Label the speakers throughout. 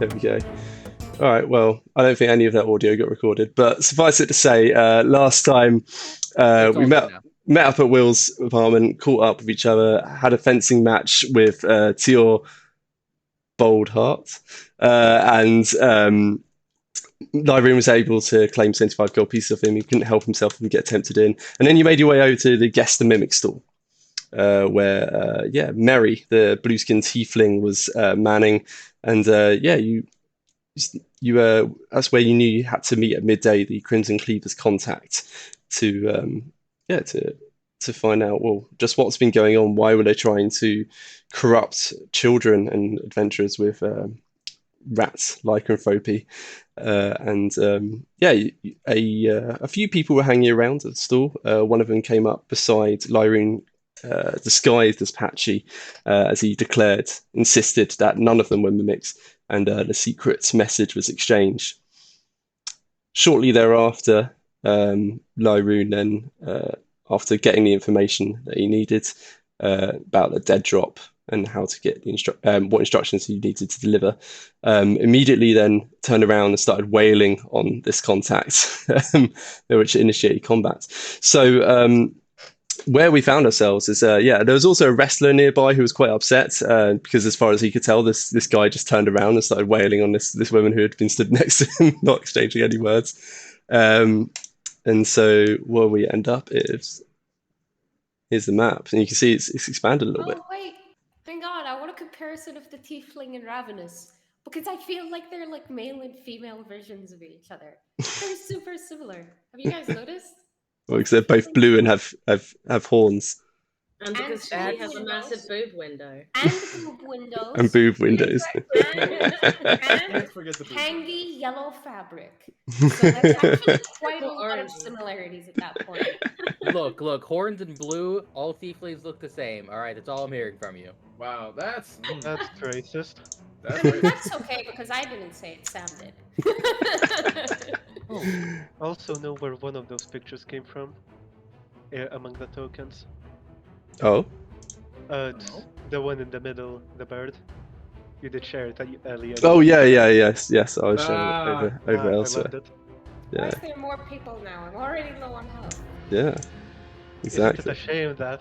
Speaker 1: There we go. All right, well, I don't think any of that audio got recorded, but suffice it to say, last time we met up at Will's apartment, caught up with each other, had a fencing match with Tior Boldheart, and Lyrian was able to claim 75 gold pieces off him. He couldn't help himself and get tempted in. And then you made your way over to the Guest the Mimic stall, where, Mary, the blue-skinned tiefling, was manning. And, that's where you knew you had to meet at midday the Crimson Cleavers contact to find out, well, just what's been going on. Why were they trying to corrupt children and adventurers with rats, lycanthropy? A few people were hanging around at the stall. One of them came up beside Lyrian, disguised as Patchy, as he insisted that none of them were mimics, and the secret message was exchanged. Shortly thereafter, Lyrian then, after getting the information that he needed about the dead drop and how to get what instructions he needed to deliver, immediately then turned around and started wailing on this contact, which initiated combat. So where we found ourselves is, there was also a wrestler nearby who was quite upset because, as far as he could tell, this guy just turned around and started wailing on this woman who had been stood next to him, not exchanging any words. And so where we end up is, here's the map, and you can see it's expanded a little bit.
Speaker 2: Oh wait, thank God! I want a comparison of the Tiefling and Ravenous, because I feel like they're like male and female versions of each other. They're super similar. Have you guys noticed?
Speaker 1: Well, because they're both blue and have horns.
Speaker 3: And because she has a massive boob window.
Speaker 2: And boob windows.
Speaker 1: And boob windows.
Speaker 2: and hangy yellow fabric. So that's actually quite a lot of similarities at that point.
Speaker 4: Look, horns and blue, all tieflings look the same. All right, that's all I'm hearing from you.
Speaker 5: Wow, that's
Speaker 6: racist.
Speaker 2: That's okay, because I didn't say it, Sam did.
Speaker 6: I also know where one of those pictures came from, among the tokens.
Speaker 1: Oh?
Speaker 6: The one in the middle, the bird. You did share it earlier.
Speaker 1: Oh, yes. I was sharing it over elsewhere.
Speaker 2: Yeah. Why is there more people now? I'm already low on health.
Speaker 1: Yeah, exactly.
Speaker 6: It's a shame that.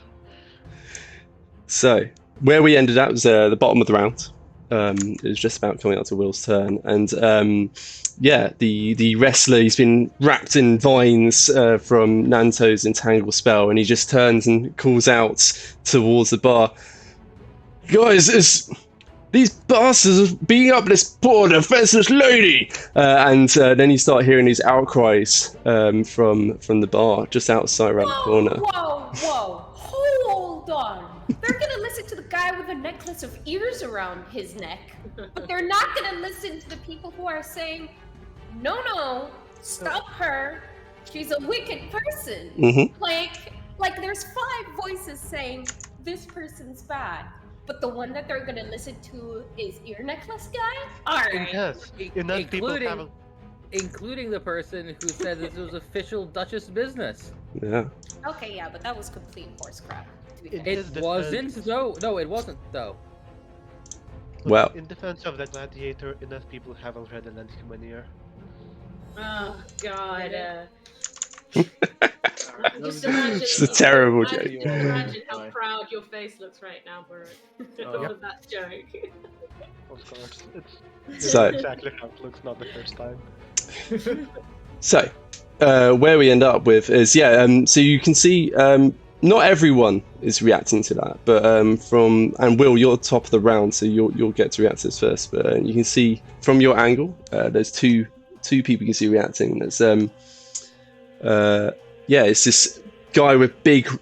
Speaker 1: So, where we ended up was the bottom of the round. It was just about coming out to Will's turn, and the wrestler, he's been wrapped in vines from Nanto's entangle spell, and he just turns and calls out towards the bar, "Guys, these bastards are beating up this poor defenseless lady!" And then you start hearing these outcries from the bar just outside around the corner.
Speaker 2: Whoa! Hold on! They're gonna listen to the guy with a necklace of ears around his neck, but they're not gonna listen to the people who are saying, no, stop her, she's a wicked person.
Speaker 1: Mm-hmm.
Speaker 2: Like there's 5 voices saying this person's bad, but the one that they're gonna listen to is ear necklace guy? Alright.
Speaker 6: Yes,
Speaker 4: including the person who said this was official Duchess business.
Speaker 1: Yeah.
Speaker 2: Okay, yeah, but that was complete horse crap.
Speaker 4: It wasn't, though. No, it wasn't, though.
Speaker 1: Well,
Speaker 6: in defense of the gladiator, enough people have already lent him an ear.
Speaker 3: Oh God.
Speaker 1: Just imagine. It's a terrible joke.
Speaker 3: Imagine how proud your face looks right now, Burke. Of that joke.
Speaker 6: Of course, it's
Speaker 1: So
Speaker 6: exactly how it looks. Not the first time.
Speaker 1: So, where we end up with is so you can see. Not everyone is reacting to that, but and Will, you're top of the round, so you'll get to react to this first. But you can see from your angle, there's two people you can see reacting. There's it's this guy with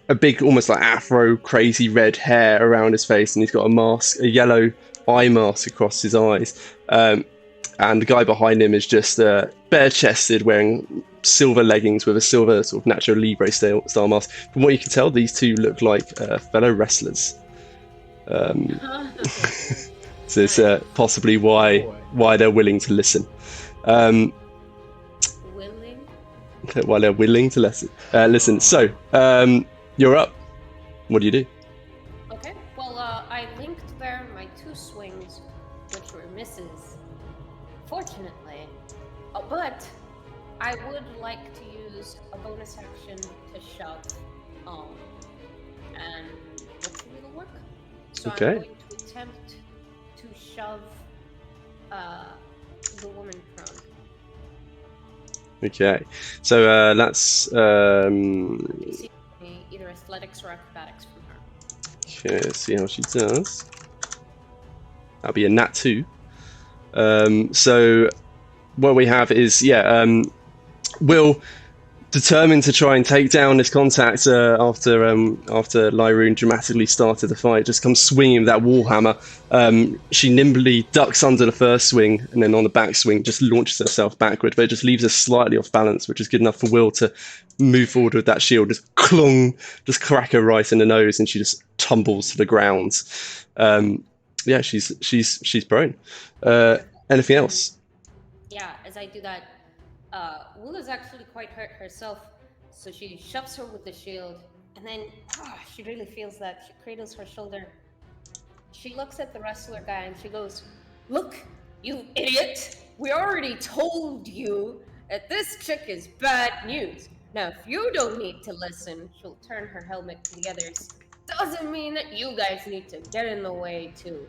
Speaker 1: a big, almost like afro, crazy red hair around his face, and he's got a yellow eye mask across his eyes. And the guy behind him is just bare-chested, wearing silver leggings with a silver sort of Nacho Libre style mask. From what you can tell, these two look like fellow wrestlers. So it's possibly why they're willing to listen. Why they're willing to listen. So, you're up. What do you do?
Speaker 2: Okay, well, I linked there my 2 swings, which were misses. But I would like to use a bonus action to shove. And hopefully it'll work. So
Speaker 1: Okay.
Speaker 2: I'm going to attempt to shove the woman prone.
Speaker 1: Okay, so that's
Speaker 2: You see either athletics or acrobatics from her.
Speaker 1: okay. Let's see how she does. That'll be a nat 2. So what we have is Will, determined to try and take down this contact after Lyroon dramatically started the fight, just comes swinging with that warhammer. She nimbly ducks under the first swing, and then on the back swing just launches herself backward, but it just leaves her slightly off balance, which is good enough for Will to move forward with that shield, just clong, just crack her right in the nose, and she just tumbles to the ground. She's prone. Anything else?
Speaker 2: Yeah, as I do that, Will is actually quite hurt herself, so she shoves her with the shield, and then she really feels that. She cradles her shoulder. She looks at the wrestler guy and she goes, "Look, you idiot! We already told you that this chick is bad news. Now, if you don't need to listen," she'll turn her helmet to the others, "doesn't mean that you guys need to get in the way too.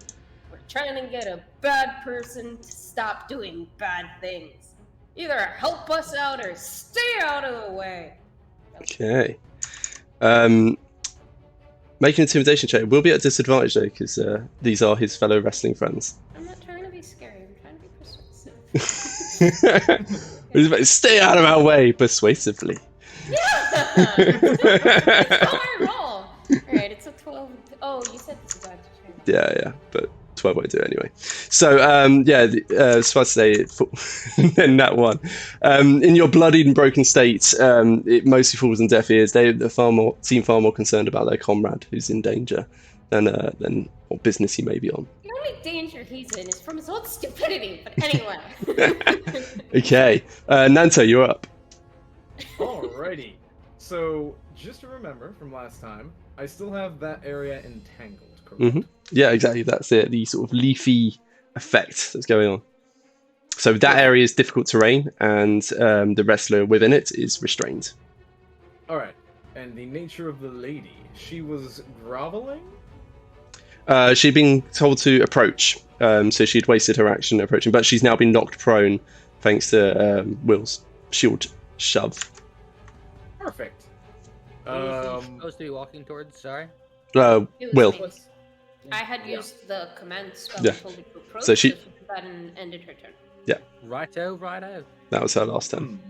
Speaker 2: We're trying to get a bad person to stop doing bad things. Either help us out or stay out of the way."
Speaker 1: Okay. Make an intimidation check. Will be at disadvantage though, because these are his fellow wrestling friends.
Speaker 2: I'm not trying to be scary, I'm trying to be persuasive.
Speaker 1: Stay out of our way, persuasively.
Speaker 2: Yeah! It's how I roll! Alright, it's a 12. Oh, you said disadvantage.
Speaker 1: Yeah, but 12 won't do it anyway. So, suffice to say, then that one. In your bloodied and broken state, it mostly falls on deaf ears. They seem far more concerned about their comrade who's in danger than what business he may be on.
Speaker 2: The only danger he's in is from his own stupidity, but anyway.
Speaker 1: Okay, Nanto, you're up.
Speaker 5: Alrighty. So, just to remember from last time, I still have that area entangled, correct?
Speaker 1: Mm-hmm. Yeah, exactly. That's it. The sort of leafy effect that's going on. So that area is difficult terrain, and the wrestler within it is restrained.
Speaker 5: Alright. And the nature of the lady, she was groveling?
Speaker 1: She'd been told to approach, so she'd wasted her action approaching, but she's now been knocked prone thanks to Will's shield shove.
Speaker 5: Perfect.
Speaker 4: Who was he supposed to be walking towards? Sorry.
Speaker 1: Will.
Speaker 2: I had used the command spell
Speaker 1: Yeah.
Speaker 2: told her to approach,
Speaker 1: So she
Speaker 2: did that and ended her turn.
Speaker 1: Yeah.
Speaker 4: Righto.
Speaker 1: That was her last turn.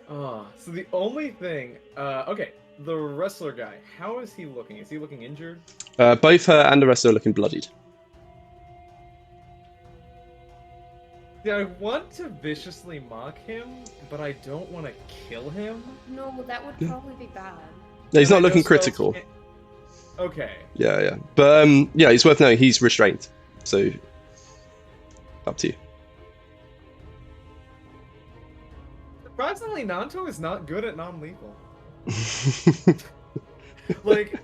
Speaker 5: So the only thing, okay, the wrestler guy, how is he looking? Is he looking injured?
Speaker 1: Both her and the wrestler are looking bloodied.
Speaker 5: Yeah, I want to viciously mock him, but I don't want to kill him.
Speaker 2: No, that would probably be bad.
Speaker 1: No, he's
Speaker 5: And
Speaker 1: not
Speaker 5: I know
Speaker 1: looking
Speaker 5: spells
Speaker 1: critical.
Speaker 5: can't- Okay.
Speaker 1: Yeah. But it's worth knowing he's restrained. So up to you.
Speaker 5: Surprisingly, Nanto is not good at non-lethal. like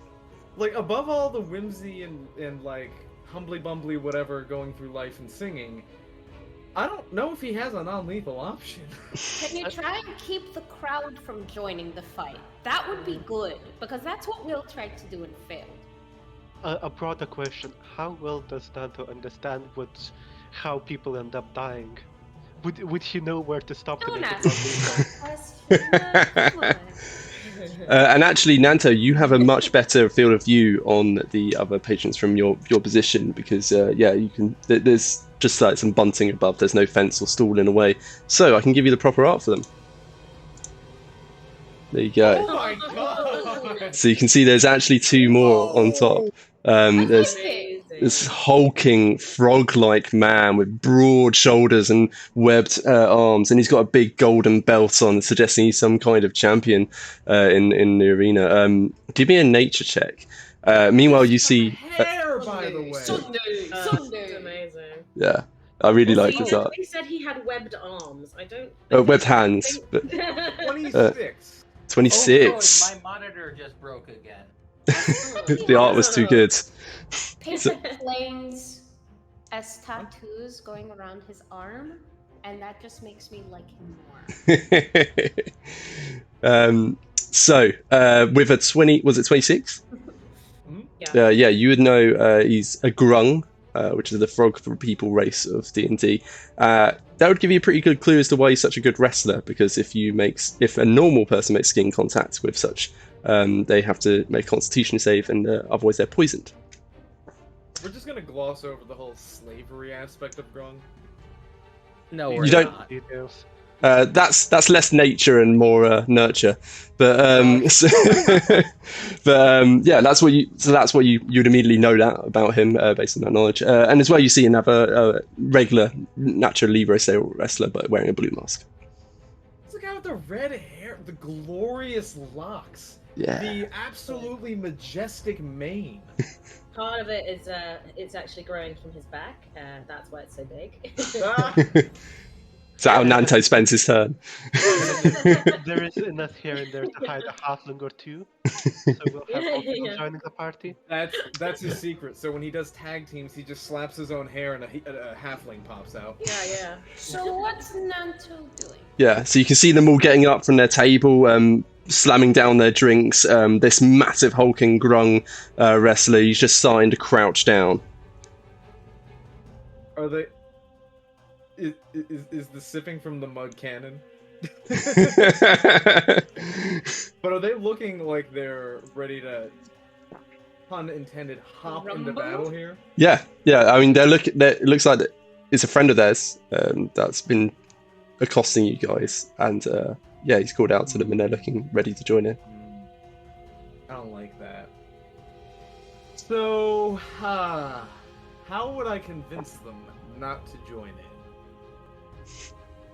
Speaker 5: above all the whimsy and like humbly bumbly whatever going through life and singing, I don't know if he has a non-lethal option.
Speaker 2: Can you try and keep the crowd from joining the fight? That would be good, because that's what Will tried to do and failed.
Speaker 6: A broader question: how well does Danto understand how people end up dying? Would he know where to stop
Speaker 2: Don't
Speaker 6: to make
Speaker 2: ask
Speaker 6: it
Speaker 2: me that question. Come on.
Speaker 1: And actually, Nanto, you have a much better field of view on the other patients from your position because, you can. There's just like some bunting above. There's no fence or stall in a way, so I can give you the proper art for them. There you go.
Speaker 5: Oh my god!
Speaker 1: So you can see there's actually two more on top. There's this hulking frog-like man with broad shoulders and webbed arms, and he's got a big golden belt on, suggesting he's some kind of champion in the arena. Give me a nature check. Meanwhile, you see.
Speaker 5: Hair, by the way.
Speaker 3: Sunday. Amazing.
Speaker 1: Yeah, I really like his art.
Speaker 3: He said he had webbed arms. I don't.
Speaker 1: Webbed hands, but
Speaker 5: 26.
Speaker 1: 26.
Speaker 4: Oh, my monitor just broke again.
Speaker 1: The art was too good.
Speaker 2: Painted flames as tattoos going around his arm. and that just makes me like him more.
Speaker 1: With a 20, was it 26?
Speaker 3: Yeah.
Speaker 1: Yeah, you would know he's a Grung, which is the frog people race of D&D. That would give you a pretty good clue as to why he's such a good wrestler, because if a normal person makes skin contact with such, they have to make a constitution save, and otherwise they're poisoned.
Speaker 5: We're just gonna gloss over the whole slavery aspect of Grung.
Speaker 4: No,
Speaker 1: You
Speaker 4: we're
Speaker 1: don't-
Speaker 4: not.
Speaker 6: Details.
Speaker 1: That's less nature and more nurture, but yeah, that's what you'd immediately know that about him based on that knowledge, and as well you see another regular natural libre style wrestler but wearing a blue mask.
Speaker 5: It's the guy with the red hair, the glorious locks,
Speaker 1: Yeah.
Speaker 5: the absolutely majestic mane.
Speaker 3: Part of it is it's actually growing from his back. That's why it's so big.
Speaker 5: Ah,
Speaker 1: Is that how Nanto spends his turn?
Speaker 6: There is enough here and there to hide a halfling or two, so we'll have more people
Speaker 3: Yeah.
Speaker 6: joining the party.
Speaker 5: that's his secret. So when he does tag teams, he just slaps his own hair and a halfling pops out.
Speaker 3: Yeah.
Speaker 2: So what's Nanto doing?
Speaker 1: Yeah, so you can see them all getting up from their table, slamming down their drinks. This massive hulking Grung wrestler, he's just starting to crouch down.
Speaker 5: Are they? Is the sipping from the mug cannon? But are they looking like they're ready to, pun intended, hop into
Speaker 3: Rumble?
Speaker 5: battle here?
Speaker 1: Yeah. I mean, it looks like it's a friend of theirs that's been accosting you guys, and yeah, he's called out to them, and they're looking ready to join in.
Speaker 5: I don't like that. So, how would I convince them not to join in?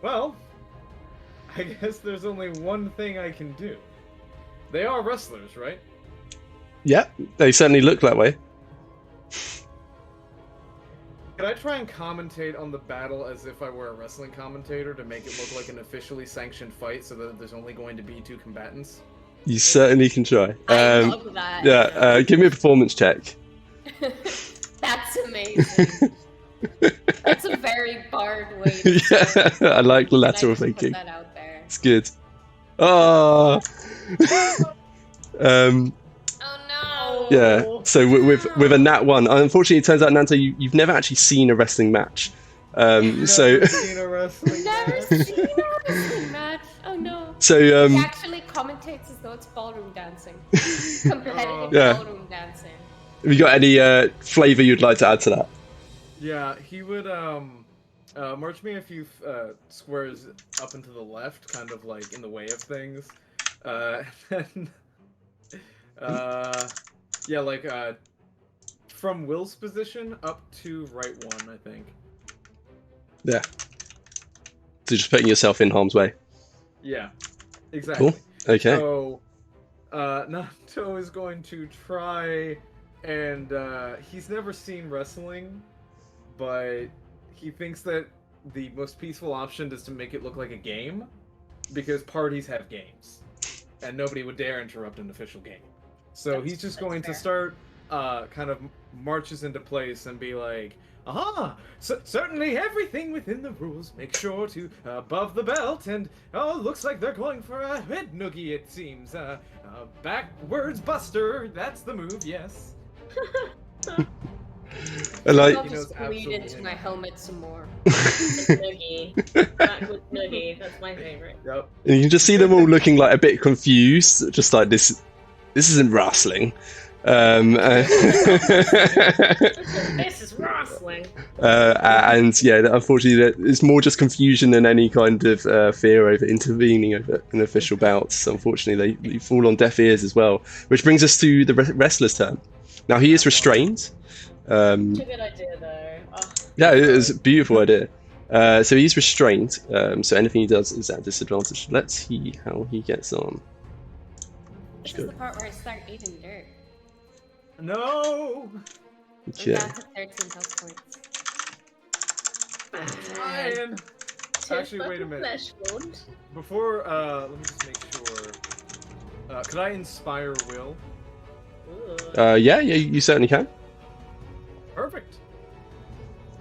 Speaker 5: Well, I guess there's only one thing I can do. They are wrestlers, right?
Speaker 1: Yeah, they certainly look that way.
Speaker 5: Could I try and commentate on the battle as if I were a wrestling commentator to make it look like an officially sanctioned fight so that there's only going to be 2 combatants?
Speaker 1: You certainly can try.
Speaker 2: I love that.
Speaker 1: Yeah, give me a performance check.
Speaker 2: That's amazing. That's a very Bard way to
Speaker 1: Yeah, I like the
Speaker 2: Can I
Speaker 1: lateral
Speaker 2: just put
Speaker 1: thinking.
Speaker 2: that out there?
Speaker 1: It's good. Oh.
Speaker 2: Oh no.
Speaker 1: Yeah. So with a nat 1, unfortunately, it turns out, Nanto, you've never actually seen a wrestling match. So
Speaker 5: Never seen a wrestling
Speaker 2: Never
Speaker 5: match.
Speaker 2: seen a wrestling match. Oh no.
Speaker 1: so
Speaker 2: He actually commentates as though it's ballroom dancing. Competitive
Speaker 1: Yeah.
Speaker 2: ballroom dancing.
Speaker 1: have you got any flavor you'd like to add to that?
Speaker 5: Yeah, he would march me a few squares up and to the left, kind of like in the way of things. And yeah, like from Will's position up to right 1, I think.
Speaker 1: Yeah. So just putting yourself in harm's way.
Speaker 5: Yeah, exactly.
Speaker 1: Cool. Okay.
Speaker 5: So Nato is going to try, and he's never seen wrestling, but he thinks that the most peaceful option is to make it look like a game, because parties have games, and nobody would dare interrupt an official game. So he's just going to start kind of marches into place and be like, aha! Certainly everything within the rules. Make sure to above the belt, and looks like they're going for a head noogie, it seems. Backwards buster, that's the move, yes.
Speaker 1: I like.
Speaker 2: I'll
Speaker 5: He
Speaker 2: just
Speaker 5: knows
Speaker 2: bleed into
Speaker 5: absolutely
Speaker 2: my
Speaker 5: nothing.
Speaker 2: helmet some more.
Speaker 3: Noogie. Backward noogie. That's my favorite.
Speaker 5: Yep.
Speaker 1: And you can just see them all looking like a bit confused, just like this isn't wrestling.
Speaker 3: This is wrestling.
Speaker 1: And yeah, unfortunately, it's more just confusion than any kind of fear over intervening over an official bout. So unfortunately, they fall on deaf ears as well. Which brings us to the wrestler's turn. Now he is restrained.
Speaker 3: Such a good idea, though. Oh,
Speaker 1: Yeah, it was a beautiful idea. So he's restrained. So anything he does is at disadvantage. Let's see how he gets on.
Speaker 2: This is the part where I start eating dirt.
Speaker 5: No!
Speaker 1: Okay.
Speaker 2: I'm down to 13 health points.
Speaker 5: Ryan! Actually, wait a minute.
Speaker 3: Flesh wound.
Speaker 5: Before, let me just make sure. Could I inspire Will?
Speaker 3: Ooh.
Speaker 1: Yeah, you certainly can.
Speaker 5: Perfect.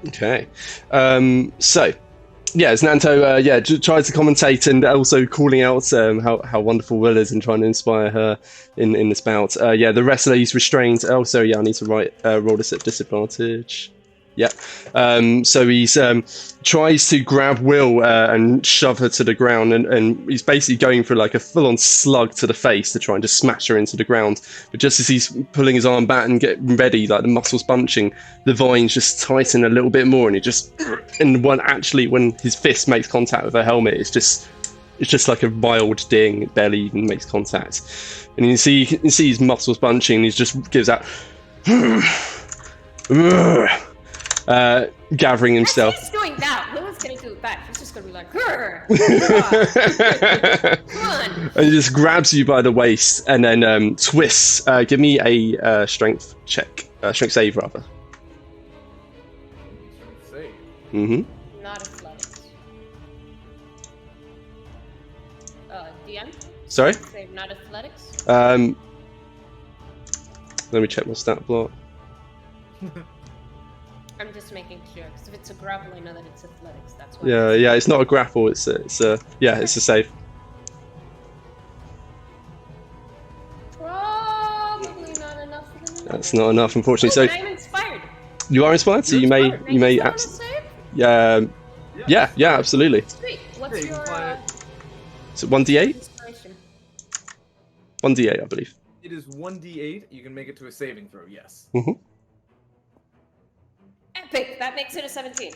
Speaker 1: Okay. So yeah, as Nanto tries to commentate and also calling out how wonderful Will is and trying to inspire her in this bout. The wrestler is restrained. Oh, sorry, I need to roll this at disadvantage. Yeah. So he's tries to grab Will and shove her to the ground, and he's basically going for like a full-on slug to the face to try and just smash her into the ground. But just as he's pulling his arm back and getting ready, like the muscles bunching, the vines just tighten a little bit more, and when his fist makes contact with her helmet, it's just like a mild ding. It barely even makes contact, and you can see his muscles bunching. And he just gives out. Gathering himself.
Speaker 2: As he's doing that, Will is gonna do it back. He's just gonna be like, come on.
Speaker 1: And he just grabs you by the waist and then twists. Give me a strength check. Strength save, rather.
Speaker 5: Save.
Speaker 1: Mm-hmm.
Speaker 2: Not athletics. DM?
Speaker 1: Sorry?
Speaker 2: Save not athletics?
Speaker 1: Let me check my stat block.
Speaker 2: I'm just making sure, because if it's a grapple, I know that it's athletics. That's why.
Speaker 1: Yeah, it's not a grapple. It's a save.
Speaker 2: Probably not enough for them.
Speaker 1: That's not enough, unfortunately.
Speaker 2: Oh,
Speaker 1: So
Speaker 2: I'm inspired.
Speaker 1: you are inspired. So you may
Speaker 2: Save?
Speaker 1: yeah, absolutely.
Speaker 2: Sweet. What's
Speaker 5: Yeah, you can
Speaker 2: your
Speaker 5: apply it.
Speaker 1: So 1d8,
Speaker 2: inspiration?
Speaker 1: 1d8, I believe.
Speaker 5: It is 1d8. You can make it to a saving throw. Yes.
Speaker 1: Mm-hmm.
Speaker 2: Epic. That makes it a 17.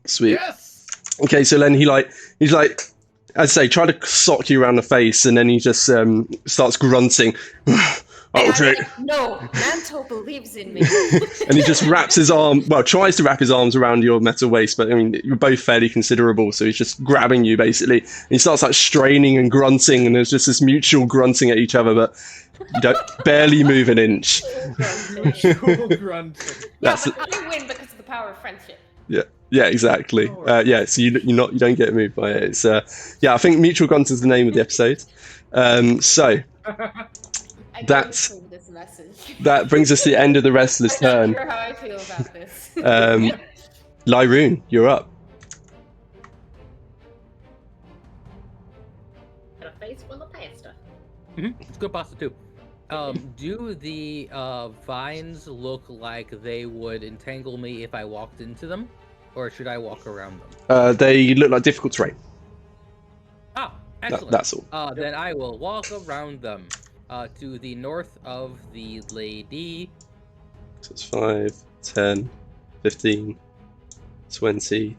Speaker 1: Sweet.
Speaker 5: Yes.
Speaker 1: Okay, so then he's like, I'd say, try to sock you around the face, and then he just starts grunting.
Speaker 2: No, Nanto believes in me.
Speaker 1: And he just tries to wrap his arms around your metal waist, but I mean, you're both fairly considerable, so he's just grabbing you basically. And he starts like straining and grunting, and there's just this mutual grunting at each other, but you don't barely move an inch.
Speaker 5: Grunting.
Speaker 2: Yeah, but I win because of the power of friendship.
Speaker 1: Yeah, exactly. So you don't get moved by it. It's I think mutual grunting is the name of the episode.
Speaker 2: I
Speaker 1: That's-
Speaker 2: don't approve this message.
Speaker 1: That brings us to the end of the wrestler's
Speaker 2: I'm
Speaker 1: turn.
Speaker 2: not sure how I feel about this.
Speaker 1: Lyroon, you're up.
Speaker 3: Got a face full of pasta.
Speaker 4: It's good pasta too. Do the vines look like they would entangle me if I walked into them, or should I walk around them?
Speaker 1: They look like difficult terrain.
Speaker 4: Ah, excellent.
Speaker 1: That's all.
Speaker 4: Then I will walk around them to the north of the lady.
Speaker 1: So it's 5, 10, 15, 20.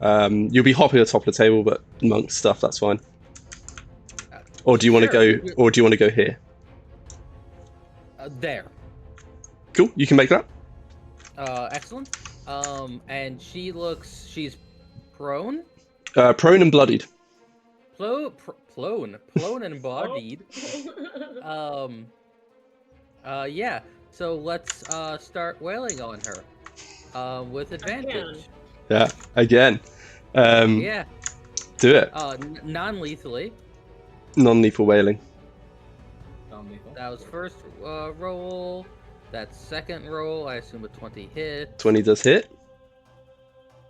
Speaker 1: You'll be hopping on top of the table, but monk stuff, that's fine. Or do you want to
Speaker 4: Sure.
Speaker 1: go? Or do you want to go here?
Speaker 4: There.
Speaker 1: Cool. You can make that.
Speaker 4: Excellent. And she's prone.
Speaker 1: Prone and bloodied.
Speaker 4: Prone and bodied. Yeah. So let's start wailing on her. With advantage.
Speaker 1: Yeah. Again.
Speaker 4: Yeah.
Speaker 1: Do it.
Speaker 4: Non-lethally.
Speaker 1: Non-lethal wailing.
Speaker 4: That was first roll. That's second roll. I assume a 20 hit.
Speaker 1: 20 does hit.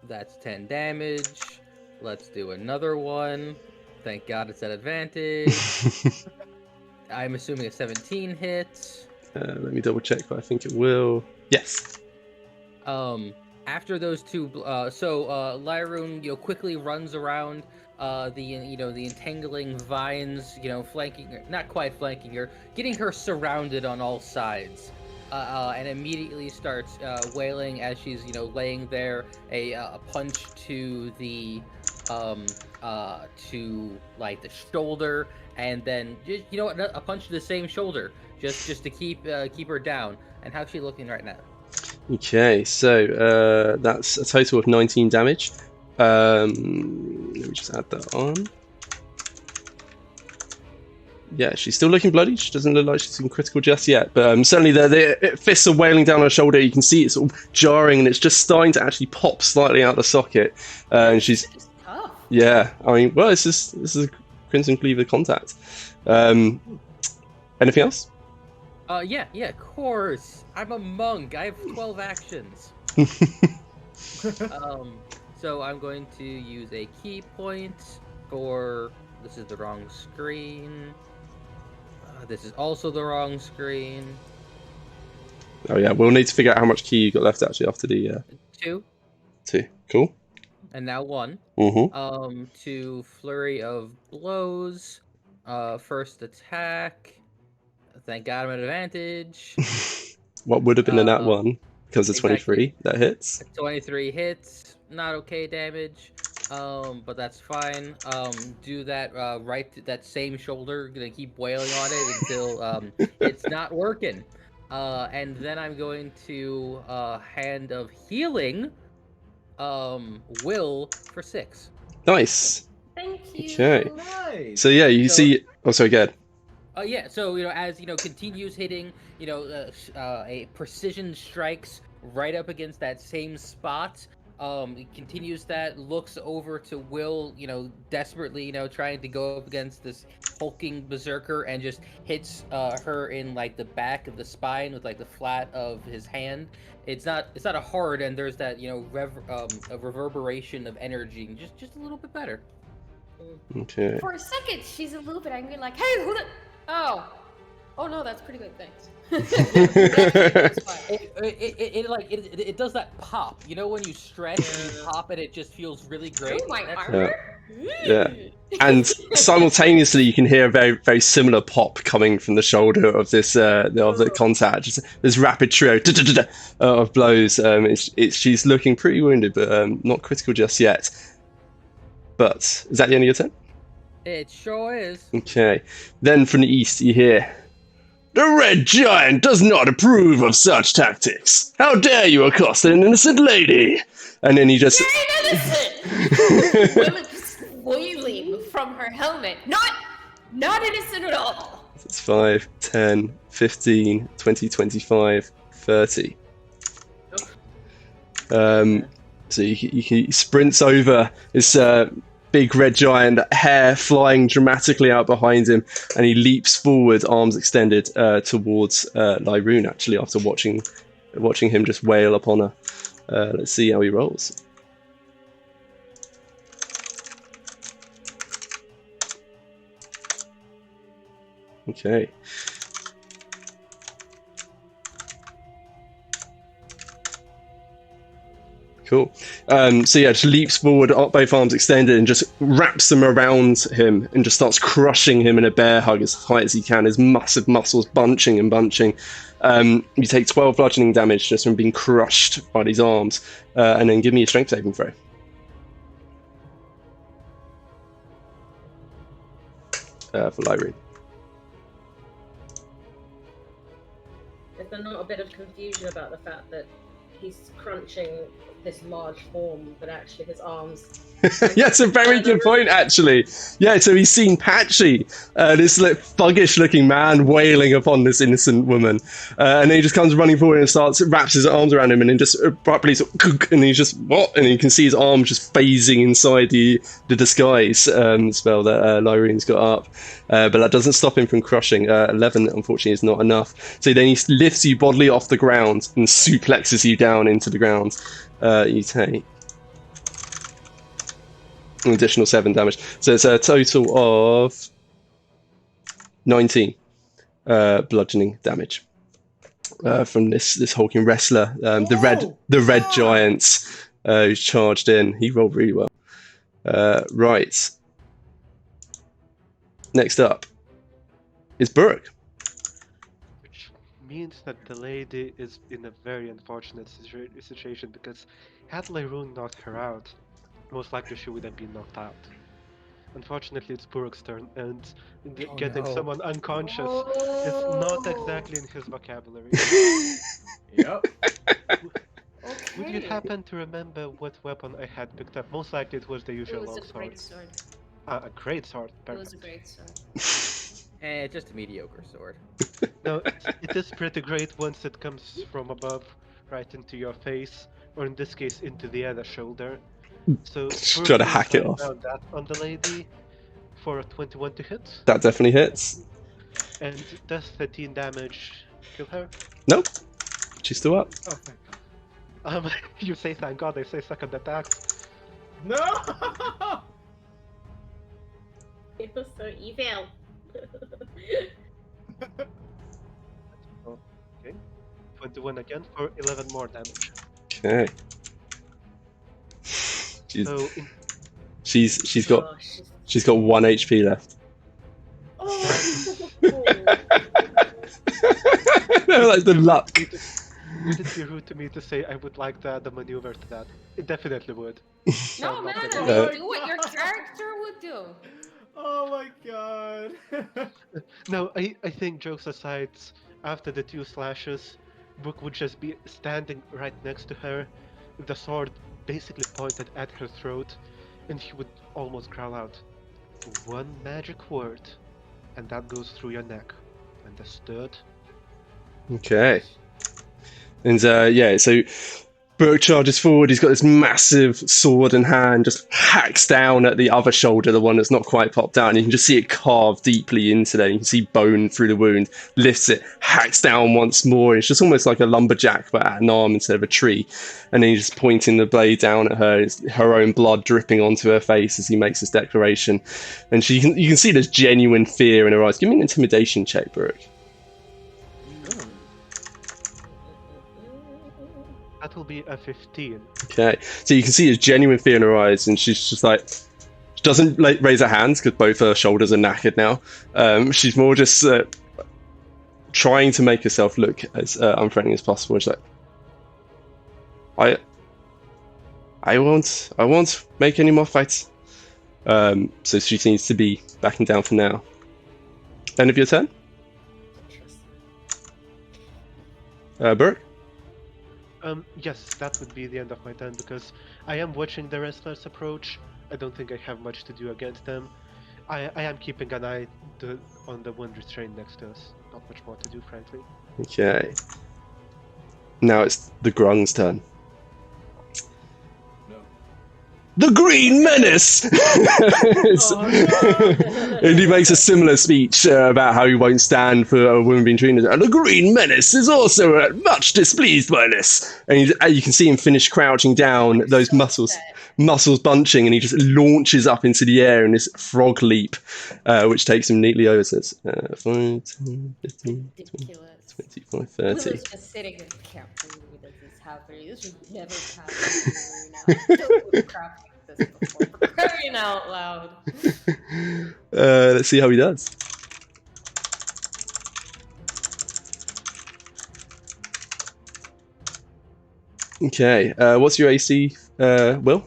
Speaker 4: That's 10 damage. Let's do another one. Thank God it's at advantage. I'm assuming a 17 hit.
Speaker 1: Let me double check, but I think it will. Yes.
Speaker 4: After those two, Lyroon, quickly runs around the entangling vines, flanking her, not quite flanking her, getting her surrounded on all sides, and immediately starts wailing as she's laying there. A punch to the like the shoulder, and then just a punch to the same shoulder, just to keep her down. And how's she looking right now?
Speaker 1: Okay, so that's a total of 19 damage. Let me just add that on. Yeah, she's still looking bloody. She doesn't look like she's in critical just yet, but certainly the fists are wailing down her shoulder. You can see it's sort of jarring, and it's just starting to actually pop slightly out the socket. And she's
Speaker 2: It's tough.
Speaker 1: yeah. I mean, well, this is a Crimson Cleaver contact. Anything else?
Speaker 4: Yeah, of course. I'm a monk. I have 12 actions. So I'm going to use a key point for. This is the wrong screen. This is also the wrong screen.
Speaker 1: Oh yeah, we'll need to figure out how much key you got left actually after the
Speaker 4: 2,
Speaker 1: 2. Cool.
Speaker 4: and now 1.
Speaker 1: Mm-hmm.
Speaker 4: To flurry of blows. First attack. Thank God I'm at advantage.
Speaker 1: What would have been a nat 1 because of
Speaker 4: exactly.
Speaker 1: 23 that hits.
Speaker 4: 23 hits. Not okay damage. But that's fine. Do that that same shoulder. Gonna keep wailing on it until it's not working. And then I'm going to Hand of Healing. Will for 6.
Speaker 1: Nice.
Speaker 2: Thank you.
Speaker 1: Okay.
Speaker 5: Nice.
Speaker 1: So yeah, you see. Oh, sorry, go ahead.
Speaker 4: Yeah. So as continues hitting, a precision strikes right up against that same spot. It continues that, looks over to Will, desperately, trying to go up against this hulking berserker, and just hits her in like the back of the spine with like the flat of his hand. It's not a hard, and there's that a reverberation of energy, just a little bit better.
Speaker 1: Okay.
Speaker 2: For a second, she's a little bit angry, like, "Hey, who the? Oh no, that's pretty good. Thanks."
Speaker 4: It does that pop. When you stretch and you pop and it just feels really great.
Speaker 2: Oh, my
Speaker 4: That's-
Speaker 2: armor.
Speaker 1: Yeah. And simultaneously, you can hear a very, very similar pop coming from the shoulder of this of the contact. Just this rapid trio of blows. She's looking pretty wounded, but not critical just yet. But is that the end of your turn?
Speaker 4: It sure is.
Speaker 1: Okay. Then from the east, you hear, "The Red Giant does not approve of such tactics. How dare you accost an innocent lady?" And then he just.
Speaker 2: Very innocent. Will is boiling from her helmet. Not innocent at all.
Speaker 1: It's 5, 10, 15, 20, 25, 30. So he sprints over this big red giant, hair flying dramatically out behind him, and he leaps forward, arms extended, towards Lyroon, actually, after watching him just wail upon her. Let's see how he rolls. Okay. Cool. So yeah, just leaps forward, both arms extended, and just wraps them around him and just starts crushing him in a bear hug as high as he can, his massive muscles bunching and bunching. You take 12 bludgeoning damage just from being crushed by these arms, and then give me a strength saving throw. For Lyroon.
Speaker 3: Is there not a bit of confusion about the fact that he's crunching this large form, but actually his arms?
Speaker 1: Yeah, it's a very good point, actually. Yeah, so he's seen Patchy, this thuggish looking man wailing upon this innocent woman, and then he just comes running forward and wraps his arms around him, and then just abruptly and he's just what? And you can see his arm just phasing inside the disguise spell that Lyroon's got up, but that doesn't stop him from crushing. 11, unfortunately, is not enough. So then he lifts you bodily off the ground and suplexes you down into the ground. You take an additional 7 damage. So it's a total of 19 bludgeoning damage from this hulking wrestler. The red giants who's charged in. He rolled really well. Right. Next up is Burke.
Speaker 6: Which means that the lady is in a very unfortunate situation, because had Lyroon knocked her out, most likely she would have been knocked out. Unfortunately, it's Burke's turn, and getting someone unconscious is not exactly in his vocabulary.
Speaker 5: Yep.
Speaker 6: Would you happen to remember what weapon I had picked up? Most likely it was the
Speaker 2: It
Speaker 6: usual
Speaker 2: was a
Speaker 6: longsword.
Speaker 2: great sword.
Speaker 6: A great sword.
Speaker 2: It was a
Speaker 6: Perfect.
Speaker 2: great sword.
Speaker 4: Just a mediocre sword.
Speaker 6: No, it is pretty great once it comes from above, right into your face, or in this case, into the other shoulder. So
Speaker 1: Just try to hack it off.
Speaker 6: That on the lady for a 21 to hit,
Speaker 1: That definitely hits.
Speaker 6: and does 13 damage kill her?
Speaker 1: Nope. She's still up.
Speaker 6: Oh, thank God. You say thank God, I say second attacks.
Speaker 5: No!
Speaker 3: It was so evil.
Speaker 6: 21 again for 11 more damage.
Speaker 1: Okay.
Speaker 6: So in
Speaker 1: She's got
Speaker 3: Oh,
Speaker 1: she's got 1 HP left.
Speaker 3: Oh.
Speaker 1: No, that's the luck.
Speaker 6: would it be rude to me to say I would like the maneuver to that? It definitely would.
Speaker 2: No, man, I
Speaker 6: Oh
Speaker 2: mean,
Speaker 5: my
Speaker 2: do what your
Speaker 5: God.
Speaker 2: character would do.
Speaker 5: Oh my god.
Speaker 6: No, I think jokes aside, after the 2 slashes, Brooke would just be standing right next to her, with the sword basically pointed at her throat, and he would almost growl out, "One magic word, and that goes through your neck. Understood?"
Speaker 1: Okay. And yeah, so Burke charges forward. He's got this massive sword in hand, just hacks down at the other shoulder, the one that's not quite popped out. And you can just see it carve deeply into there. You can see bone through the wound. Lifts it, hacks down once more. It's just almost like a lumberjack, but at an arm instead of a tree. And then he's just pointing the blade down at her. It's her own blood dripping onto her face as he makes this declaration. And you can see there's genuine fear in her eyes. Give me an intimidation check, Burke.
Speaker 6: That will be a 15.
Speaker 1: Okay, so you can see there's genuine fear in her eyes, and she's just like, she doesn't like raise her hands because both her shoulders are knackered now. She's more just trying to make herself look as unthreatening as possible. She's like, I won't make any more fights. So she seems to be backing down for now. End of your turn, Burke.
Speaker 6: Yes, that would be the end of my turn because I am watching the wrestlers approach. I don't think I have much to do against them. I am keeping an eye on the one restrained next to us. Not much more to do, frankly.
Speaker 1: Okay. Now it's the Grung's turn.
Speaker 5: No.
Speaker 1: The Green Menace! And he makes a similar speech about how he won't stand for a woman being treated. And the Green Menace is also much displeased by this. And you can see him finish crouching down, those muscles bunching, and he just launches up into the air in this frog leap, which takes him neatly over. So it's 5, 10, 15, 20, 25, 30.
Speaker 2: We was just sitting and can't believe that this happened. This would never happen. Don't crap like this before. For crying out loud.
Speaker 1: Let's see how he does. Okay, what's your AC, Will?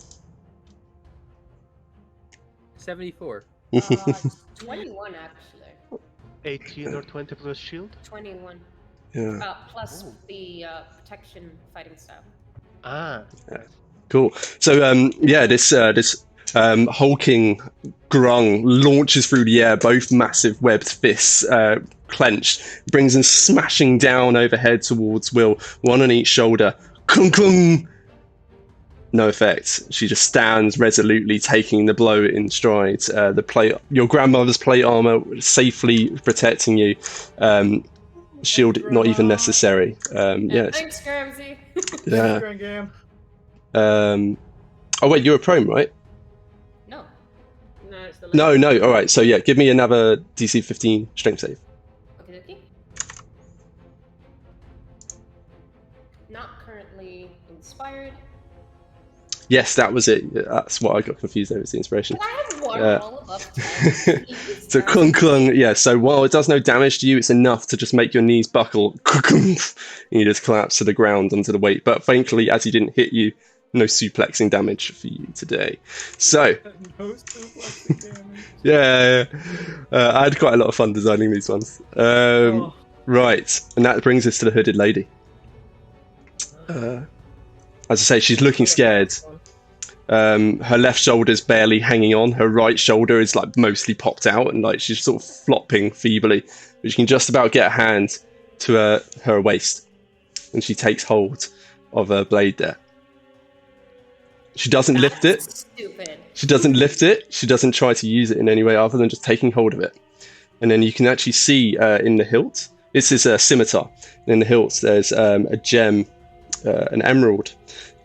Speaker 4: 74.
Speaker 2: 21 actually.
Speaker 6: 18 or 20 plus shield?
Speaker 2: 21.
Speaker 1: Yeah.
Speaker 2: Plus the protection fighting style.
Speaker 6: Ah,
Speaker 1: Cool. So yeah, this hulking grung launches through the air, both massive webbed fists clenched, brings them smashing down overhead towards Will, one on each shoulder. Kung kung. No effect. She just stands resolutely, taking the blow in stride. Your grandmother's plate armor safely protecting you. Shield not even necessary. Yes.
Speaker 2: Thanks, Gramsy.
Speaker 1: Yeah. Oh wait, you're a prone, right?
Speaker 2: No.
Speaker 3: No, it's the
Speaker 1: No. All right. So yeah, give me another DC 15 strength save.
Speaker 2: Okay, okay. Not currently inspired.
Speaker 1: Yes, that was it. That's what I got confused over. It's the inspiration.
Speaker 2: But I have one roll above 10.
Speaker 1: So klung klung, yeah. So while it does no damage to you, it's enough to just make your knees buckle, and you just collapse to the ground under the weight. But thankfully, as he didn't hit you, no suplexing damage for you today. So
Speaker 5: No suplexing damage.
Speaker 1: yeah. I had quite a lot of fun designing these ones. Right, and that brings us to the hooded lady. As I say, she's looking scared. Her left shoulder's barely hanging on. Her right shoulder is like mostly popped out, and like she's sort of flopping feebly. But she can just about get a hand to her waist, and she takes hold of her blade there. She doesn't lift it.
Speaker 2: Stupid.
Speaker 1: She doesn't lift it. She doesn't try to use it in any way other than just taking hold of it. And then you can actually see in the hilt. This is a scimitar. In the hilt, there's a gem, an emerald.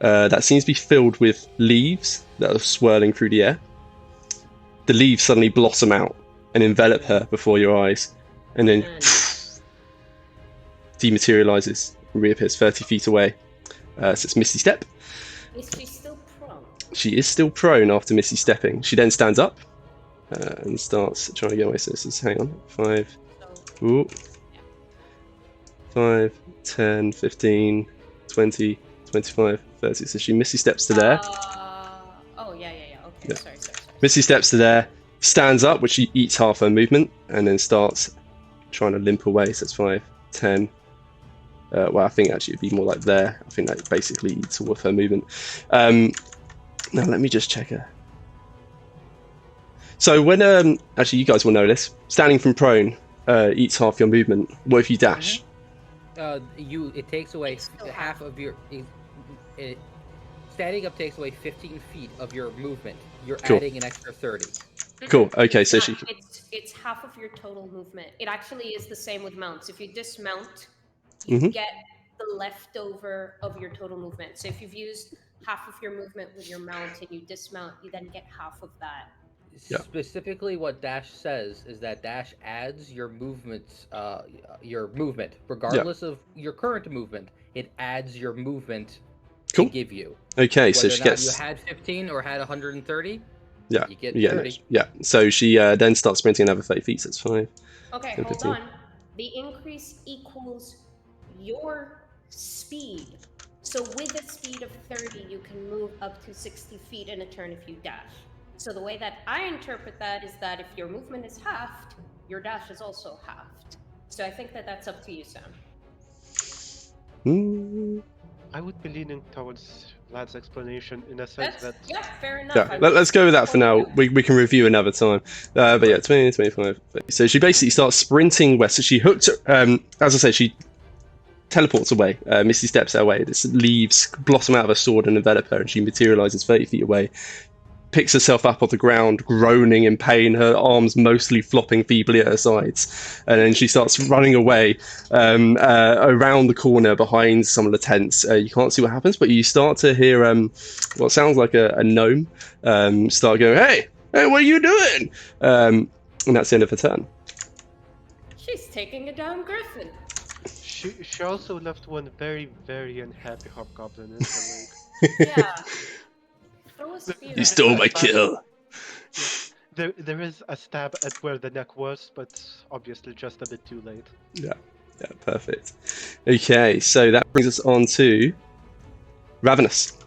Speaker 1: That seems to be filled with leaves that are swirling through the air. The leaves suddenly blossom out and envelop her before your eyes, and then dematerializes and reappears 30 feet away. So it's Misty Step.
Speaker 2: Is she still prone?
Speaker 1: She is still prone after Misty Stepping. She then stands up and starts trying to get away. So this is, hang on, 5,
Speaker 2: So,
Speaker 1: ooh, 5, 10, 15, 20, 25, 30. So she Misty Steps to there.
Speaker 2: Oh, yeah. Okay,
Speaker 1: Yeah.
Speaker 2: sorry.
Speaker 1: Misty Steps to there, stands up, which she eats half her movement, and then starts trying to limp away. So it's 5, 10. Well, I think actually it'd be more like there. I think that basically eats all of her movement. Now let me just check her. So when actually you guys will know this. Standing from prone eats half your movement. What if you dash?
Speaker 4: It takes away
Speaker 2: It's still
Speaker 4: half of your. Standing up takes away 15 feet of your movement. You're
Speaker 1: Cool.
Speaker 4: adding an extra 30.
Speaker 1: Cool. Okay, so
Speaker 2: Yeah,
Speaker 1: she.
Speaker 2: it's half of your total movement. It actually is the same with mounts. If you dismount, you
Speaker 1: Mhm.
Speaker 2: get the leftover of your total movement. So if you've used half of your movement with your mount and you dismount, you then get half of that.
Speaker 1: Yeah.
Speaker 4: Specifically, what Dash says is that Dash adds your movement, regardless of your current movement. It adds your movement
Speaker 1: Cool.
Speaker 4: to give you.
Speaker 1: Okay, so
Speaker 4: Whether or
Speaker 1: she
Speaker 4: not
Speaker 1: gets.
Speaker 4: you had 15 or had 130,
Speaker 1: Yeah.
Speaker 4: you get
Speaker 1: Yeah.
Speaker 4: 30.
Speaker 1: Yeah. So she then starts sprinting another 30 feet. So it's 5.
Speaker 2: Okay,
Speaker 1: 10,
Speaker 2: hold
Speaker 1: 15.
Speaker 2: on. The increase equals your speed. So with a speed of 30, you can move up to 60 feet in a turn if you dash. So the way that I interpret that is that if your movement is halved, your dash is also halved. So I think that that's up to you, Sam.
Speaker 6: I would be leaning towards Vlad's explanation in a sense
Speaker 2: That's,
Speaker 6: that
Speaker 2: yeah, fair enough.
Speaker 1: Yeah, let's go with that for now. We can review another time. But yeah, 20, 25. 30. So she basically starts sprinting west. So she hooked, as I say, she teleports away. Misty steps her way. This leaves blossom out of her sword and envelop her, and she materializes 30 feet away. Picks herself up off the ground, groaning in pain, her arms mostly flopping feebly at her sides. And then she starts running away around the corner behind some of the tents. You can't see what happens, but you start to hear what sounds like a gnome start going, hey, what are you doing? And that's the end of her turn.
Speaker 2: She's taking a down griffin.
Speaker 6: she also left one very, very unhappy hobgoblin in her wake.
Speaker 2: Yeah. Throw a spear.
Speaker 1: You stole my kill.
Speaker 6: There is a stab at where the neck was, but obviously just a bit too late.
Speaker 1: Yeah, perfect. Okay, so that brings us on to Ravenous.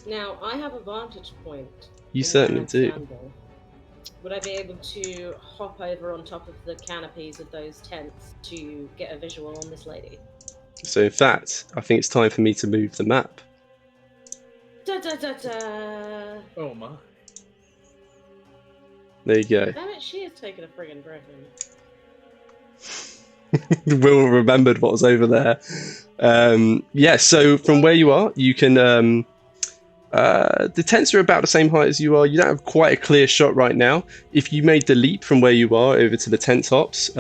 Speaker 3: Now, I have a vantage point.
Speaker 1: You
Speaker 3: in
Speaker 1: certainly
Speaker 3: where I'm
Speaker 1: do.
Speaker 3: standing. Would I be able to hop over on top of the canopies of those tents to get a visual on this lady?
Speaker 1: So in fact, I think it's time for me to move the map.
Speaker 3: Da da da da!
Speaker 5: Oh my.
Speaker 1: There you go.
Speaker 3: Damn it, she is taking a friggin' griffin.
Speaker 1: Will remembered what was over there. Yeah, so from where you are, you can. The tents are about the same height as you are. You don't have quite a clear shot right now. If you made the leap from where you are over to the tent tops,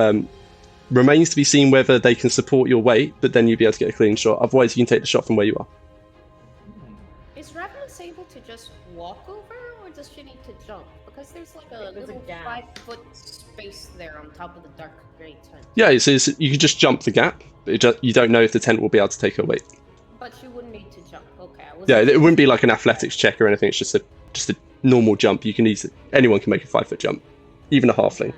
Speaker 1: remains to be seen whether they can support your weight, but then you'll be able to get a clean shot. Otherwise, you can take the shot from where you are.
Speaker 2: Is Ravenous able to just walk over, or does she need to jump? Because there's like a
Speaker 3: There's a
Speaker 2: little
Speaker 3: gap.
Speaker 2: 5-foot space there on top of the dark grey tent.
Speaker 1: Yeah, you can just jump the gap, but you don't know if the tent will be able to take her weight.
Speaker 2: But you wouldn't need to jump. Okay.
Speaker 1: Yeah, it wouldn't be like an athletics check or anything. It's just a normal jump. You can anyone can make a 5-foot jump, even a halfling.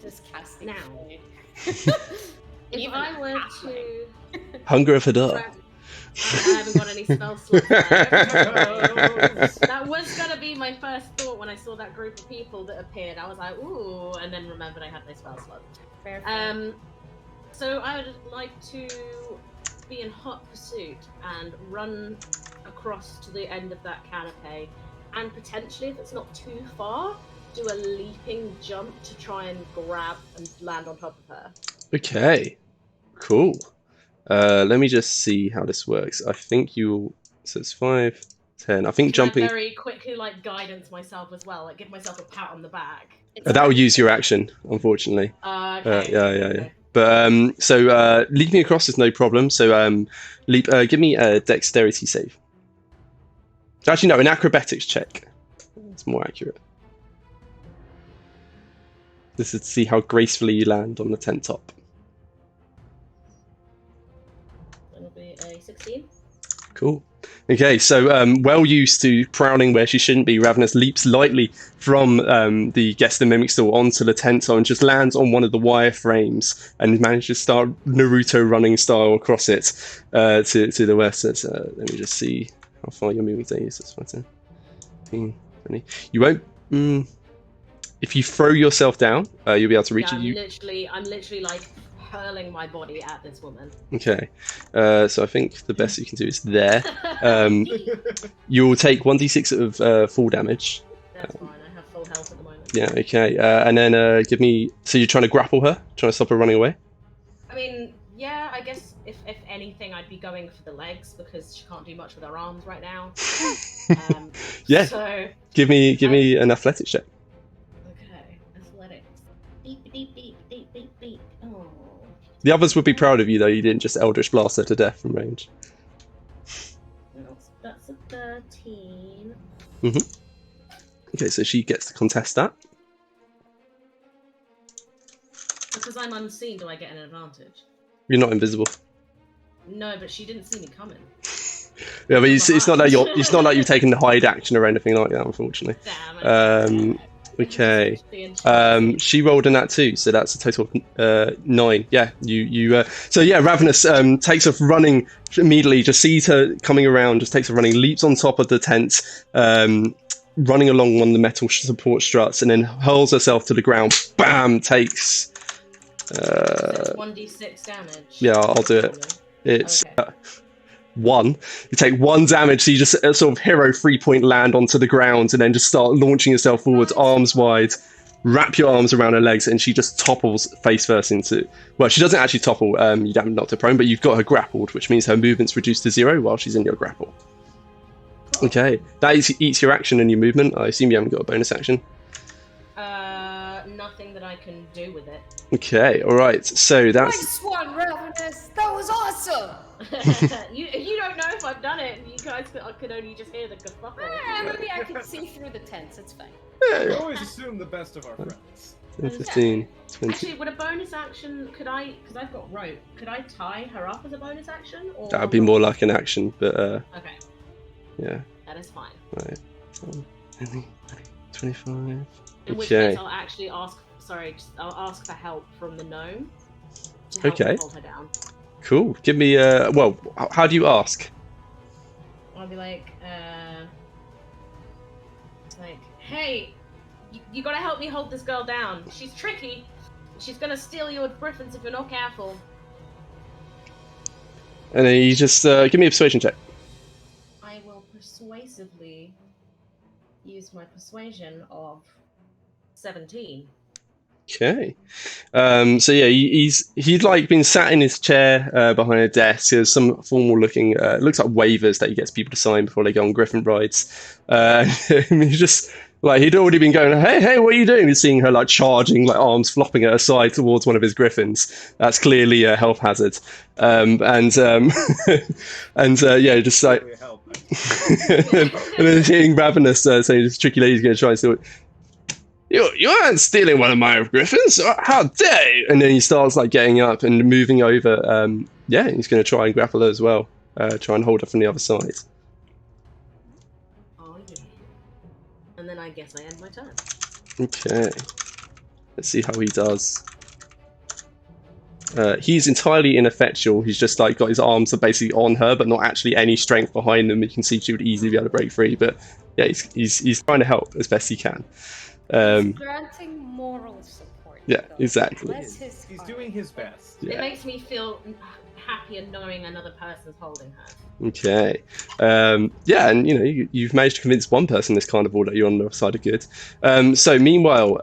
Speaker 2: Just casting.
Speaker 3: Now. If
Speaker 2: Even
Speaker 3: I were
Speaker 2: halfling.
Speaker 3: to...
Speaker 1: Hunger of Hadar.
Speaker 3: I haven't got any spell slots left. That was gonna be my first thought when I saw that group of people that appeared. I was like, ooh, and then remembered I had no spell slots.
Speaker 2: Fair.
Speaker 3: So I would like to be in hot pursuit and run across to the end of that canopy, and potentially, if it's not too far, do a leaping jump to try and grab and land on top of her.
Speaker 1: Okay, cool. Let me just see how this works. I think you. So it's 5, 10. I think
Speaker 3: Can
Speaker 1: jumping.
Speaker 3: I very quickly guidance myself as well, give myself a pat on the back.
Speaker 1: That will use your action, unfortunately.
Speaker 3: Okay.
Speaker 1: Yeah. But so leaping across is no problem. So leap. Give me a dexterity save. Actually, no, an acrobatics check. It's more accurate. This is to see how gracefully you land on the tent top.
Speaker 3: That'll be a 16.
Speaker 1: Cool. Okay, so well used to prowling where she shouldn't be, Ravenous leaps lightly from the Guess the Mimic stall onto the tent top and just lands on one of the wire frames and manages to start Naruto running style across it to the west. Let me just see how far your moving day is. That's 15, 20. You won't. If you throw yourself down, you'll be able to reach it.
Speaker 3: I'm literally like hurling my body at this woman.
Speaker 1: Okay, so I think the best you can do is there. You'll take 1d6 of fall damage.
Speaker 3: That's fine, I have full health at the moment.
Speaker 1: Yeah, okay. And then give me... So you're trying to grapple her? Trying to stop her running away?
Speaker 3: I mean, yeah, I guess if anything, I'd be going for the legs because she can't do much with her arms right now.
Speaker 1: Yeah.
Speaker 3: So,
Speaker 1: Give me an athletics check.
Speaker 3: okay, athletics. Beep, beep, beep, beep, beep, beep. Oh.
Speaker 1: The others would be proud of you, though. You didn't just Eldritch Blast her to death from range.
Speaker 3: That's a 13.
Speaker 1: Okay, so she gets to contest that.
Speaker 3: Because I'm unseen, do I get an advantage?
Speaker 1: You're not invisible.
Speaker 3: No, but she didn't see me coming.
Speaker 1: Yeah, but it's not like you've taken the hide action or anything like that, unfortunately.
Speaker 3: Damn.
Speaker 1: Okay. She rolled a nat 2, so that's a total of 9. Yeah, so yeah, Ravenous takes off running immediately, just sees her coming around, just takes off running, leaps on top of the tent, running along one of the metal support struts, and then hurls herself to the ground. Bam! Takes...
Speaker 3: 1d6 damage.
Speaker 1: Yeah, I'll do it. It's...
Speaker 3: Okay.
Speaker 1: 1. You take 1 damage, so you just sort of hero 3-point land onto the ground and then just start launching yourself forwards, arms wide, wrap your arms around her legs, and she just topples face first into... Well, she doesn't actually topple, you haven't knocked her prone, but you've got her grappled, which means her movement's reduced to 0 while she's in your grapple. Okay, that eats your action and your movement. I assume you haven't got a bonus action.
Speaker 3: Nothing that I can do with it.
Speaker 1: Okay, alright, so that's...
Speaker 2: Nice one, Ravenous! That was awesome!
Speaker 3: you don't know if I've done it, and you guys could only just hear the kerfuffle.
Speaker 2: Maybe I could see through the tents, it's fine.
Speaker 5: We always assume the best of our friends.
Speaker 1: 15, 20...
Speaker 3: Actually, would a bonus action, because I've got rope, could I tie her up as a bonus action? Or
Speaker 1: That would be more like an action, but
Speaker 3: Okay,
Speaker 1: yeah.
Speaker 3: that is fine.
Speaker 1: Right. 25...
Speaker 3: In which
Speaker 1: Okay.
Speaker 3: case I'll actually ask for help from the gnome to help
Speaker 1: Okay.
Speaker 3: me hold her down.
Speaker 1: Cool. Give me well, how do you ask?
Speaker 3: I'll be like, hey, you gotta help me hold this girl down. She's tricky. She's gonna steal your griffins if you're not careful.
Speaker 1: And then you just give me a persuasion check.
Speaker 3: I will persuasively use my persuasion of 17.
Speaker 1: Okay. So yeah, he'd like been sat in his chair behind a desk. There's some formal looking, looks like waivers that he gets people to sign before they go on Griffin rides. He's just like he'd already been going, hey, what are you doing? He's seeing her like charging, like arms flopping at her side towards one of his griffins. That's clearly a health hazard. And yeah, just like and then seeing Ravenous saying this tricky lady's going to try and steal it. You aren't stealing one of my griffins! How dare you! And then he starts like getting up and moving over. Yeah, he's going to try and grapple her as well. Try and hold her from the other side.
Speaker 3: Oh yeah. And then I guess I end my turn.
Speaker 1: Okay. Let's see how he does. He's entirely ineffectual. He's just like got his arms are basically on her, but not actually any strength behind them. You can see she would easily be able to break free. But yeah, he's trying to help as best he can.
Speaker 2: Granting moral support.
Speaker 1: Yeah,
Speaker 2: though.
Speaker 1: exactly.
Speaker 2: Bless his
Speaker 5: He's
Speaker 2: heart.
Speaker 5: doing his best.
Speaker 3: It
Speaker 1: Yeah.
Speaker 3: makes me feel happier knowing another person's holding her.
Speaker 1: Okay. Yeah, and you know you've managed to convince one person this carnival that you're on the side of good. So meanwhile,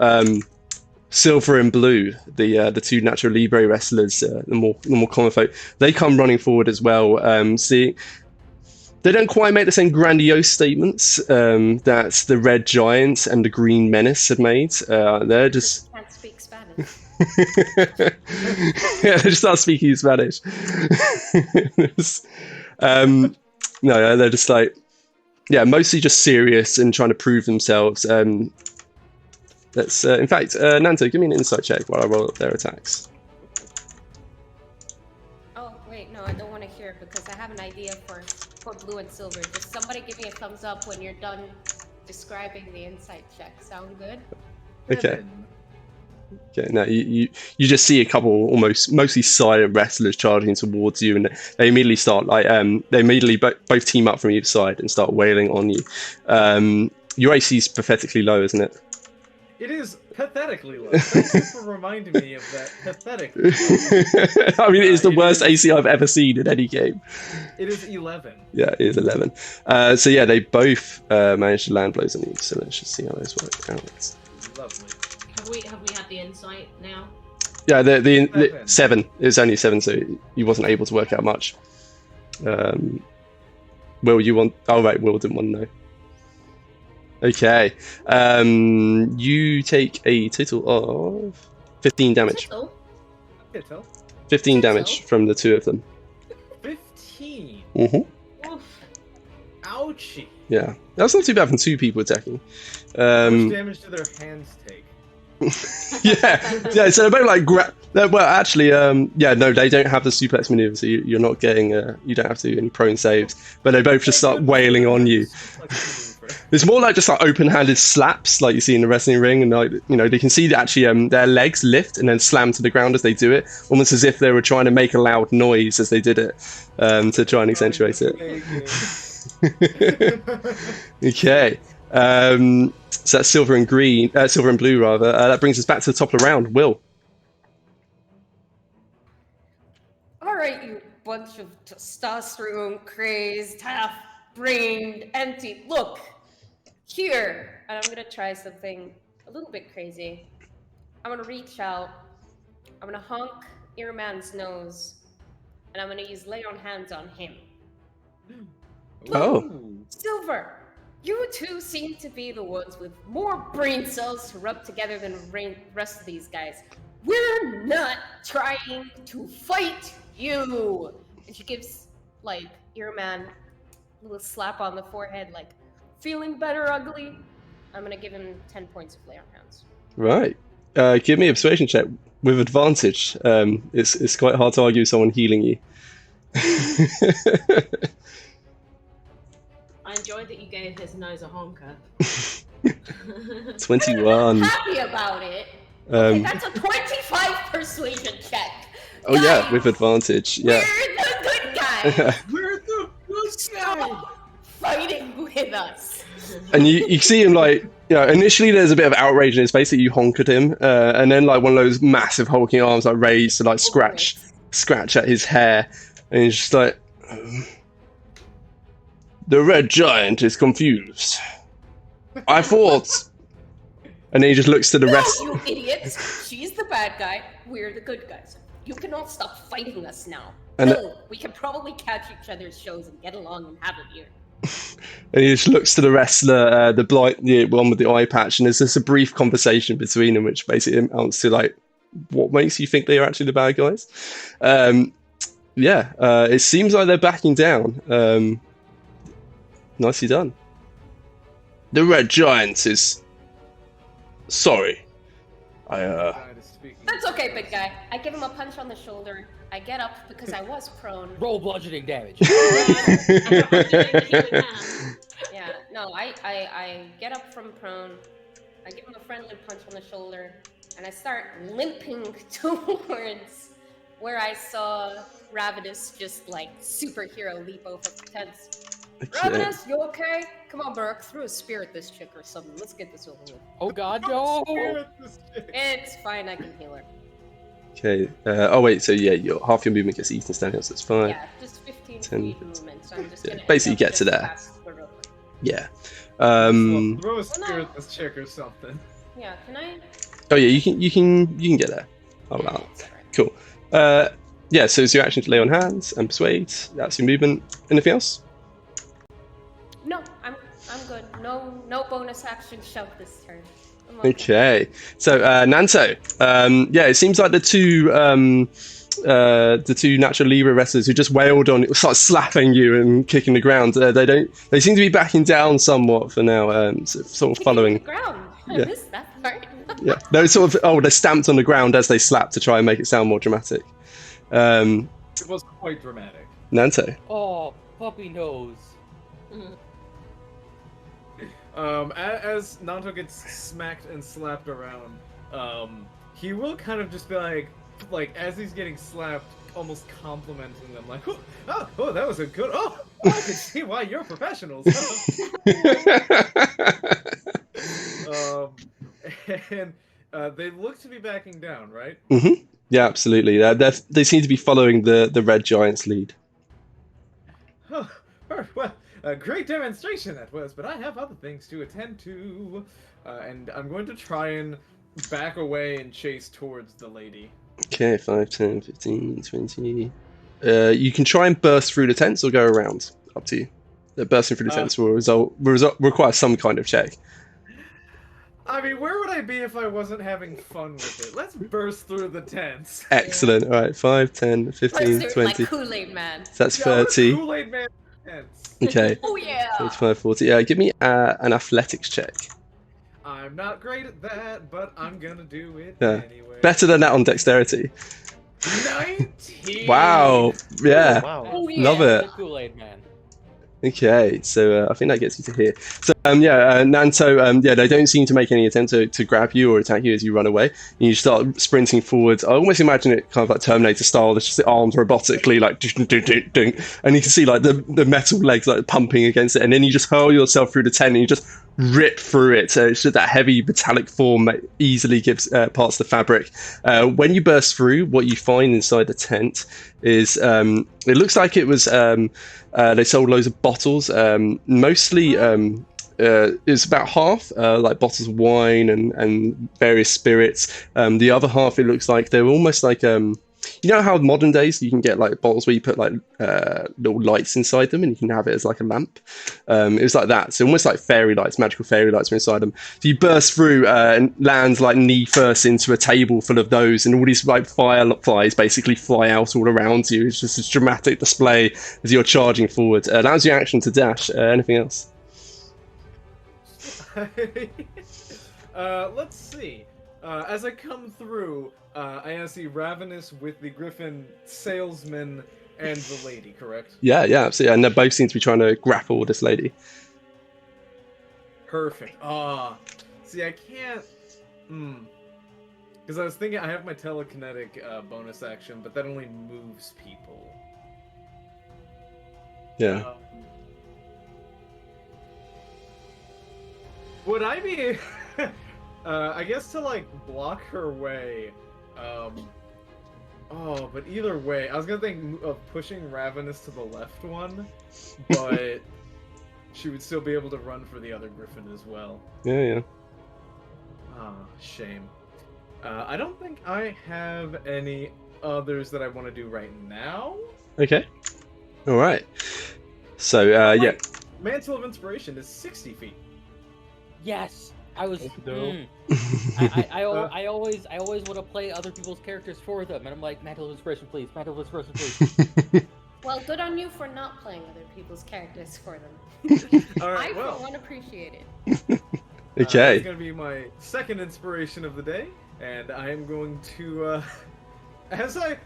Speaker 1: Silver and Blue, the two Natural Libre wrestlers, the more common folk, they come running forward as well. They don't quite make the same grandiose statements that the Red Giant and the Green Menace have made. They're just
Speaker 2: Can't speak Spanish.
Speaker 1: Yeah, they just start speaking in Spanish. No, they're just like, yeah, mostly just serious and trying to prove themselves. Let's, in fact, Nanto, give me an insight check while I roll up their attacks.
Speaker 2: Oh, wait, no, I don't want to hear it because I have an idea for blue and silver. Just somebody give me a thumbs up when you're done describing the insight check. Sound good?
Speaker 1: Okay. Okay, now you just see a couple mostly silent wrestlers charging towards you, and they immediately start like they immediately both team up from either side and start wailing on you. Your AC is pathetically low, isn't it?
Speaker 5: It is pathetically low. Thank you for reminding me of that pathetic.
Speaker 1: I mean, it is the worst AC I've ever seen in any game.
Speaker 5: It is 11.
Speaker 1: Yeah, it is 11. So yeah, they both managed to land blows on you. So let's just see how those work out.
Speaker 5: Lovely.
Speaker 3: Have we had the insight now?
Speaker 1: Yeah, the 7. It was only 7, so he wasn't able to work out much. Will, you want? Oh right, Will didn't want to know. Okay, you take a total of 15 damage.
Speaker 3: Oh,
Speaker 1: 15 damage from the two of them.
Speaker 5: 15.
Speaker 1: Mm-hmm.
Speaker 3: oof.
Speaker 5: Ouchie.
Speaker 1: Yeah, that's not too bad from 2 people attacking.
Speaker 5: How much damage do their hands take?
Speaker 1: yeah. So they're both like well, actually, yeah, no, they don't have the suplex maneuver, so you're not getting. You don't have to do any prone saves, but they both just start wailing on you. It's more like just like open-handed slaps, like you see in the wrestling ring, and like they can see that actually their legs lift and then slam to the ground as they do it, almost as if they were trying to make a loud noise as they did it, to try and accentuate it. Okay. So that's silver and blue rather. That brings us back to the top of the round. Will.
Speaker 2: All right, you bunch of testosterone crazed, half-brained, empty. Look, here, and I'm gonna try something a little bit crazy. I'm gonna reach out. I'm gonna honk Earman's nose, and I'm gonna use lay on hands on him.
Speaker 1: Oh.
Speaker 2: Silver, you two seem to be the ones with more brain cells to rub together than the rest of these guys. We're not trying to fight you. And she gives, like, Earman a little slap on the forehead, like, feeling better, ugly? I'm gonna give him 10 points of lay on hands.
Speaker 1: Right. Give me a persuasion check with advantage. It's quite hard to argue with someone healing you.
Speaker 3: I enjoyed that you gave his nose a honker.
Speaker 1: 21.
Speaker 2: I'm happy about it. Okay, that's a 25 persuasion check.
Speaker 1: Oh yeah, with advantage. Yeah.
Speaker 2: We're the good guys.
Speaker 5: We're the good guys.
Speaker 2: Stop fighting with us.
Speaker 1: And you see him like, initially there's a bit of outrage in his face that you honk at him, and then like one of those massive hulking arms like raised to like scratch at his hair, and he's just like, the red giant is confused. I thought. And then he just looks to the rest.
Speaker 2: No, you idiots! She's the bad guy. We're the good guys. You can all stop fighting us now.
Speaker 1: And
Speaker 2: we can probably catch each other's shows and get along and have it here.
Speaker 1: And he just looks to the wrestler, the one with the eye patch, and there's just a brief conversation between them, which basically amounts to like, what makes you think they are actually the bad guys? It seems like they're backing down. Nicely done. The red giant is sorry.
Speaker 2: That's okay, big guy. I give him a punch on the shoulder. I get up because I was prone.
Speaker 4: Roll bludgeoning damage.
Speaker 2: Yeah, no, I get up from prone. I give him a friendly punch on the shoulder, and I start limping towards where I saw Ravenous just like superhero leap over the tents. Ravenous, you okay? Come on, Burke, throw a spear at this chick or something. Let's get this over with.
Speaker 4: Oh god, no!
Speaker 2: It's fine, I can heal her.
Speaker 1: Okay. Oh wait, so yeah, half your movement gets eaten standing up, so it's fine.
Speaker 2: Yeah, just 15
Speaker 1: 10.
Speaker 2: feet movement, so I'm just gonna
Speaker 1: basically get to there.
Speaker 2: past the rope.
Speaker 1: Yeah.
Speaker 5: Throw a spear at this chick or something.
Speaker 2: Yeah, can I?
Speaker 1: Oh yeah, you can get there. Oh wow. Cool. Yeah, so it's your action to lay on hands and persuade. That's your movement. Anything else?
Speaker 2: No, I'm good. No bonus action shove this turn.
Speaker 1: Okay, so Nanto, yeah, it seems like the two the two natural Libra wrestlers who just wailed on it, start slapping you and kicking the ground. They seem to be backing down somewhat for now, sort of
Speaker 2: Kicking
Speaker 1: following.
Speaker 2: the ground. I
Speaker 1: Yeah.
Speaker 2: missed that part.
Speaker 1: Yeah, they're sort of they stamped on the ground as they slapped to try and make it sound more dramatic.
Speaker 5: It was quite dramatic.
Speaker 1: Nanto.
Speaker 4: Oh, puppy nose.
Speaker 5: As Nanto gets smacked and slapped around, he will kind of just be like as he's getting slapped, almost complimenting them, like, oh, that was a good, I can see why you're professionals. And they look to be backing down, right?
Speaker 1: Mm-hmm. Yeah, absolutely. They seem to be following the Red Giant's lead.
Speaker 5: Oh, well, a great demonstration that was, but I have other things to attend to. And I'm going to try and back away and chase towards the lady.
Speaker 1: Okay, 5, 10, 15, 20. You can try and burst through the tents or go around. Up to you. Bursting through the tents will require some kind of check.
Speaker 5: I mean, where would I be if I wasn't having fun with it? Let's burst through the tents.
Speaker 1: Excellent. All right, 5, 10, 15,
Speaker 2: Burst
Speaker 1: 20.
Speaker 2: like Kool-Aid Man.
Speaker 1: That's
Speaker 5: Yeah, what a
Speaker 1: 30.
Speaker 5: Kool-Aid Man tents.
Speaker 1: Okay.
Speaker 2: Oh yeah.
Speaker 1: 35, 40. Give me an athletics check.
Speaker 5: I'm not great at that, but I'm gonna do it
Speaker 1: Yeah.
Speaker 5: anyway.
Speaker 1: Better than that on dexterity.
Speaker 5: 19!
Speaker 1: Wow. Yeah.
Speaker 6: Wow.
Speaker 2: Oh yeah.
Speaker 1: Love it.
Speaker 4: The Kool-Aid Man.
Speaker 1: Okay, so I think that gets you to here. So Nanto, they don't seem to make any attempt to grab you or attack you as you run away. And you start sprinting forwards. I almost imagine it kind of like Terminator style. There's just the arms robotically like ding, ding, ding, ding. And you can see like the metal legs like pumping against it, and then you just hurl yourself through the tent and you just rip through it. So it's just that heavy metallic form that easily gives parts of the fabric. When you burst through, what you find inside the tent is it looks like it was they sold loads of bottles, mostly it's about half like bottles of wine and various spirits. The other half, it looks like they're almost like you know how modern days you can get like bottles where you put like little lights inside them and you can have it as like a lamp. It was like that, so almost like fairy lights, magical fairy lights were inside them. So you burst through and lands like knee first into a table full of those, and all these like fireflies basically fly out all around you. It's just a dramatic display as you're charging forward. That was your action to dash. Anything else?
Speaker 5: Let's see. As I come through, I see Ravenous with the Griffin salesman and the lady, correct?
Speaker 1: Yeah, absolutely. And they both seem to be trying to grapple with this lady.
Speaker 5: Perfect. See, I can't. Because I was thinking I have my telekinetic bonus action, but that only moves people.
Speaker 1: Yeah.
Speaker 5: Would I be? I guess to like block her way. But either way, I was gonna think of pushing Ravenous to the left one, but she would still be able to run for the other Griffin as well.
Speaker 1: Yeah.
Speaker 5: Shame. I don't think I have any others that I want to do right now.
Speaker 1: Okay. All right. So yeah.
Speaker 5: Mantle of Inspiration is 60 feet.
Speaker 4: Yes, I was.
Speaker 6: No.
Speaker 4: I always want to play other people's characters for them, and I'm like, Mantle of Inspiration, please. Mantle of Inspiration, please.
Speaker 2: Well, good on you for not playing other people's characters for them.
Speaker 5: All right,
Speaker 2: I,
Speaker 5: well.
Speaker 2: for one, appreciate it.
Speaker 1: Okay.
Speaker 5: It's going to be my second inspiration of the day, and I am going to, as I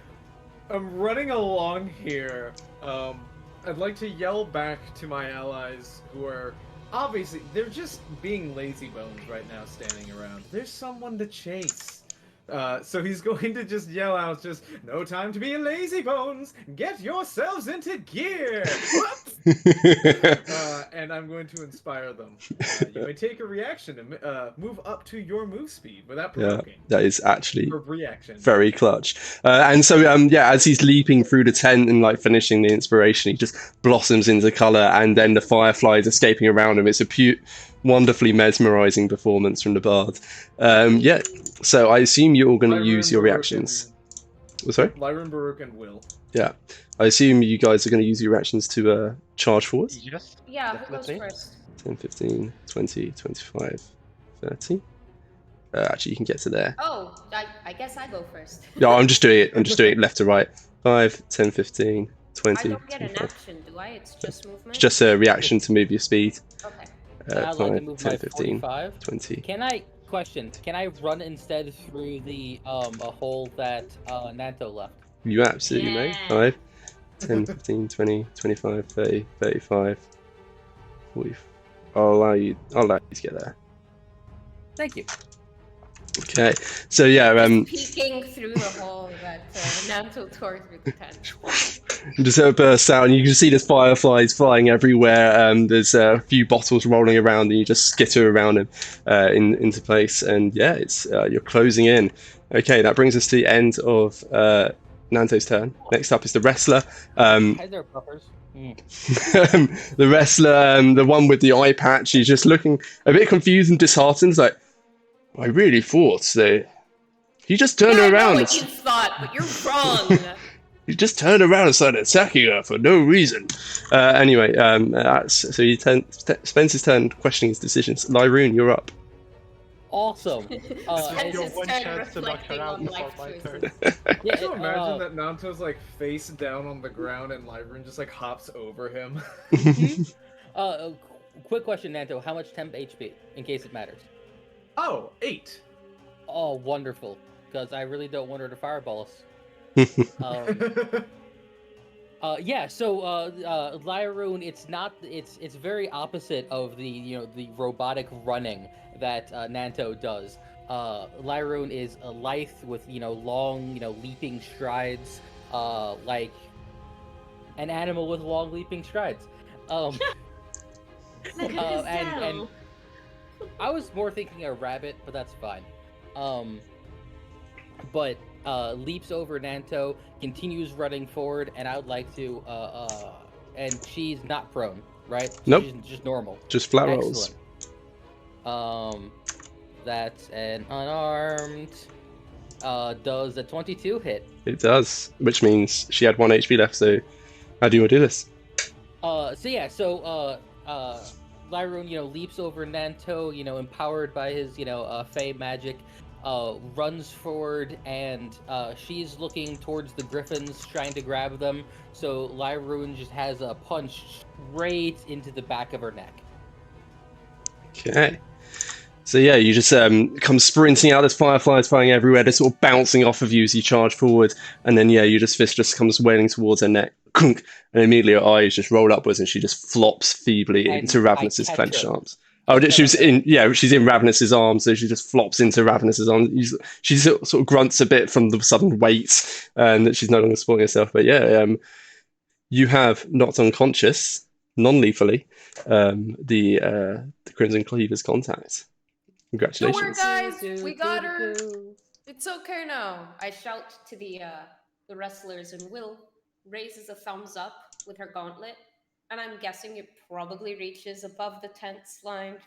Speaker 5: am running along here, I'd like to yell back to my allies who are, obviously, they're just being lazy bones right now standing around. There's someone to chase. So he's going to just yell out, just, no time to be a lazy bones, get yourselves into gear! And I'm going to inspire them. You may take a reaction and move up to your move speed without provoking.
Speaker 1: That is actually
Speaker 5: For reaction.
Speaker 1: very clutch. And so as he's leaping through the tent and like finishing the inspiration, he just blossoms into color, and then the fireflies escaping around him. It's a wonderfully mesmerizing performance from the bard. So I assume you're all going to use your reactions. Sorry?
Speaker 5: Lyron, Baruch, and Will.
Speaker 1: Yeah. I assume you guys are going to use your reactions to charge forward.
Speaker 6: Yes.
Speaker 2: Yeah, who goes
Speaker 6: Definitely.
Speaker 2: first?
Speaker 1: 10, 15, 20, 25, 30. Actually, you can get to there.
Speaker 2: Oh, I guess I go first.
Speaker 1: No, I'm just doing it. I'm just doing it left to right. 5, 10, 15, 20,
Speaker 2: I don't get an
Speaker 1: 25.
Speaker 2: action, do I? It's just movement?
Speaker 1: It's just a reaction to move your speed.
Speaker 2: Okay.
Speaker 4: I'd like to
Speaker 1: 5,
Speaker 4: move
Speaker 1: 10,
Speaker 4: my
Speaker 1: 15,
Speaker 4: 45.
Speaker 1: 20.
Speaker 4: Can I run instead through the a hole that Nanto left?
Speaker 1: You absolutely may.
Speaker 3: Yeah.
Speaker 1: 5, 10, 15, 20, 25, 30, 35, 40. I'll allow you to get there.
Speaker 4: Thank you.
Speaker 1: Okay. So yeah,
Speaker 2: Just peeking through the hole that Nanto tore through the tent.
Speaker 1: you just burst out, and you can see there's fireflies flying everywhere. There's a few bottles rolling around, and you just skitter around them into place. And yeah, it's you're closing in. Okay, that brings us to the end of Nanto's turn. Next up is the wrestler.
Speaker 4: Hi there, puppers.
Speaker 1: The wrestler, the one with the eye patch, he's just looking a bit confused and disheartened. He's like, I really thought that he just turned
Speaker 2: Yeah, I know
Speaker 1: around.
Speaker 2: what you thought, but you're wrong.
Speaker 1: He just turned around and started attacking her for no reason. Anyway, so he spends his turn questioning his decisions. Lyroon, you're up.
Speaker 4: Awesome.
Speaker 2: Spends
Speaker 6: your
Speaker 2: his
Speaker 6: one
Speaker 2: turn
Speaker 6: chance to knock her
Speaker 2: reflecting
Speaker 6: out
Speaker 2: on
Speaker 6: before
Speaker 2: life
Speaker 6: my
Speaker 2: choices.
Speaker 6: turn.
Speaker 4: Yeah,
Speaker 5: So imagine that Nanto's like face down on the ground and Lyron just like hops over him.
Speaker 4: Quick question, Nanto. How much temp HP, in case it matters?
Speaker 5: Oh, 8.
Speaker 4: Oh, wonderful. Because I really don't want her to fireball us. Yeah. So, Lyroon, it's very opposite of the robotic running that Nanto does. Lyroon is a lithe with long leaping strides, like an animal with long leaping strides. And I was more thinking a rabbit, but that's fine. But leaps over Nanto, continues running forward, and I would like to and she's not prone, right? So
Speaker 1: Nope.
Speaker 4: She's just normal.
Speaker 1: Just flat rolls.
Speaker 4: Excellent. That's an unarmed. Does a 22 hit?
Speaker 1: It does, which means she had 1 HP left. So how do you want to do this?
Speaker 4: Lyroon, leaps over Nanto, empowered by his, Fey magic, runs forward, and she's looking towards the griffins, trying to grab them. So Lyroon just has a punch straight into the back of her neck.
Speaker 1: Okay. So yeah, you just come sprinting out. There's fireflies flying everywhere. They're sort of bouncing off of you as you charge forward, and then fist just comes wailing towards her neck, and immediately her eyes just roll upwards, and she just flops feebly
Speaker 4: And
Speaker 1: into Ravenous's
Speaker 4: I catch
Speaker 1: clenched
Speaker 4: her.
Speaker 1: arms. Oh, she was she's in Ravenous's arms, so she just flops into Ravenous's arms. She sort of grunts a bit from the sudden weight, and that she's no longer supporting herself. But you have knocked unconscious, non-lethally, the Crimson Cleavers contact.
Speaker 2: Don't worry,
Speaker 1: Congratulations.
Speaker 2: guys. We got her. It's okay now. I shout to the wrestlers, and Will raises a thumbs up with her gauntlet. And I'm guessing it probably reaches above the tent's line.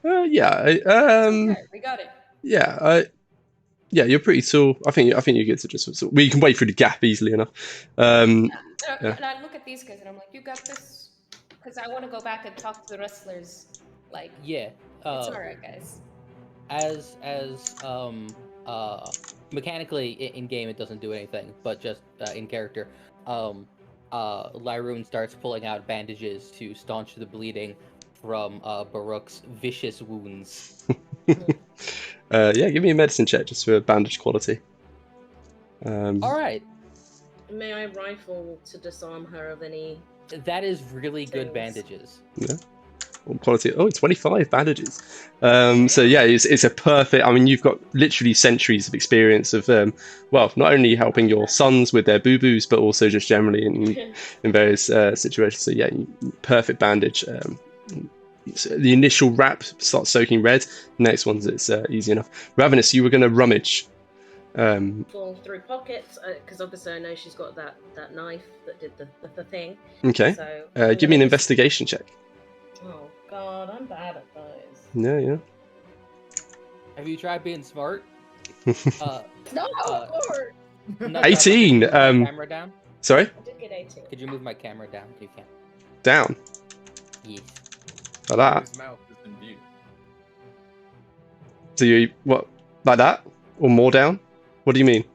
Speaker 2: Okay, we got it.
Speaker 1: You're pretty tall. I think you get to just we can wade through the gap easily enough.
Speaker 2: And I look at these guys and I'm like, you got this? Because I want to go back and talk to the wrestlers. Like,
Speaker 4: Yeah.
Speaker 2: it's alright, guys.
Speaker 4: As mechanically in game it doesn't do anything, but just in character, Lyroon starts pulling out bandages to staunch the bleeding from Baruch's vicious wounds.
Speaker 1: Give me a medicine check just for bandage quality.
Speaker 4: All right,
Speaker 3: May I rifle to disarm her of any?
Speaker 4: that is really good
Speaker 3: Things.
Speaker 4: bandages.
Speaker 1: Quality. 25 bandages. It's a perfect. I mean, you've got literally centuries of experience of not only helping your sons with their boo-boos, but also just generally in various situations. So perfect bandage. So the initial wrap starts soaking red. Next one's it's easy enough. Ravenous, you were going to rummage.
Speaker 3: Fall through pockets because obviously I know she's got that knife that did the thing.
Speaker 1: Okay.
Speaker 3: So
Speaker 1: Give me an investigation check.
Speaker 3: Oh God, I'm bad at those.
Speaker 1: Yeah.
Speaker 4: Have you tried being smart?
Speaker 3: No, Lord.
Speaker 4: No,
Speaker 1: 18,
Speaker 4: Could you move my camera down?
Speaker 1: Sorry?
Speaker 3: I did get 18.
Speaker 4: Could you move my camera down? You can.
Speaker 1: Down.
Speaker 4: Yes.
Speaker 1: Like that.
Speaker 5: His mouth is imbued.
Speaker 1: So you what like that or more down? What do you mean?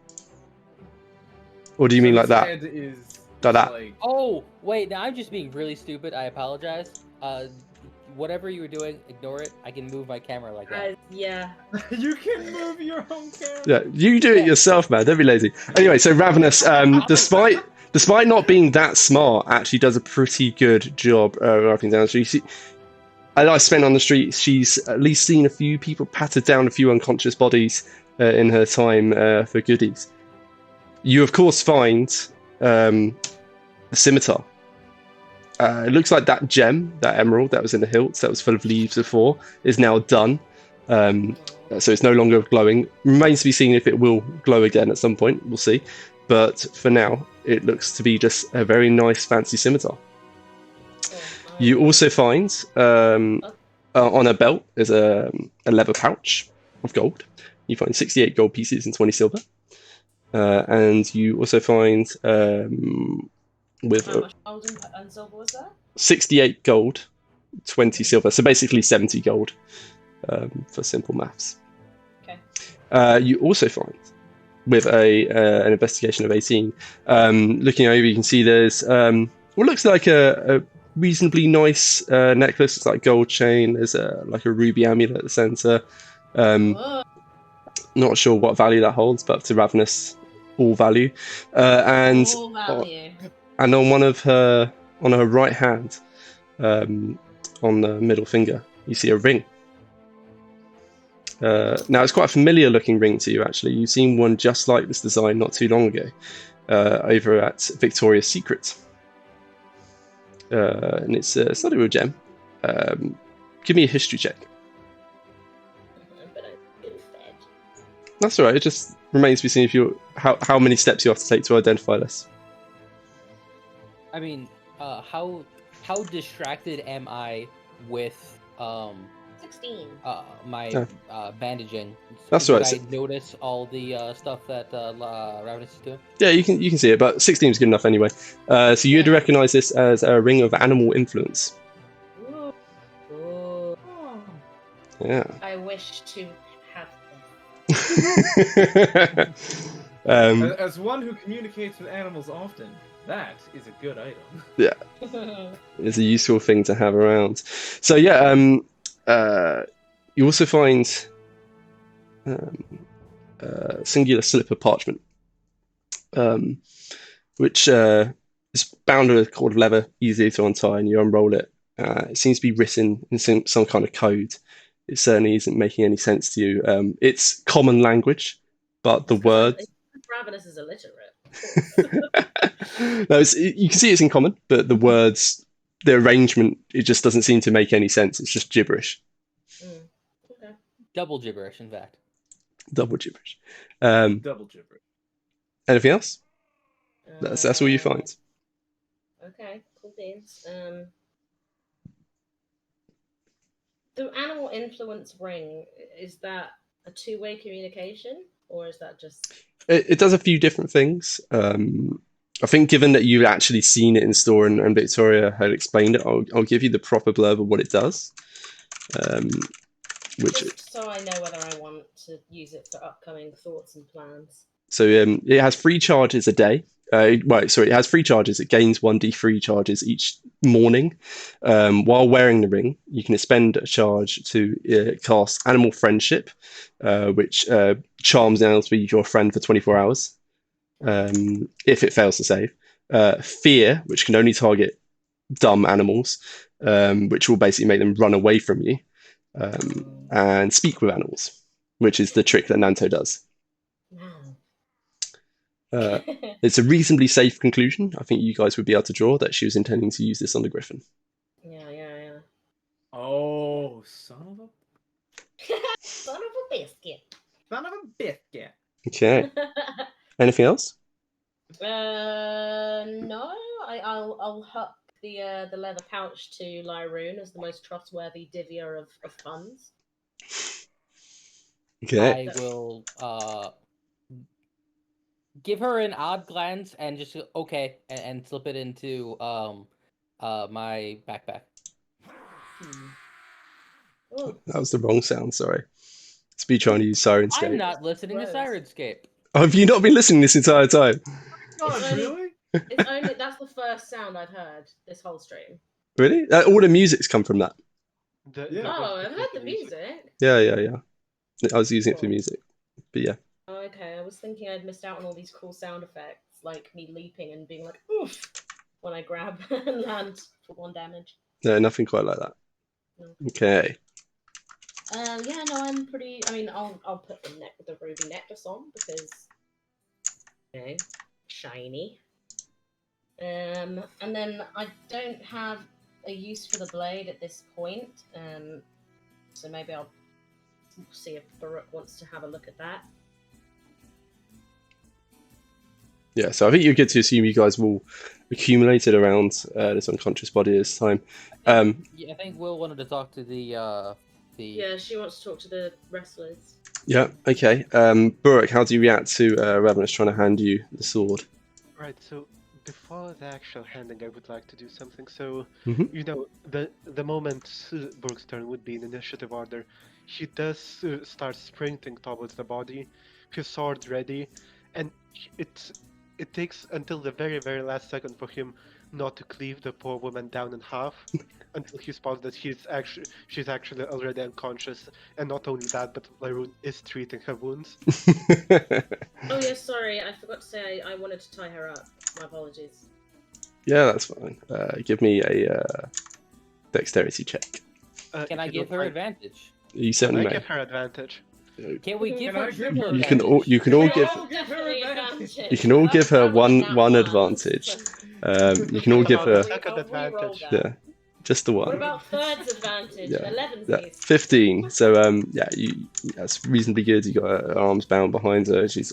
Speaker 1: Or do you
Speaker 5: So
Speaker 1: mean
Speaker 5: his
Speaker 1: like that?
Speaker 5: head is
Speaker 1: Like that?
Speaker 5: like
Speaker 4: Oh, wait, now I'm just being really stupid. I apologize. Whatever you were doing, ignore it. I can move my camera like that.
Speaker 3: Yeah.
Speaker 5: you can move your own camera.
Speaker 1: Yeah, you do it
Speaker 4: Yeah.
Speaker 1: yourself, man. Don't be lazy. Anyway, so Ravenous, despite not being that smart, actually does a pretty good job wiping down the street. As I spent on the street, she's at least seen a few people, patted down a few unconscious bodies in her time for goodies. You, of course, find a scimitar. It looks like that gem, that emerald that was in the hilt, that was full of leaves before, is now done. So it's no longer glowing. Remains to be seen if it will glow again at some point. We'll see. But for now, it looks to be just a very nice, fancy scimitar. You also find on her belt is a leather pouch of gold. You find 68 gold pieces and 20 silver. And you also find with
Speaker 3: How much gold and silver was that?
Speaker 1: 68 gold, 20 silver. So basically 70 gold for simple maths.
Speaker 3: Okay.
Speaker 1: You also find with an investigation of 18, looking over, you can see there's what looks like a reasonably nice necklace. It's like a gold chain. There's like a ruby amulet at the center.
Speaker 3: Whoa.
Speaker 1: Not sure what value that holds, but to Ravenous, all value. And
Speaker 3: All value.
Speaker 1: and on her right hand, on the middle finger, you see a ring. Now it's quite a familiar looking ring to you, actually. You've seen one just like this design not too long ago over at Victoria's Secret. And it's not a real gem. Give me a history check.
Speaker 3: But I'm fed.
Speaker 1: That's all right. It just remains to be seen if how many steps you have to take to identify this.
Speaker 4: I mean, how distracted am I with
Speaker 3: 16.
Speaker 4: my bandaging?
Speaker 1: That's
Speaker 4: Would
Speaker 1: right.
Speaker 4: I notice all the stuff that Ravenous is doing?
Speaker 1: Yeah, you can see it, but 16 is good enough anyway. So you'd recognize this as a ring of animal influence.
Speaker 3: Ooh. Ooh.
Speaker 1: Yeah.
Speaker 3: I wish to have
Speaker 5: As one who communicates with animals often, that is a good item.
Speaker 1: Yeah,
Speaker 3: this.
Speaker 1: it's a useful thing to have around. So yeah, you also find a singular slip of parchment, which is bound with a cord of leather, easy to untie, and you unroll it. It seems to be written in some kind of code. It certainly isn't making any sense to you. It's common language, but the words.
Speaker 3: Ravenous is illiterate.
Speaker 1: No, you can see it's in common, but the words, the arrangement, it just doesn't seem to make any sense. It's just gibberish.
Speaker 3: Okay.
Speaker 4: Double gibberish, in fact.
Speaker 1: Double gibberish.
Speaker 5: Double gibberish.
Speaker 1: Anything else? That's all you find.
Speaker 3: Okay, cool beans. The animal influence ring, is that a two-way communication, or is that just...
Speaker 1: It does a few different things. I think given that you've actually seen it in store and Victoria had explained it, I'll give you the proper blurb of what it does.
Speaker 3: Just so I know whether I want to use it for upcoming thoughts and plans.
Speaker 1: So it has 3 charges a day. It has 3 charges. It gains 1d3 charges each morning. While wearing the ring, you can expend a charge to cast Animal Friendship, which charms animals to be your friend for 24 hours, if it fails to save. Fear, which can only target dumb animals, which will basically make them run away from you. And Speak with Animals, which is the trick that Nanto does. It's a reasonably safe conclusion. I think you guys would be able to draw that she was intending to use this on the Griffin.
Speaker 3: Yeah.
Speaker 5: Oh, son of
Speaker 3: Son of a biscuit.
Speaker 5: a biscuit.
Speaker 1: Okay. Anything else?
Speaker 3: No. I'll huck the leather pouch to Lyroon as the most trustworthy divvier of funds.
Speaker 1: Okay.
Speaker 4: I will give her an odd glance and just okay, and slip it into my backpack.
Speaker 3: Oh,
Speaker 1: That was the wrong sound, sorry. Speed trying to use
Speaker 4: I'm
Speaker 1: Syrinscape.
Speaker 4: not listening to
Speaker 3: Gross.
Speaker 4: Syrinscape.
Speaker 1: Oh, have you not been listening this entire time?
Speaker 5: God,
Speaker 3: It's only-
Speaker 5: really?
Speaker 3: It's only that's the first sound I've heard this whole stream.
Speaker 1: Really? All the music's come from that.
Speaker 5: Yeah.
Speaker 3: Oh, I've heard the music.
Speaker 1: Yeah. I was using it for
Speaker 3: Cool.
Speaker 1: music. But yeah.
Speaker 3: Oh, okay, I was thinking I'd missed out on all these cool sound effects, like me leaping and being like, oof, when I grab and land for 1 damage.
Speaker 1: No, nothing quite like that.
Speaker 3: No.
Speaker 1: Okay.
Speaker 3: Yeah, no, I'm pretty. I mean, I'll put the ruby necklace on because, you know, shiny. And then I don't have a use for the blade at this point. So maybe I'll see if Baruch wants to have a look at that.
Speaker 1: Yeah, so I think you're good to assume you guys will accumulate it around this unconscious body this time.
Speaker 4: Yeah, I think Will wanted to talk to the.
Speaker 3: Yeah, she wants to talk to the wrestlers.
Speaker 1: Yeah, okay. Burek, how do you react to Ravenous trying to hand you the sword?
Speaker 6: Right, so before the actual handing, I would like to do something. So,
Speaker 1: Mhm.
Speaker 6: you know, the moment Burke's turn would be in initiative order, he does start sprinting towards the body, his sword ready, and it takes until the very, very last second for him not to cleave the poor woman down in half, until he spots that she's actually already unconscious, and not only that, but Lyroon is treating her wounds.
Speaker 3: Oh, yeah, sorry, I forgot to say I wanted to tie her up. My apologies.
Speaker 1: Yeah, that's fine. Give me a dexterity check.
Speaker 4: Can I
Speaker 6: If you
Speaker 4: give
Speaker 6: don't
Speaker 4: her
Speaker 6: mind,
Speaker 4: advantage?
Speaker 1: You
Speaker 6: can
Speaker 1: certainly
Speaker 6: I
Speaker 1: may.
Speaker 6: give her advantage?
Speaker 4: Can we give
Speaker 5: Can
Speaker 4: her
Speaker 5: I give
Speaker 4: triple
Speaker 5: her-
Speaker 1: You can all
Speaker 4: advantage?
Speaker 1: you can all give
Speaker 3: Definitely advantage.
Speaker 1: you can all give her
Speaker 3: That was
Speaker 1: one
Speaker 3: nat
Speaker 1: one
Speaker 3: one.
Speaker 1: advantage. You can all give
Speaker 6: How
Speaker 1: her
Speaker 6: about second advantage?
Speaker 1: yeah, just the
Speaker 3: What
Speaker 1: one.
Speaker 3: about thirds advantage?
Speaker 1: Yeah.
Speaker 3: 11
Speaker 1: Yeah,
Speaker 3: please. 15.
Speaker 1: 15. So yeah, that's reasonably good. You got her arms bound behind her. She's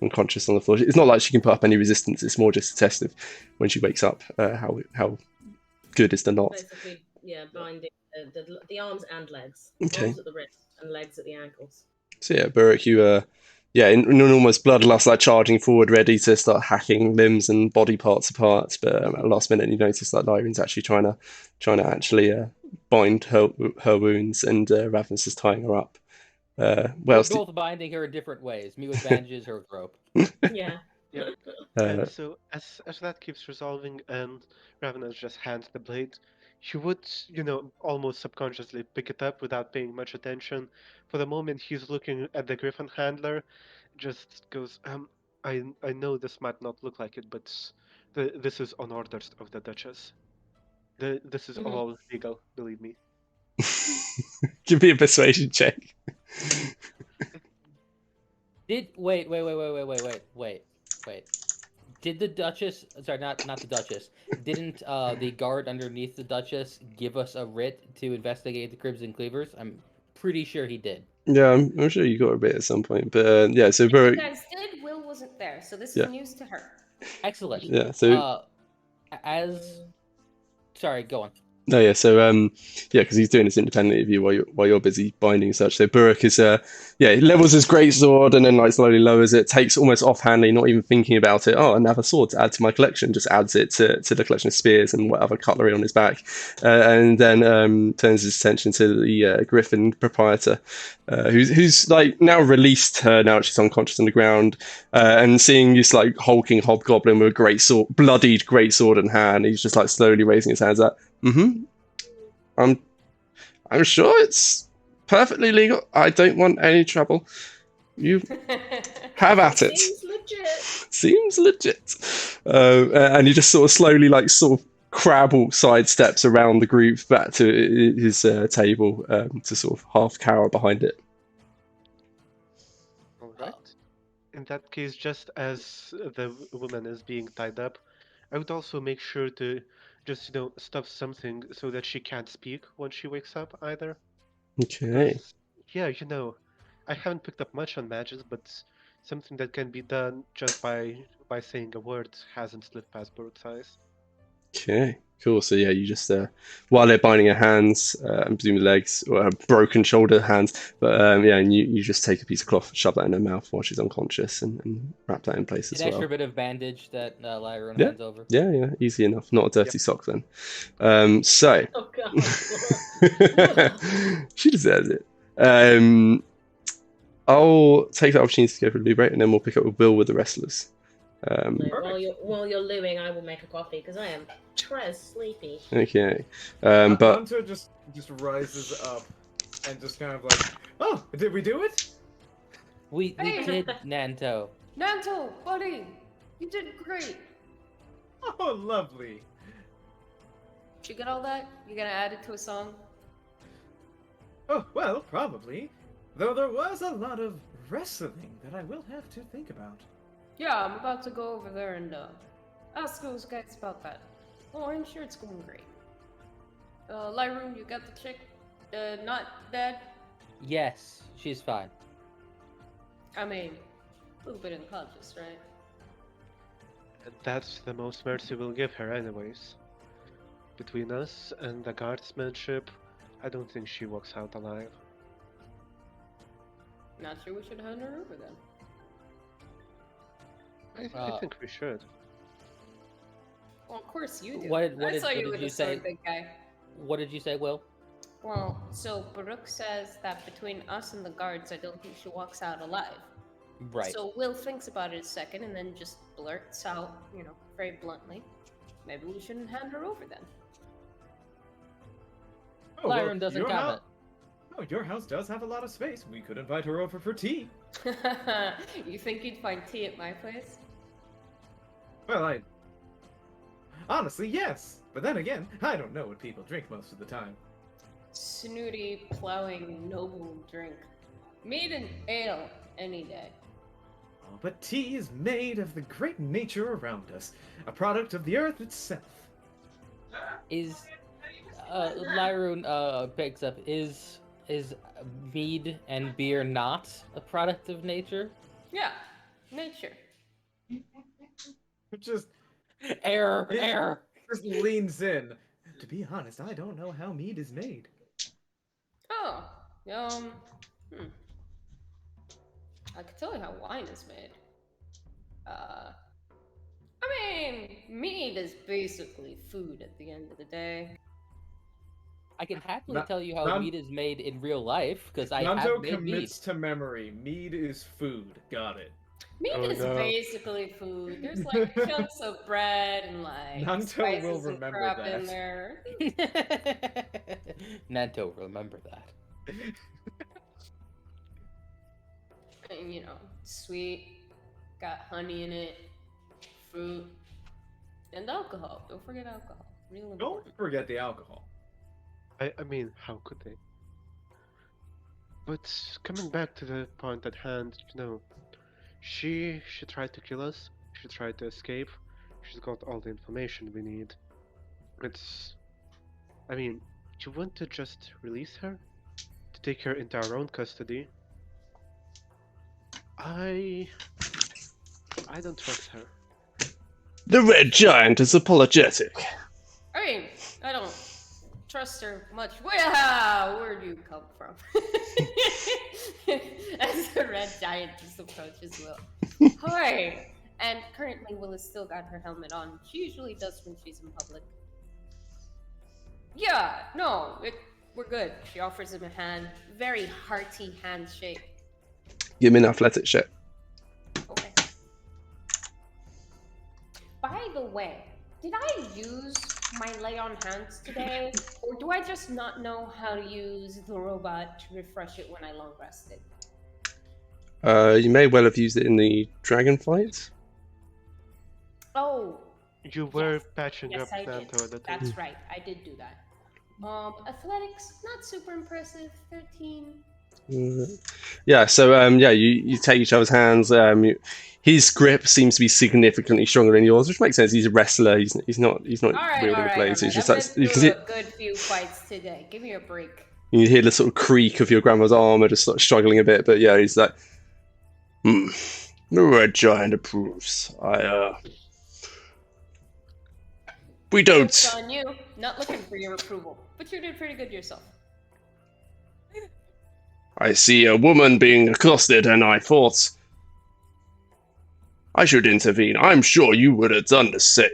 Speaker 1: unconscious on the floor. It's not like she can put up any resistance. It's more just a test of when she wakes up how good is the knot.
Speaker 3: Basically, yeah, binding the arms and legs.
Speaker 1: Okay.
Speaker 3: Arms at the wrist and legs at the ankles.
Speaker 1: So yeah, Burek, you in an almost bloodlust, like charging forward, ready to start hacking limbs and body parts apart. But at the last minute, you notice that Lyron's actually trying to actually bind her wounds, and Ravenous is tying her up. What
Speaker 4: We're
Speaker 1: else?
Speaker 4: both binding her in different ways. Me with bandages, her with rope.
Speaker 3: Yeah.
Speaker 6: And so, as that keeps resolving, and Ravenous just hands the blade, he would, almost subconsciously pick it up without paying much attention. For the moment, he's looking at the Griffin handler, just goes, I know this might not look like it, but this is on orders of the Duchess. This is
Speaker 3: Mhm.
Speaker 6: all legal, believe me.
Speaker 1: Give me a persuasion check.
Speaker 4: Wait. Did the Duchess? Sorry, not the Duchess. Didn't the guard underneath the Duchess give us a writ to investigate the Crimson Cleavers? I'm pretty sure he did.
Speaker 1: Yeah, I'm sure you got a bit at some point, but yeah. So
Speaker 2: If you
Speaker 1: Burek,
Speaker 2: guys did, Will wasn't there, so this
Speaker 1: Yeah.
Speaker 2: is news to her.
Speaker 4: Excellent.
Speaker 1: yeah. So
Speaker 4: Sorry, go on.
Speaker 1: no, yeah. So yeah, because he's doing this independently of you while you're busy binding and such. So Burek is he levels his great sword and then like slowly lowers it, takes almost offhandedly, not even thinking about it. Oh, another sword to add to my collection. Just adds it to the collection of spears and whatever cutlery on his back, and then turns his attention to the Griffin proprietor, who's like now released her now that she's unconscious on the ground, and seeing this like hulking hobgoblin with a great sword, bloodied great sword in hand. He's just like slowly raising his hands up. I'm sure it's perfectly legal. I don't want any trouble. You have at it.
Speaker 3: Seems legit.
Speaker 1: Seems legit. And he just sort of slowly, like, sort of crabble sidesteps around the group back to his table to sort of half cower behind it.
Speaker 6: All right. In that case, just as the woman is being tied up, I would also make sure to just, stuff something so that she can't speak when she wakes up either.
Speaker 1: Okay.
Speaker 6: Because, yeah, I haven't picked up much on mages, but something that can be done just by saying a word hasn't slipped past Bird's eyes.
Speaker 1: Okay. Cool. So yeah, you just while they're binding her hands, and presumably legs or her broken shoulder hands, but yeah, and you just take a piece of cloth, shove that in her mouth while she's unconscious, and wrap that in place as
Speaker 4: An extra
Speaker 1: well.
Speaker 4: bit of bandage that Lyron
Speaker 1: Yeah.
Speaker 4: hands over.
Speaker 1: Yeah, easy enough. Not a dirty sock then. So
Speaker 3: Oh god.
Speaker 1: she deserves it. I'll take the opportunity to go for a loo break, and then we'll pick up with Will with the wrestlers.
Speaker 3: While you're looing, I will make a coffee because I am sleepy.
Speaker 1: Okay. But
Speaker 5: Hunter just rises up and just kind of like, oh, did we do it?
Speaker 4: We
Speaker 2: Hey.
Speaker 4: did, Nanto.
Speaker 2: Nanto, buddy, you did great.
Speaker 5: Oh, lovely.
Speaker 2: Did you get all that? You gonna add it to a song?
Speaker 5: Oh, well, probably. Though there was a lot of wrestling that I will have to think about.
Speaker 2: Yeah, I'm about to go over there and ask those guys about that. Oh, I'm sure it's going great. Lyru, you got the chick not dead?
Speaker 4: Yes, she's fine.
Speaker 2: I mean, a little bit unconscious, right?
Speaker 6: And that's the most mercy we'll give her anyways. Between us and the guardsmanship, I don't think she walks out alive.
Speaker 2: Not sure we should hand her over then.
Speaker 6: I think we should.
Speaker 2: Well, of course you do.
Speaker 4: What
Speaker 2: I
Speaker 4: did-
Speaker 2: saw
Speaker 4: what
Speaker 2: you
Speaker 4: did
Speaker 2: with
Speaker 4: you
Speaker 2: the sword,
Speaker 4: say?
Speaker 2: big guy.
Speaker 4: What did you say, Will?
Speaker 2: Well, so Baruch says that between us and the guards, I don't think she walks out alive.
Speaker 4: Right.
Speaker 2: So Will thinks about it a second and then just blurts out, very bluntly, maybe we shouldn't hand her over then.
Speaker 5: Oh, well,
Speaker 4: Lyron doesn't
Speaker 5: your
Speaker 4: comment.
Speaker 5: Oh, your house does have a lot of space. We could invite her over for tea.
Speaker 2: You think you'd find tea at my place?
Speaker 5: Well, honestly, yes. But then again, I don't know what people drink most of the time.
Speaker 2: Snooty, plowing, noble drink. Mead and ale, any day.
Speaker 5: Oh, but tea is made of the great nature around us, a product of the earth itself.
Speaker 4: Is Lyroon picks up, is mead and beer not a product of nature?
Speaker 2: Yeah, nature.
Speaker 5: Just
Speaker 4: Error.
Speaker 5: just leans in. To be honest, I don't know how mead is made.
Speaker 2: Oh, I could tell you how wine is made. Mead is basically food at the end of the day.
Speaker 4: I can happily
Speaker 5: Na-
Speaker 4: tell you how
Speaker 5: Nan-
Speaker 4: mead is made in real life, because I
Speaker 5: Nanto
Speaker 4: have made mead.
Speaker 5: commits to memory. Mead is food. Got it.
Speaker 2: Meat
Speaker 6: Oh,
Speaker 2: is
Speaker 6: no.
Speaker 2: basically food. There's like chunks of bread and like
Speaker 5: Nanto
Speaker 2: spices
Speaker 5: will
Speaker 2: and
Speaker 5: remember
Speaker 2: crap
Speaker 5: that.
Speaker 2: in there.
Speaker 4: Nanto, remember that.
Speaker 2: And sweet, got honey in it, fruit, and alcohol. Don't forget alcohol. Real
Speaker 5: Don't
Speaker 2: important.
Speaker 5: forget the alcohol.
Speaker 6: I mean, how could they? But coming back to the point at hand, she tried to kill us. She tried to escape. She's got all the information we need. You want to just release her? To take her into our own custody? I don't trust her.
Speaker 1: the Red Giant is apologetic.
Speaker 2: I don't trust her much. Where do you come from? As the red giant just approaches Will. Hi! And currently Will has still got her helmet on. She usually does when she's in public. Yeah, no, we're good. She offers him a hand. Very hearty handshake.
Speaker 1: Give me an athletics check.
Speaker 2: Okay. By the way, did I use my lay on hands today? Or do I just not know how to use the robot to refresh it when I long rested?
Speaker 1: You may well have used it in the dragon fight.
Speaker 2: Oh,
Speaker 6: You were
Speaker 2: Yes.
Speaker 6: patching
Speaker 2: yes,
Speaker 6: up
Speaker 2: I did.
Speaker 6: Nanto at the time.
Speaker 2: That's right. I did do that. Athletics, not super impressive. 13.
Speaker 1: Yeah, so you take each other's hands. His grip seems to be significantly stronger than yours, which makes sense. He's a wrestler. He's not
Speaker 2: All right,
Speaker 1: wielding
Speaker 2: all right,
Speaker 1: blades.
Speaker 2: all
Speaker 1: It's
Speaker 2: right.
Speaker 1: just
Speaker 2: I've
Speaker 1: that you
Speaker 2: been
Speaker 1: can
Speaker 2: through
Speaker 1: see,
Speaker 2: a good few fights today. Give me a break.
Speaker 1: you hear the sort of creak of your grandma's armor just sort of struggling a bit. But yeah, he's like, the Red Giant approves. We don't.
Speaker 2: Joke's on you. Not looking for your approval, but you did pretty good yourself.
Speaker 1: I see a woman being accosted, and I thought I should intervene. I'm sure you would have done the same.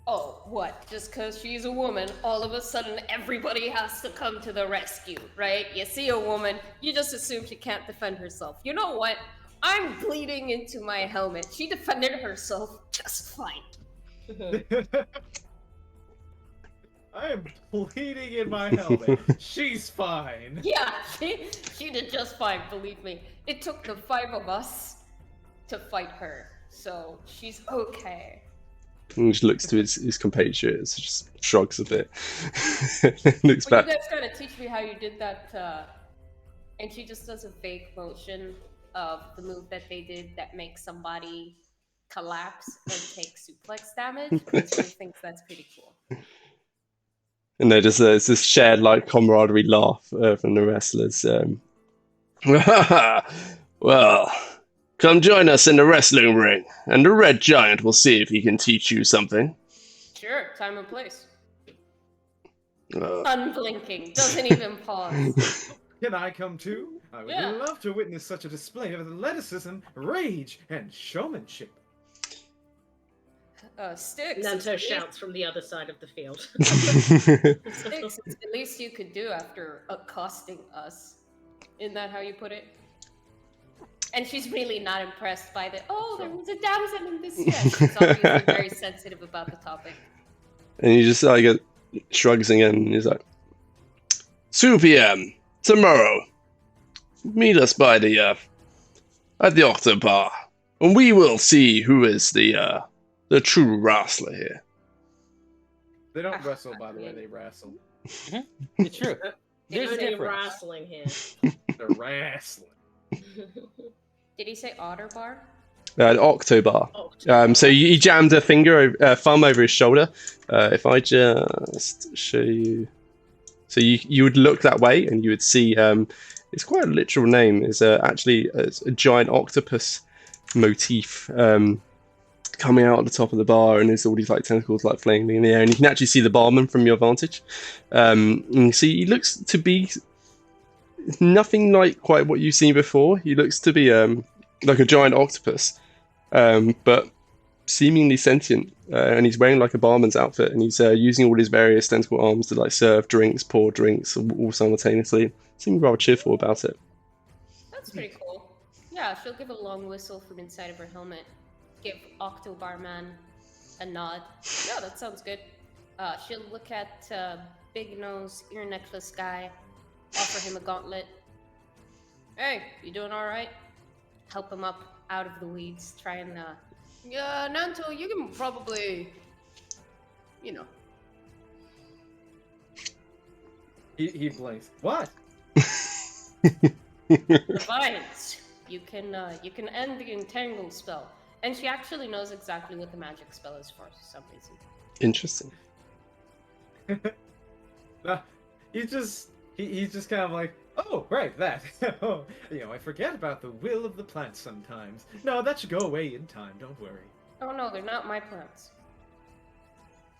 Speaker 2: Oh, what? Just because she's a woman, all of a sudden everybody has to come to the rescue, right? You see a woman, you just assume she can't defend herself. You know what? I'm bleeding into my helmet. She defended herself just fine.
Speaker 5: I am bleeding in my helmet. She's fine.
Speaker 2: Yeah, she did just fine, believe me. It took the 5 of us to fight her, so she's okay.
Speaker 1: And he just looks to his compatriots, just shrugs a bit, looks
Speaker 2: Well,
Speaker 1: back.
Speaker 2: you guys gotta teach me how you did that, and she just does a vague motion of the move that they did that makes somebody collapse and take suplex damage, and she thinks that's pretty cool.
Speaker 1: And there's this shared like camaraderie laugh from the wrestlers. Well, come join us in the wrestling ring, and the Red Giant will see if he can teach you something.
Speaker 2: Sure, time and place.
Speaker 1: Uh,
Speaker 2: Unblinking, doesn't even pause.
Speaker 5: Can I come too? I would
Speaker 2: Yeah.
Speaker 5: love to witness such a display of athleticism, rage, and showmanship.
Speaker 2: Sticks.
Speaker 3: Nanto shouts from the other side of the field.
Speaker 2: Sticks, it's the least you could do after accosting us. Isn't that how you put it? And she's really not impressed by the, oh, there was a damsel in distress. She's obviously very sensitive about the topic.
Speaker 1: and he just like shrugs again, and he's like, 2 p.m. tomorrow. Meet us by the at the Octo Bar, and we will see who is the true wrestler here.
Speaker 5: They don't wrestle, by the way, they wrestle.
Speaker 4: It's true.
Speaker 3: There's
Speaker 4: There's a
Speaker 3: no
Speaker 4: difference.
Speaker 3: wrestling here.
Speaker 5: They're wrestling.
Speaker 2: Did he say Otter Bar?
Speaker 1: Octo Bar. So he jammed a thumb over his shoulder. If I just show you, so you would look that way and you would see. It's quite a literal name. It's actually a giant octopus motif coming out at the top of the bar, and there's all these like tentacles like flaming in the air, and you can actually see the barman from your vantage. And you see he looks to be nothing like quite what you've seen before. He looks to be like a giant octopus, but seemingly sentient, and he's wearing like a barman's outfit, and he's using all his various tentacle arms to like serve drinks, pour drinks, all simultaneously. Seeming rather cheerful about it.
Speaker 2: That's pretty cool. Yeah, she'll give a long whistle from inside of her helmet. Give Octo Barman a nod. Yeah, that sounds good. She'll look at Big Nose Ear Necklace guy, offer him a gauntlet. Hey, you doing all right? Help him up out of the weeds. Try and yeah, Nanto, you can probably, you know.
Speaker 5: He blinks. What?
Speaker 2: Vines. You can end the entangle spell. And she actually knows exactly what the magic spell is for some reason.
Speaker 1: Interesting.
Speaker 5: He's just kind of like, oh, right, that. Oh, I forget about the will of the plants sometimes. No, that should go away in time, don't worry.
Speaker 2: Oh no, they're not my plants.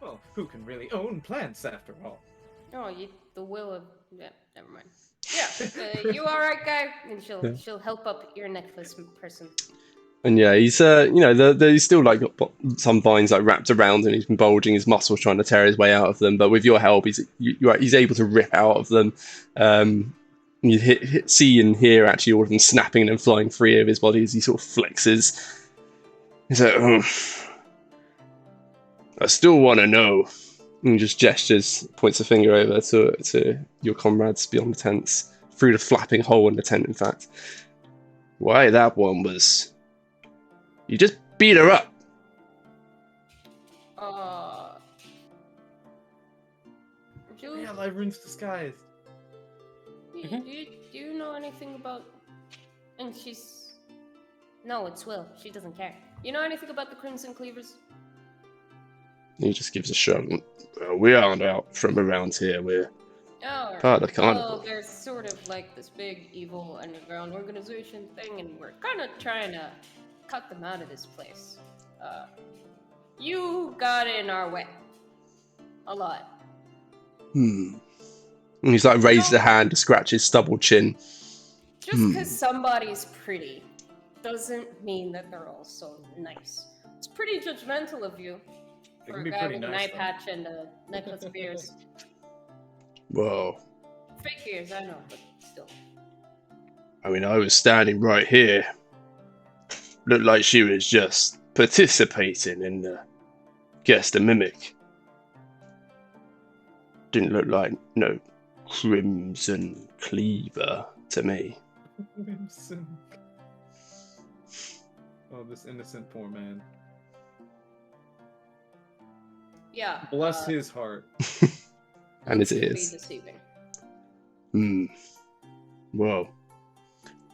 Speaker 5: Well, who can really own plants after all?
Speaker 2: Oh, the will of... Yeah, never mind. Yeah, you alright, guy? And she'll help up Ear Necklace person.
Speaker 1: And yeah, he's he's still like got some vines like wrapped around, and he's been bulging his muscles trying to tear his way out of them. But with your help, he's able to rip out of them. You see and hear actually all of them snapping and flying free of his body as he sort of flexes. He's like, oh, I still want to know. And he just gestures, points a finger over to your comrades beyond the tents, through the flapping hole in the tent. In fact, why that one was. You just beat her up.
Speaker 5: Yeah, Lyroon's disguise.
Speaker 2: Do you know anything about... And she's... No, it's Will. She doesn't care. You know anything about the Crimson Cleavers?
Speaker 1: He just gives a shrug. Well, we aren't out from around here. We're
Speaker 2: Oh,
Speaker 1: part of the carnival.
Speaker 2: well, there's sort of like this big evil underground organization thing, and we're kind of trying to cut them out of this place. You got in our way. A lot.
Speaker 1: And he's like raised a hand to scratch his stubbled chin.
Speaker 2: Just because somebody's pretty doesn't mean that they're also nice. It's pretty judgmental of you.
Speaker 5: It
Speaker 2: For
Speaker 5: can
Speaker 2: a
Speaker 5: be
Speaker 2: guy
Speaker 5: pretty
Speaker 2: with an
Speaker 5: nice.
Speaker 2: eye patch and a necklace of ears.
Speaker 1: Whoa.
Speaker 2: Fake ears, I know, but still.
Speaker 1: I mean, I was standing right here. Looked like she was just participating in the guess the mimic. Didn't look like no Crimson Cleaver to me.
Speaker 5: Crimson. Oh, this innocent poor man.
Speaker 2: Yeah.
Speaker 5: Bless his heart.
Speaker 1: And his
Speaker 2: looks to be
Speaker 1: ears.
Speaker 2: deceiving.
Speaker 1: Whoa.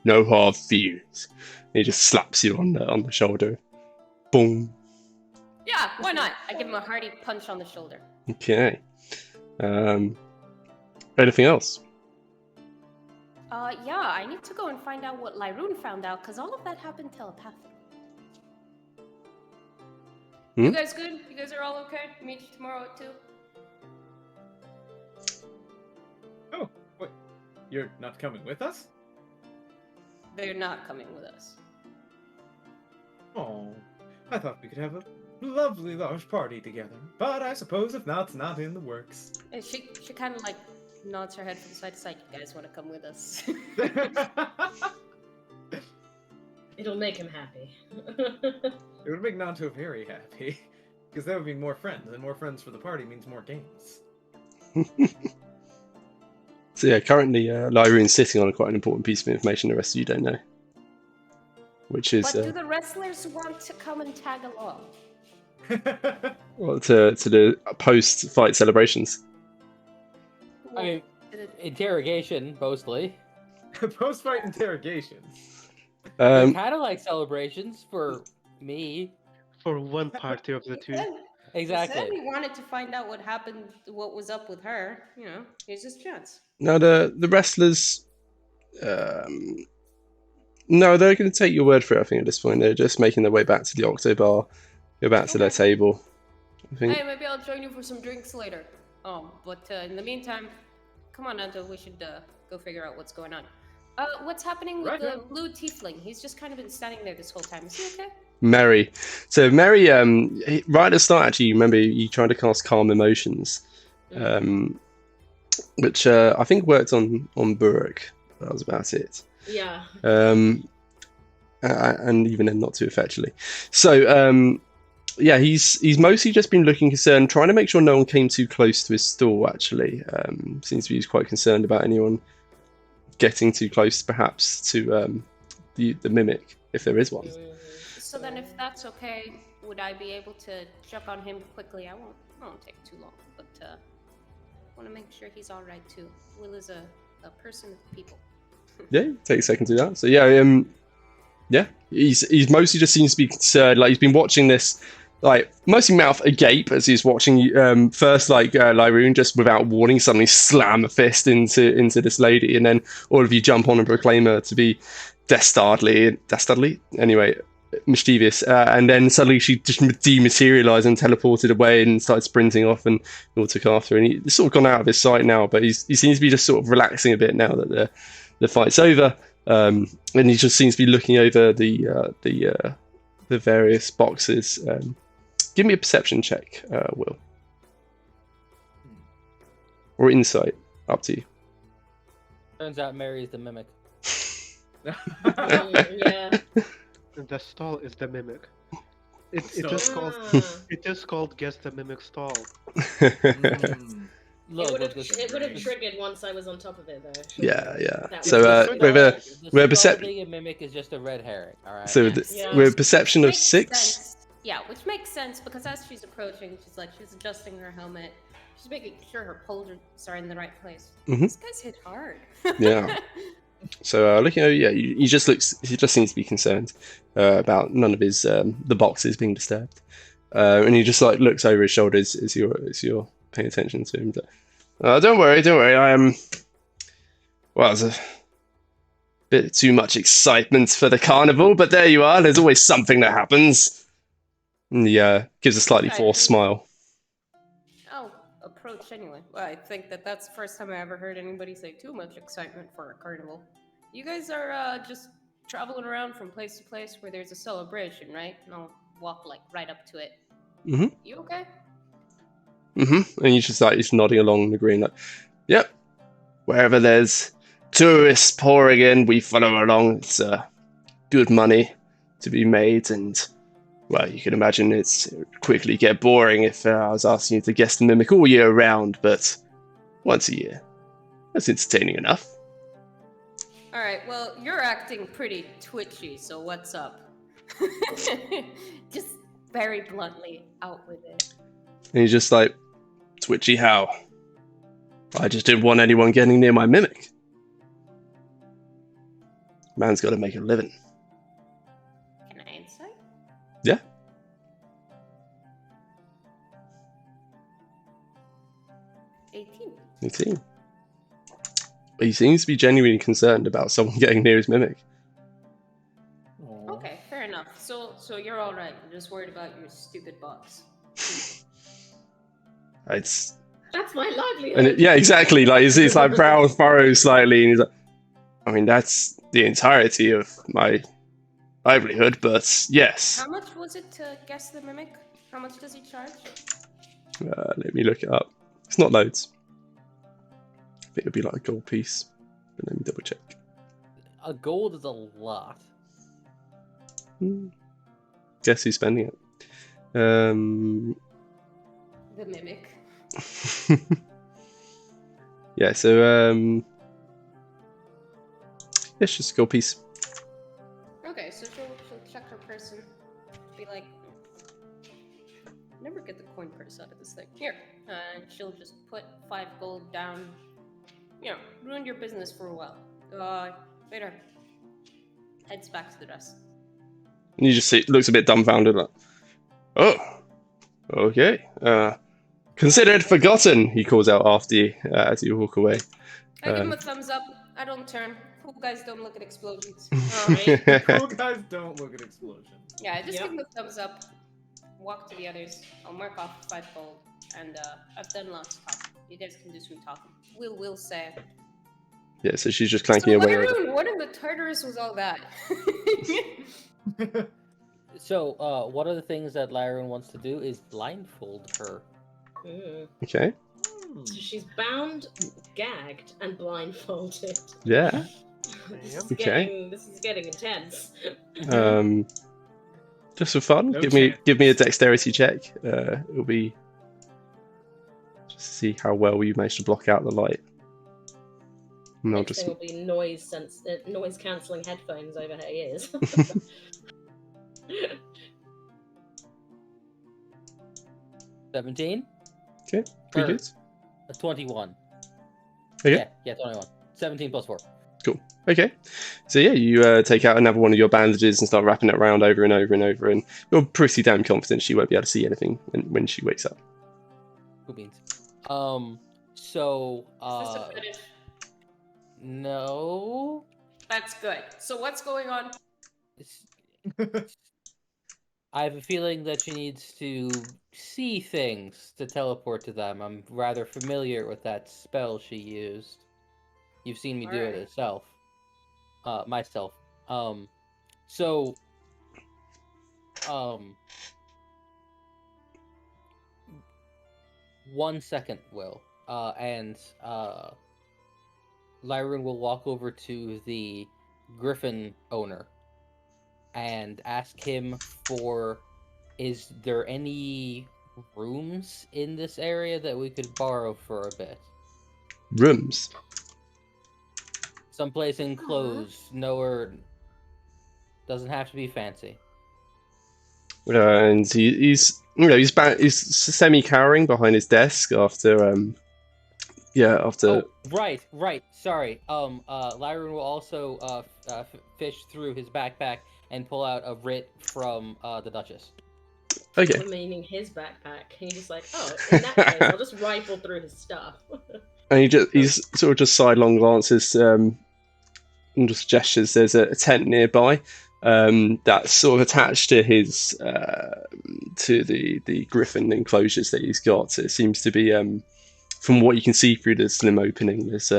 Speaker 1: No hard feelings. He just slaps you on the shoulder. Boom.
Speaker 2: Yeah, why not? I give him a hearty punch on the shoulder.
Speaker 1: Okay. Anything else?
Speaker 2: Yeah, I need to go and find out what Lyroon found out, because all of that happened telepathically. You guys good? You guys are all okay? Meet you tomorrow at 2?
Speaker 5: Oh, wait. You're not coming with us?
Speaker 2: They're not coming with us.
Speaker 5: Oh, I thought we could have a lovely large party together. But I suppose if not, it's not in the works.
Speaker 2: And she kind of like nods her head from side to side. You guys want to come with us?
Speaker 3: It'll make him happy.
Speaker 5: It would make Nanto very happy. Because that would mean more friends, and more friends for the party means more games.
Speaker 1: So yeah, currently Lyroon's sitting on quite an important piece of information the rest of you don't know. Which is
Speaker 2: But do the wrestlers want to come and tag along?
Speaker 1: well, to the post-fight celebrations.
Speaker 4: I mean, interrogation, mostly.
Speaker 5: Post-fight interrogation.
Speaker 4: Kind of like celebrations for me.
Speaker 6: For one party of the two.
Speaker 4: Exactly.
Speaker 2: He said he wanted to find out what happened, what was up with her. You know, here's his chance.
Speaker 1: Now the wrestlers, no, they're going to take your word for it. I think at this point they're just making their way back to the Octo Bar, go back to their table. I think.
Speaker 2: Hey, maybe I'll join you for some drinks later. But in the meantime, come on, Anto. We should go figure out what's going on. What's happening with the blue tiefling? He's just kind of been standing there this whole time. Is he okay?
Speaker 1: Mary. So Mary, right at the start, actually, you remember you tried to cast Calm Emotions, which I think worked on Burke. That was about it.
Speaker 3: Yeah.
Speaker 1: And even then, not too effectually. So yeah, he's mostly just been looking concerned, trying to make sure no one came too close to his stall. Actually, seems to be quite concerned about anyone getting too close, perhaps, to the mimic, if there is one.
Speaker 2: So then, if that's okay, would I be able to jump on him quickly? I won't take too long, but I want to make sure he's all right too. Will is a person of the people.
Speaker 1: Yeah, take a second to do that. So yeah, yeah, he's mostly just seems to be concerned. Like he's been watching this, like mostly mouth agape as he's watching. First, like Lyroon just without warning suddenly slam a fist into this lady, and then all of you jump on and proclaim her to be dastardly. Anyway, mischievous, and then suddenly she just dematerialized and teleported away and started sprinting off, and we all took after her. And he's sort of gone out of his sight now, but he seems to be just sort of relaxing a bit now that the fight's over, and he just seems to be looking over the various boxes. Give me a perception check, Will, or insight, up to you.
Speaker 4: Turns out Mary's the mimic.
Speaker 3: Yeah.
Speaker 6: The stall is the mimic. It is called Guess the Mimic Stall.
Speaker 4: Look,
Speaker 3: It would have triggered once I was on top of it, though.
Speaker 1: Yeah.
Speaker 3: That
Speaker 1: So
Speaker 4: we're a mimic is just a red herring. All right.
Speaker 1: So we're perception of
Speaker 2: Makes
Speaker 1: 6.
Speaker 2: sense. Yeah, which makes sense because as she's approaching, she's adjusting her helmet. She's making sure her poles are in the right place.
Speaker 1: Mhm.
Speaker 2: This guy's hit hard.
Speaker 1: Yeah. So looking over, yeah, he just seems to be concerned about none of his the boxes being disturbed, and he just like looks over his shoulder as you're paying attention to him. Don't worry, I am. Well, there's a bit too much excitement for the carnival, but there you are. There's always something that happens. And he gives a slightly forced smile.
Speaker 2: Oh, approach anyway. Well, I think that's the first time I ever heard anybody say too much excitement for a carnival. You guys are just traveling around from place to place where there's a celebration, right? And I'll walk like right up to it.
Speaker 1: Mhm.
Speaker 2: You okay?
Speaker 1: Mm-hmm. And he's nodding along, agreeing like, yep. Wherever there's tourists pouring in, we follow along. It's good money to be made, and well, you can imagine it would quickly get boring if I was asking you to guess the mimic all year round, but once a year, that's entertaining enough.
Speaker 2: All right, well, you're acting pretty twitchy, so what's up? Just very bluntly, out with it.
Speaker 1: And he's just like, twitchy how? I just didn't want anyone getting near my mimic. Man's got to make a living.
Speaker 2: Can I insight?
Speaker 1: Yeah.
Speaker 2: $18.
Speaker 1: 18. But he seems to be genuinely concerned about someone getting near his mimic.
Speaker 2: Okay, fair enough. So you're all right. You're just worried about your stupid box.
Speaker 1: It's
Speaker 3: That's my livelihood.
Speaker 1: and yeah, exactly. Like his like brow furrows slightly, and he's like, I mean, that's the entirety of my livelihood, but yes.
Speaker 2: How much was it to guess the mimic? How much does he charge?
Speaker 1: Let me look it up. It's not loads. I think it'd be like a gold piece. But let me double check.
Speaker 4: A gold is a lot.
Speaker 1: Guess who's spending it?
Speaker 2: The mimic.
Speaker 1: Yeah, so it's just a gold piece.
Speaker 2: Okay, so she'll check her purse and be like, never get the coin purse out of this thing. Here. And she'll just put 5 gold down. You know, ruined your business for a while. Later. Heads back to the dress.
Speaker 1: And you just see, looks a bit dumbfounded, like, oh, okay. Considered forgotten, he calls out after you as you walk away.
Speaker 2: I give him a thumbs up. I don't turn. Cool guys don't look at explosions.
Speaker 5: Cool guys don't look at explosions.
Speaker 2: Yeah, I just give him a thumbs up. Walk to the others. I'll mark off 5 gold. And I've done lots of talking. You guys can do some talking. We'll say.
Speaker 1: Yeah, so she's just clanking away.
Speaker 2: Lyroon, what in the Tartarus was all that?
Speaker 4: So, one of the things that Lyron wants to do is blindfold her.
Speaker 1: Okay.
Speaker 3: So she's bound, gagged, and blindfolded.
Speaker 1: Yeah.
Speaker 3: This is getting intense.
Speaker 1: Just for fun,
Speaker 5: No
Speaker 1: give me a dexterity check. It'll be just to see how well you manage to block out the light. And I'll
Speaker 3: Next
Speaker 1: just
Speaker 3: thing will be noise cancelling headphones over her ears.
Speaker 4: 17?
Speaker 1: okay. Pretty good.
Speaker 4: 21.
Speaker 1: Okay.
Speaker 4: Yeah, 21. 17 plus 4.
Speaker 1: Okay, so yeah, you take out another one of your bandages and start wrapping it around over and over and over, and you're pretty damn confident she won't be able to see anything when she wakes up.
Speaker 4: Cool beans. So,
Speaker 2: Is this a fetish?
Speaker 4: no.
Speaker 2: That's good. So what's going on?
Speaker 4: I have a feeling that she needs to see things to teleport to them. I'm rather familiar with that spell she used. You've seen me do it
Speaker 2: Alright.
Speaker 4: myself. 1 second, Will. Lyron will walk over to the Griffin owner and ask him is there any rooms in this area that we could borrow for a bit?
Speaker 1: Rooms.
Speaker 4: Someplace enclosed, nowhere. Doesn't have to be fancy.
Speaker 1: And he's semi cowering behind his desk after
Speaker 4: Oh, right. Sorry. Lyron will also fish through his backpack and pull out a writ from the Duchess.
Speaker 1: Okay.
Speaker 3: Meaning his backpack. He's just like, oh, in that case, I'll just rifle through his stuff.
Speaker 1: And he's sort of just sidelong glances and just gestures. There's a tent nearby that's sort of attached to his to the griffin enclosures that he's got. So it seems to be from what you can see through the slim opening, there's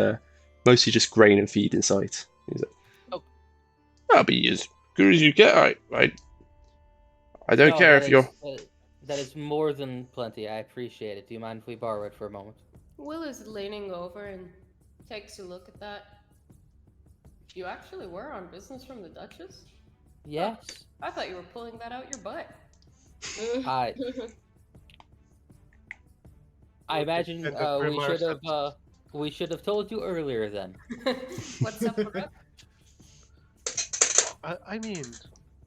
Speaker 1: mostly just grain and feed inside. He's like,
Speaker 4: Oh.
Speaker 1: I'll be as good as you get. I don't care if you're.
Speaker 4: That is more than plenty. I appreciate it. Do you mind if we borrow it for a moment?
Speaker 2: Will is leaning over and takes a look at that. You actually were on business from the Duchess?
Speaker 4: Yes.
Speaker 2: I thought you were pulling that out your butt.
Speaker 4: I imagine
Speaker 6: And the
Speaker 4: we should have told you earlier then.
Speaker 2: What's up, Brooke?
Speaker 6: I mean,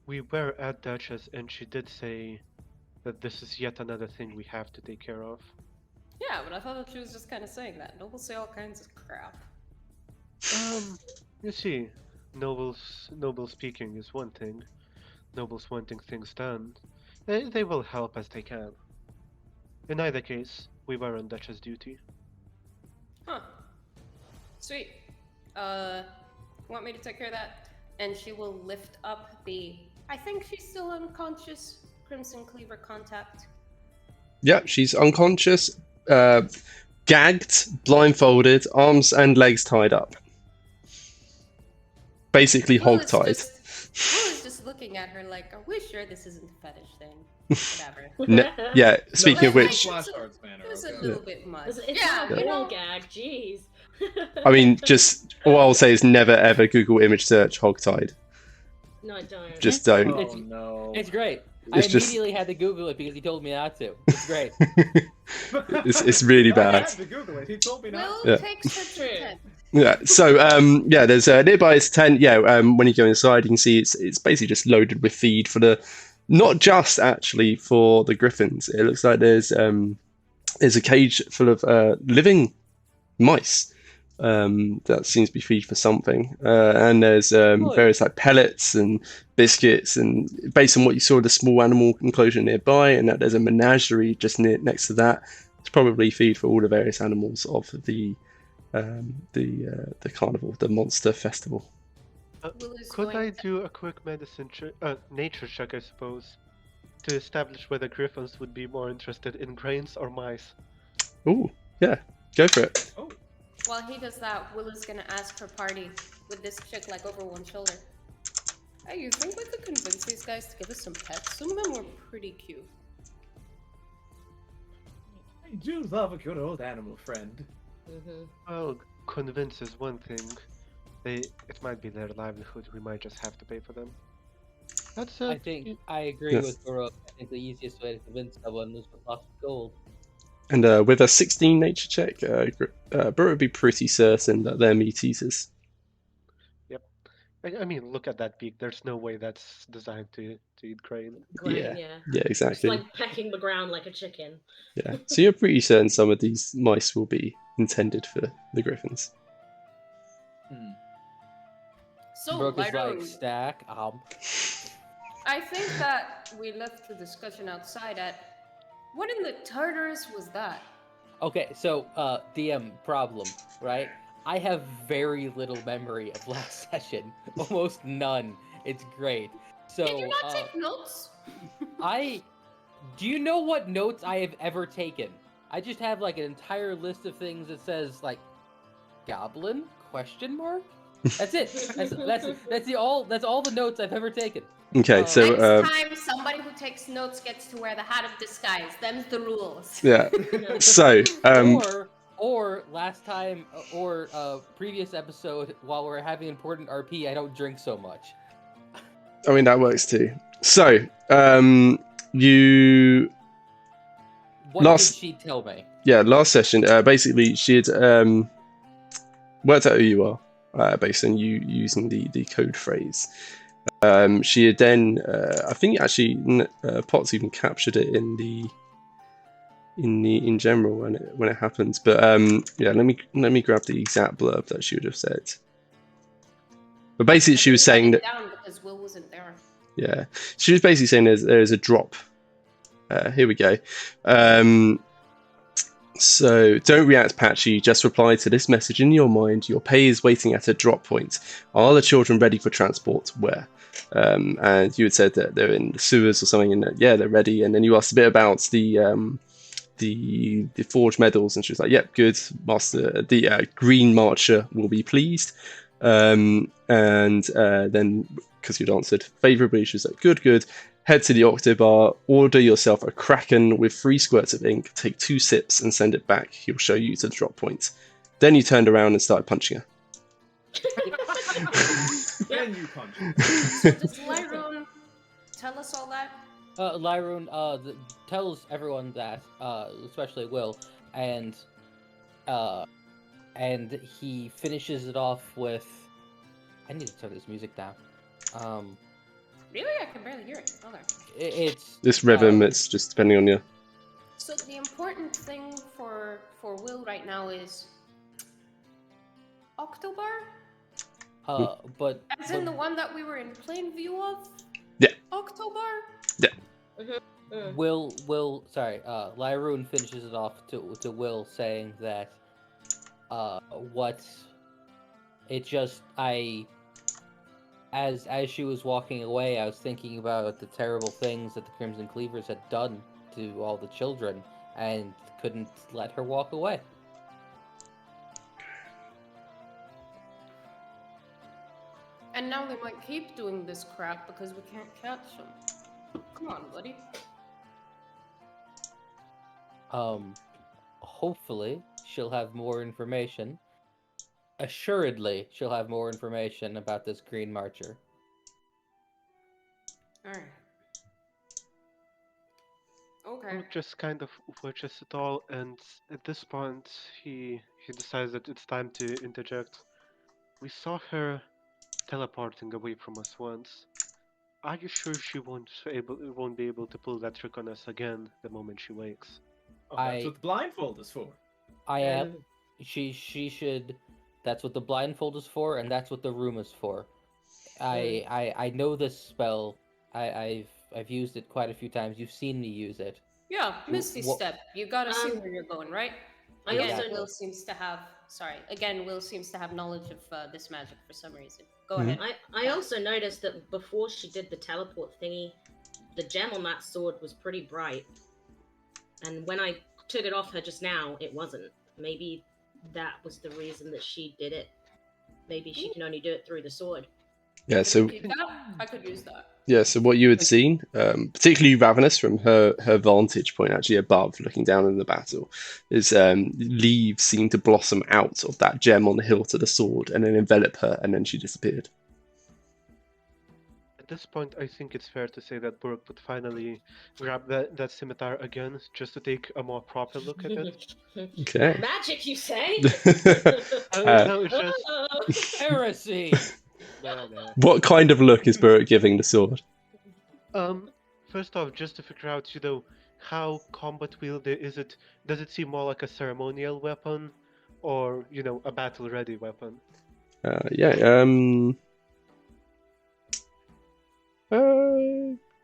Speaker 6: we were at Duchess, and she did say that this is yet another thing we have to take care of.
Speaker 2: Yeah, but I thought that she was just kind of saying that. Nobles say all kinds of crap.
Speaker 6: You see, nobles speaking is one thing. Nobles wanting things done, they will help as they can. In either case, we were on Duchess duty.
Speaker 2: Huh. Sweet. Want me to take care of that? And she will lift up the... I think she's still unconscious. Crimson Cleaver contact.
Speaker 1: Yeah, she's unconscious, gagged, blindfolded, arms and legs tied up. Basically
Speaker 2: Will is
Speaker 1: hogtied.
Speaker 2: Will is just looking at her like, are we sure this isn't a fetish thing? Whatever.
Speaker 1: Yeah, speaking of
Speaker 2: Like,
Speaker 1: which,
Speaker 5: Flashcards banner.
Speaker 2: It was a
Speaker 5: Okay.
Speaker 2: little bit much.
Speaker 3: It's
Speaker 2: Yeah,
Speaker 3: not
Speaker 2: you
Speaker 3: a
Speaker 2: know,
Speaker 3: wall gag, jeez.
Speaker 1: I mean, just all I'll say is never ever Google image search hogtied.
Speaker 3: No, I don't.
Speaker 1: Just don't.
Speaker 5: Oh no.
Speaker 4: It's great.
Speaker 1: It's
Speaker 4: I
Speaker 1: just-
Speaker 4: immediately had to Google it because he told me not to. It's great.
Speaker 1: It's really
Speaker 5: I
Speaker 1: bad.
Speaker 5: had to Google it. He told me not.
Speaker 2: Will
Speaker 1: Yeah.
Speaker 2: takes her to
Speaker 3: True.
Speaker 2: 10.
Speaker 1: Yeah. So yeah, there's nearby it's 10. Yeah. When you go inside, you can see it's basically just loaded with feed for the, not just actually for the griffins. It looks like there's a cage full of living mice. That seems to be feed for something, and there's various like pellets and biscuits, and based on what you saw, the small animal enclosure nearby, and that there's a menagerie just next to that. It's probably feed for all the various animals of the carnival, the monster festival.
Speaker 2: Will is
Speaker 6: Could
Speaker 2: going
Speaker 6: I do a quick nature check, I suppose, to establish whether griffins would be more interested in grains or mice?
Speaker 1: Ooh, yeah, go for it.
Speaker 2: While he does that, Will is gonna ask her party with this chick like over one shoulder. Hey, you think we could convince these guys to give us some pets? Some of them were pretty cute.
Speaker 5: I do love a good old animal friend.
Speaker 6: Well, convince is one thing. It might be their livelihood. We might just have to pay for them. That's
Speaker 4: I think I agree
Speaker 1: Yes.
Speaker 4: with Burrow. I think the easiest way to convince someone is with lots of gold.
Speaker 1: And with a 16 nature check, Burrow would be pretty certain that they're meat eaters.
Speaker 6: I mean, look at that beak. There's no way that's designed to eat grain.
Speaker 3: Grain,
Speaker 1: Yeah.
Speaker 3: yeah.
Speaker 1: Yeah,
Speaker 3: It's
Speaker 1: exactly.
Speaker 3: like pecking the ground like a chicken.
Speaker 1: Yeah. So you're pretty certain some of these mice will be intended for the griffins.
Speaker 2: So,
Speaker 4: Brooke is
Speaker 2: Lido,
Speaker 4: like stack.
Speaker 2: I think that we left the discussion outside at what in the Tartarus was that?
Speaker 4: Okay, so DM problem, right? I have very little memory of last session, almost none. It's great. So
Speaker 2: Did you not take notes?
Speaker 4: do you know what notes I have ever taken? I just have like an entire list of things that says like goblin question mark. That's it. That's all the notes I've ever taken.
Speaker 1: Okay, so
Speaker 2: Next time, somebody who takes notes gets to wear the hat of disguise. Them's the rules.
Speaker 1: yeah. So
Speaker 4: Or last time, or previous episode, while we're having important RP, I don't drink so much.
Speaker 1: I mean that works too. So you
Speaker 4: What
Speaker 1: Last-
Speaker 4: did she tell me?
Speaker 1: last session basically she had worked out who you are based on you using the code phrase. She had then I think actually Potts even captured it in general when it happens, but yeah, let me grab the exact blurb that she would have said. But basically she was saying that
Speaker 2: down because Will wasn't there.
Speaker 1: yeah, she was basically saying there's a drop. Here we go. So don't react patchy, just reply to this message in your mind. Your pay is waiting at a drop point. Are the children ready for transport? Where? And you had said that they're in the sewers or something, and that, yeah, they're ready. And then you asked a bit about the forged medals, and she was like, yep, good, master. The green marcher will be pleased. And then because you'd answered favorably, she was like, good. head to the Octobar, order yourself a Kraken with 3 squirts of ink, take 2 sips and send it back. He'll show you to the drop point. Then you turned around and started punching her.
Speaker 5: Then you punch.
Speaker 2: So does Lyron tell us all that?
Speaker 4: Lyroon tells everyone that, especially Will, and he finishes it off with, I need to turn this music down.
Speaker 2: Really? I can barely hear it. Okay.
Speaker 4: It's
Speaker 1: This rhythm, it's just depending on you.
Speaker 2: So the important thing for Will right now is Octobar?
Speaker 4: but
Speaker 2: As in the one that we were in plain view of?
Speaker 1: Yeah.
Speaker 2: Octobar?
Speaker 4: Lyroon finishes it off to Will saying that as she was walking away, I was thinking about the terrible things that the Crimson Cleavers had done to all the children and couldn't let her walk away.
Speaker 2: And now they might keep doing this crap because we can't catch them. Come on, buddy.
Speaker 4: Hopefully she'll have more information. Assuredly, she'll have more information about this Green Marcher.
Speaker 2: Alright. Okay.
Speaker 6: Luke just kind of watches it all, and at this point, he decides that it's time to interject. We saw her teleporting away from us once. Are you sure she won't be able to pull that trick on us again the moment she wakes?
Speaker 5: Oh, that's what the blindfold is for.
Speaker 4: I am. She should. That's what the blindfold is for, and that's what the room is for. I know this spell. I've used it quite a few times. You've seen me use it.
Speaker 2: Yeah, Misty Step. You gotta see where you're going, right?
Speaker 3: I
Speaker 2: Again,
Speaker 3: also
Speaker 2: Will seems to have. Sorry. Again, Will seems to have knowledge of this magic for some reason. Go
Speaker 1: Mhm.
Speaker 2: ahead.
Speaker 3: I also noticed that before she did the teleport thingy, the gem on that sword was pretty bright. And when I took it off her just now, it wasn't. Maybe that was the reason that she did it. Maybe she can only do it through the sword.
Speaker 1: Yeah, so
Speaker 2: I could use that.
Speaker 1: yeah, so what you had seen, particularly Ravenous from her vantage point, actually above, looking down in the battle, is leaves seem to blossom out of that gem on the hilt of the sword and then envelop her, and then she disappeared.
Speaker 6: At this point, I think it's fair to say that Burke would finally grab that scimitar again, just to take a more proper look at it.
Speaker 1: Okay.
Speaker 3: Magic, you say?
Speaker 6: No, it's just
Speaker 4: Heresy!
Speaker 6: no.
Speaker 1: What kind of look is Burke giving the sword?
Speaker 6: First off, just to figure out, how combat wielded is it? Does it seem more like a ceremonial weapon, or a battle-ready weapon?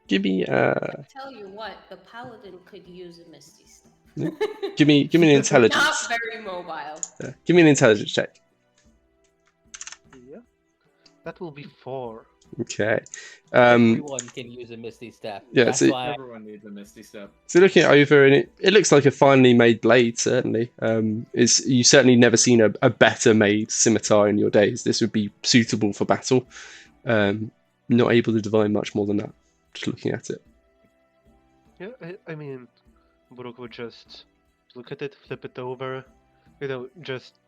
Speaker 1: Give me
Speaker 2: Tell you what, the paladin could use a Misty Step.
Speaker 1: give me an intelligence.
Speaker 2: Not very mobile.
Speaker 1: Give me an intelligence check.
Speaker 6: Yeah, that will be 4.
Speaker 1: Okay.
Speaker 4: Everyone can use a Misty Step.
Speaker 1: Yeah,
Speaker 4: That's
Speaker 1: so-
Speaker 4: why
Speaker 5: Everyone needs a Misty Step.
Speaker 1: So looking it over, and it looks like a finely made blade. Certainly, you certainly never seen a better made scimitar in your days. This would be suitable for battle. Not able to divine much more than that. Just looking at it.
Speaker 6: Yeah, I mean, Brooke would just look at it, flip it over, just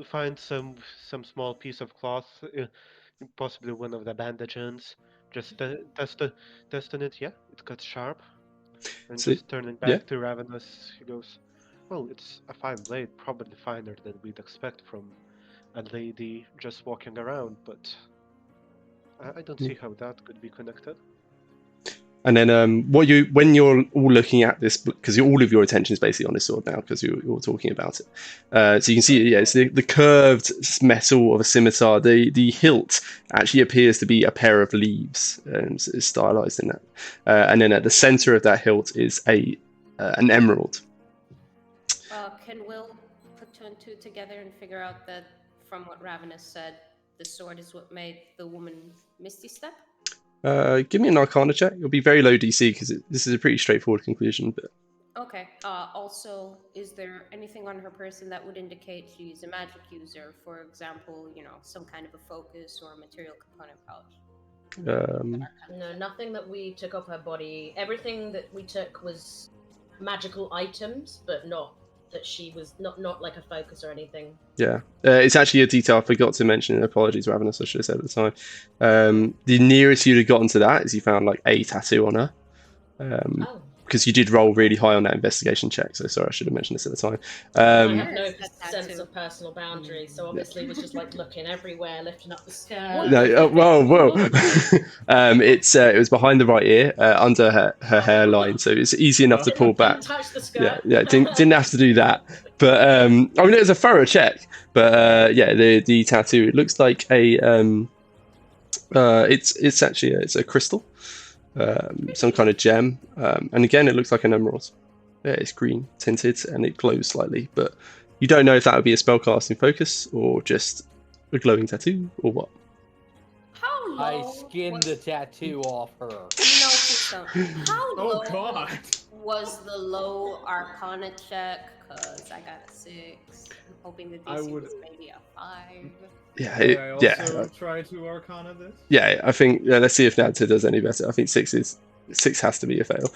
Speaker 6: find some small piece of cloth, possibly one of the bandage ends, just test on it. Yeah, it cuts sharp, and
Speaker 1: So-
Speaker 6: just turning back
Speaker 1: yeah.
Speaker 6: to Ravenous, he goes, "Well, it's a fine blade, probably finer than we'd expect from a lady just walking around, but I don't see how that could be connected."
Speaker 1: And then when you're all looking at this, because all of your attention is basically on this sword now, because you're talking about it. So you can see, yeah, it's the curved metal of a scimitar. The hilt actually appears to be a pair of leaves, and it's stylized in that. And then at the center of that hilt is an emerald.
Speaker 2: Can Will put 2 and 2 together and figure out that, from what Ravenous said, the sword is what made the woman Misty Step?
Speaker 1: Give me an Arcana check. It'll be very low DC because this is a pretty straightforward conclusion. But
Speaker 2: Okay. Also, is there anything on her person that would indicate she's a magic user? For example, some kind of a focus or a material component pouch.
Speaker 3: No, nothing that we took off her body. Everything that we took was magical items, but not that she was not like a focus or anything.
Speaker 1: Yeah, it's actually a detail I forgot to mention. Apologies, Ravenous. I should have said at the time. The nearest you'd have gotten to that is you found like a tattoo on her.
Speaker 3: Oh.
Speaker 1: Because you did roll really high on that investigation check. So sorry, I should have mentioned this at the time.
Speaker 3: I have no
Speaker 2: Yes, that
Speaker 3: sense
Speaker 2: tattoo.
Speaker 3: of personal boundaries, so obviously was just like looking everywhere, lifting up the skirt.
Speaker 1: No, whoa. It was behind the right ear, under her hairline, so it's easy enough to pull back.
Speaker 3: Didn't touch the skirt.
Speaker 1: Yeah, didn't have to do that. But I mean, it was a thorough check. But yeah, the tattoo, it looks like a it's actually it's a crystal, some kind of gem, and again, it looks like an emerald. Yeah, it's green tinted and it glows slightly, but you don't know if that would be a spellcasting focus or just a glowing tattoo or what.
Speaker 2: How low?
Speaker 4: I skinned the tattoo off her.
Speaker 2: No, please don't. How low
Speaker 5: Oh God.
Speaker 2: was the low Arcana check? Because I got a 6. I'm hoping the
Speaker 5: I
Speaker 2: DC
Speaker 5: would-
Speaker 2: was maybe a 5.
Speaker 1: Yeah,
Speaker 5: Can I also
Speaker 1: yeah,
Speaker 5: try to Arcana this?
Speaker 1: yeah. I think let's see if Nanta does any better. I think 6 has to be a fail.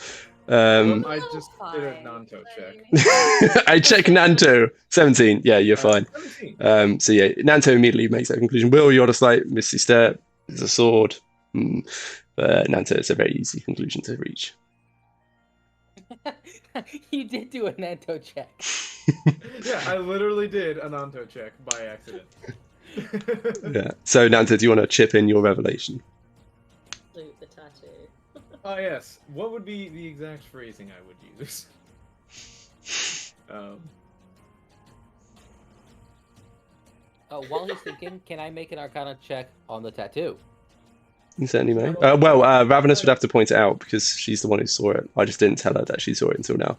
Speaker 5: I just did a Nanto check.
Speaker 1: I check Nanto 17. Yeah, you're fine.
Speaker 5: 17.
Speaker 1: So yeah, Nanto immediately makes that conclusion. Will, you're just like Misty Step. It's a sword. But Nanto, it's a very easy conclusion to reach.
Speaker 4: You did do a Nanto check.
Speaker 5: Yeah, I literally did a Nanto check by accident.
Speaker 1: Yeah. So Nanta, do you want to chip in your revelation?
Speaker 3: Loot the tattoo.
Speaker 5: Oh yes. What would be the exact phrasing I would use?
Speaker 4: While he's thinking, can I make an Arcana check on the tattoo?
Speaker 1: You certainly may. Ravenous would have to point it out because she's the one who saw it. I just didn't tell her that she saw it until now.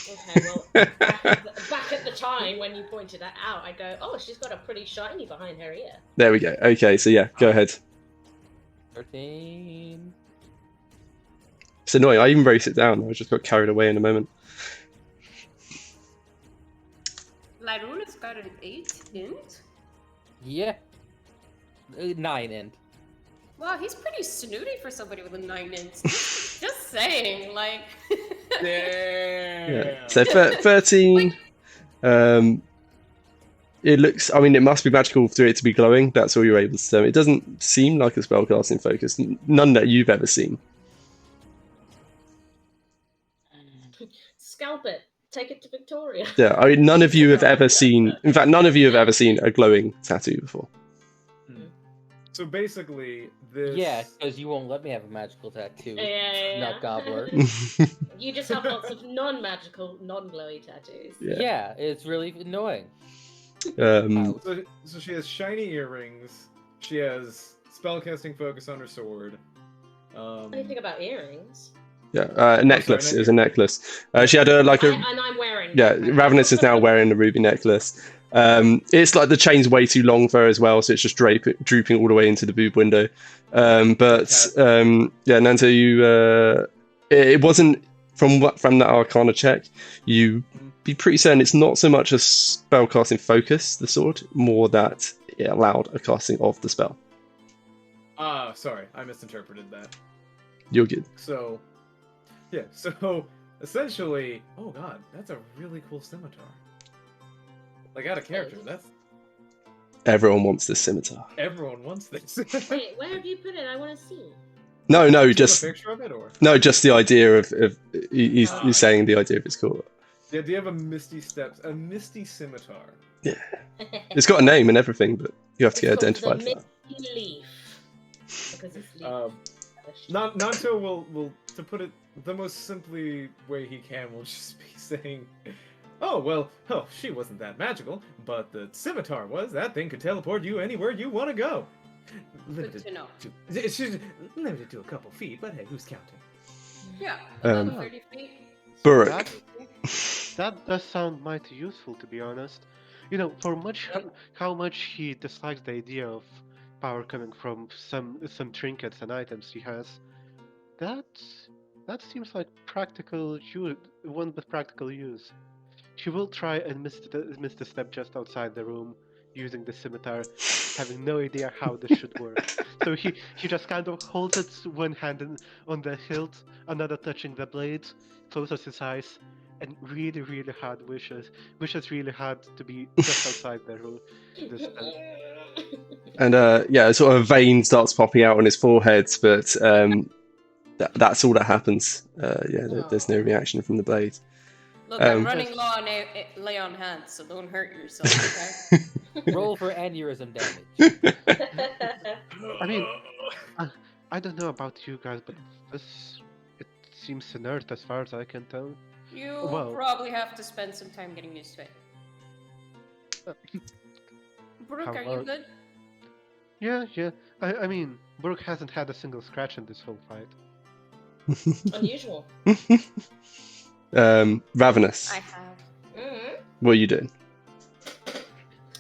Speaker 3: Okay, well, back at the time when you pointed that out, I go, oh, she's got a pretty shiny behind her ear.
Speaker 1: There we go. Okay, so yeah, go ahead.
Speaker 4: 13.
Speaker 1: It's annoying. I even wrote it down. I just got carried away in a moment.
Speaker 2: Lyroon has got an 8 hint.
Speaker 4: Yeah. 9 int.
Speaker 2: Wow, he's pretty snooty for somebody with a 9 int. Just saying, like.
Speaker 5: Damn.
Speaker 1: Yeah. So 13. It looks. I mean, it must be magical for it to be glowing. That's all you're able to tell. It doesn't seem like a spellcasting focus. None that you've ever seen.
Speaker 3: Scalp it. Take it to Victoria.
Speaker 1: Yeah. I mean, none of you have ever seen. In fact, none of you have ever seen a glowing tattoo before.
Speaker 5: So basically, this.
Speaker 4: Yeah, because you won't let me have a magical tattoo.
Speaker 3: Yeah.
Speaker 4: Nut gobbler.
Speaker 3: You just have lots of non-magical, non-glowy tattoos.
Speaker 1: Yeah.
Speaker 4: It's really annoying.
Speaker 5: So she has shiny earrings. She has spellcasting focus on her sword.
Speaker 3: What do you think about earrings?
Speaker 1: Yeah, a necklace. It was a necklace. She had
Speaker 3: And I'm wearing.
Speaker 1: Yeah, Ravenous is now wearing a ruby necklace. It's like the chain's way too long for her as well, so it's just drooping all the way into the boob window. Yeah, Nanto, you it wasn't from that Arcana check. You be pretty certain it's not so much a spellcasting focus, the sword, more that it allowed a casting of the spell.
Speaker 5: Sorry, I misinterpreted that.
Speaker 1: You're good.
Speaker 5: So, yeah, so essentially, oh god, that's a really cool scimitar. Like, out of character, that's...
Speaker 1: Everyone wants this scimitar.
Speaker 5: Everyone wants this.
Speaker 3: Wait, where have you put it? I want to see.
Speaker 1: No,
Speaker 5: Do you have
Speaker 1: just
Speaker 5: a picture of it, or?
Speaker 1: no, just the idea of he's saying the idea of it's cool.
Speaker 5: Yeah, do you have a misty scimitar?
Speaker 1: Yeah, it's got a name and everything, but you have to get
Speaker 3: It's called
Speaker 1: identified
Speaker 3: the
Speaker 1: for that.
Speaker 3: Misty Leaf. Because it's leaf.
Speaker 5: Nanto will, to put it the most simply way he can, will just be saying, oh, well, she wasn't that magical, but the scimitar was. That thing could teleport you anywhere you want to go.
Speaker 2: Good to know.
Speaker 5: It's just limited to a couple feet, but hey, who's counting?
Speaker 2: Yeah, about 30 feet.
Speaker 1: Burke.
Speaker 6: That does sound mighty useful, to be honest. You know, for how much he dislikes the idea of power coming from some trinkets and items he has, that seems like practical one with practical use. She will try and miss the step just outside the room using the scimitar. having no idea how this should work. So he just kind of holds it one hand on the hilt, another touching the blade, closes his eyes, and really, really hard wishes really hard to be just outside this spell.
Speaker 1: And yeah, sort of a vein starts popping out on his forehead, but that's all that happens. There's no reaction from the blade.
Speaker 2: Look, I'm running lay on hands, so don't hurt yourself, okay?
Speaker 4: Roll for aneurysm damage.
Speaker 6: I mean, I don't know about you guys, but it seems inert as far as I can tell.
Speaker 2: You
Speaker 6: Well-
Speaker 2: probably have to spend some time getting used to it. Brooke,
Speaker 6: How
Speaker 2: are you
Speaker 6: about-
Speaker 2: good?
Speaker 6: Yeah. I mean, Brooke hasn't had a single scratch in this whole fight.
Speaker 3: Unusual.
Speaker 1: Ravenous,
Speaker 2: I have.
Speaker 1: what are you doing?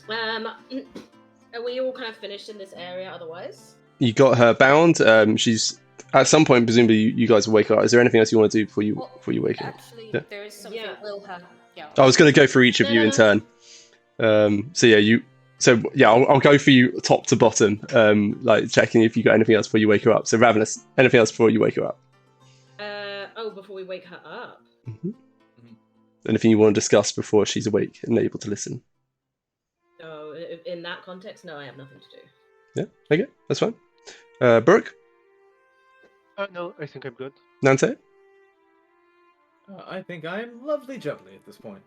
Speaker 3: Are we all kind of finished in this area otherwise?
Speaker 1: You got her bound. She's at some point, presumably, you guys will wake up. Is there anything else you want to do before you wake up?
Speaker 2: Actually,
Speaker 1: Yeah.
Speaker 2: there is something we'll have. Yeah.
Speaker 1: I was going to go for each of you in turn. I'll go for you top to bottom, like checking if you got anything else before you wake her up. So Ravenous, anything else before you wake her up?
Speaker 3: Before we wake her up.
Speaker 1: Anything you want to discuss before she's awake and able to listen?
Speaker 3: Oh, in that context, no, I have nothing to do.
Speaker 1: Yeah, okay, that's fine. Brooke,
Speaker 6: No, I think I'm good.
Speaker 1: Nante,
Speaker 5: I think I'm lovely jubbly at this point.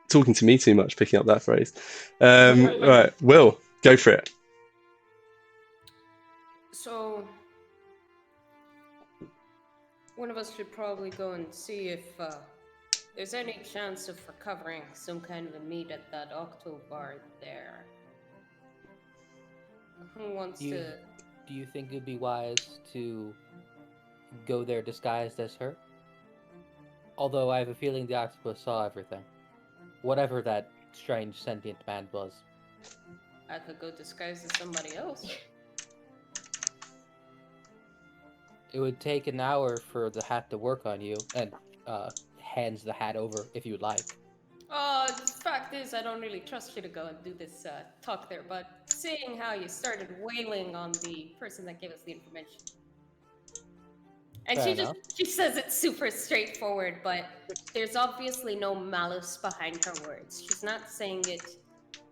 Speaker 1: talking to me too much, picking up that phrase. Right, Will, go for it.
Speaker 2: So, one of us should probably go and see if there's any chance of recovering some kind of a meat at that Octo bar there. Who wants to?
Speaker 4: Do you think it'd be wise to go there disguised as her? Although I have a feeling the octopus saw everything. Whatever that strange sentient man was.
Speaker 2: I could go disguised as somebody else.
Speaker 4: It would take an hour for the hat to work on you, and hands the hat over if you'd like.
Speaker 2: The fact is, I don't really trust you to go and do this talk there, but seeing how you started wailing on the person that gave us the information. And
Speaker 4: Fair
Speaker 2: she says it super straightforward, but there's obviously no malice behind her words. She's not saying it,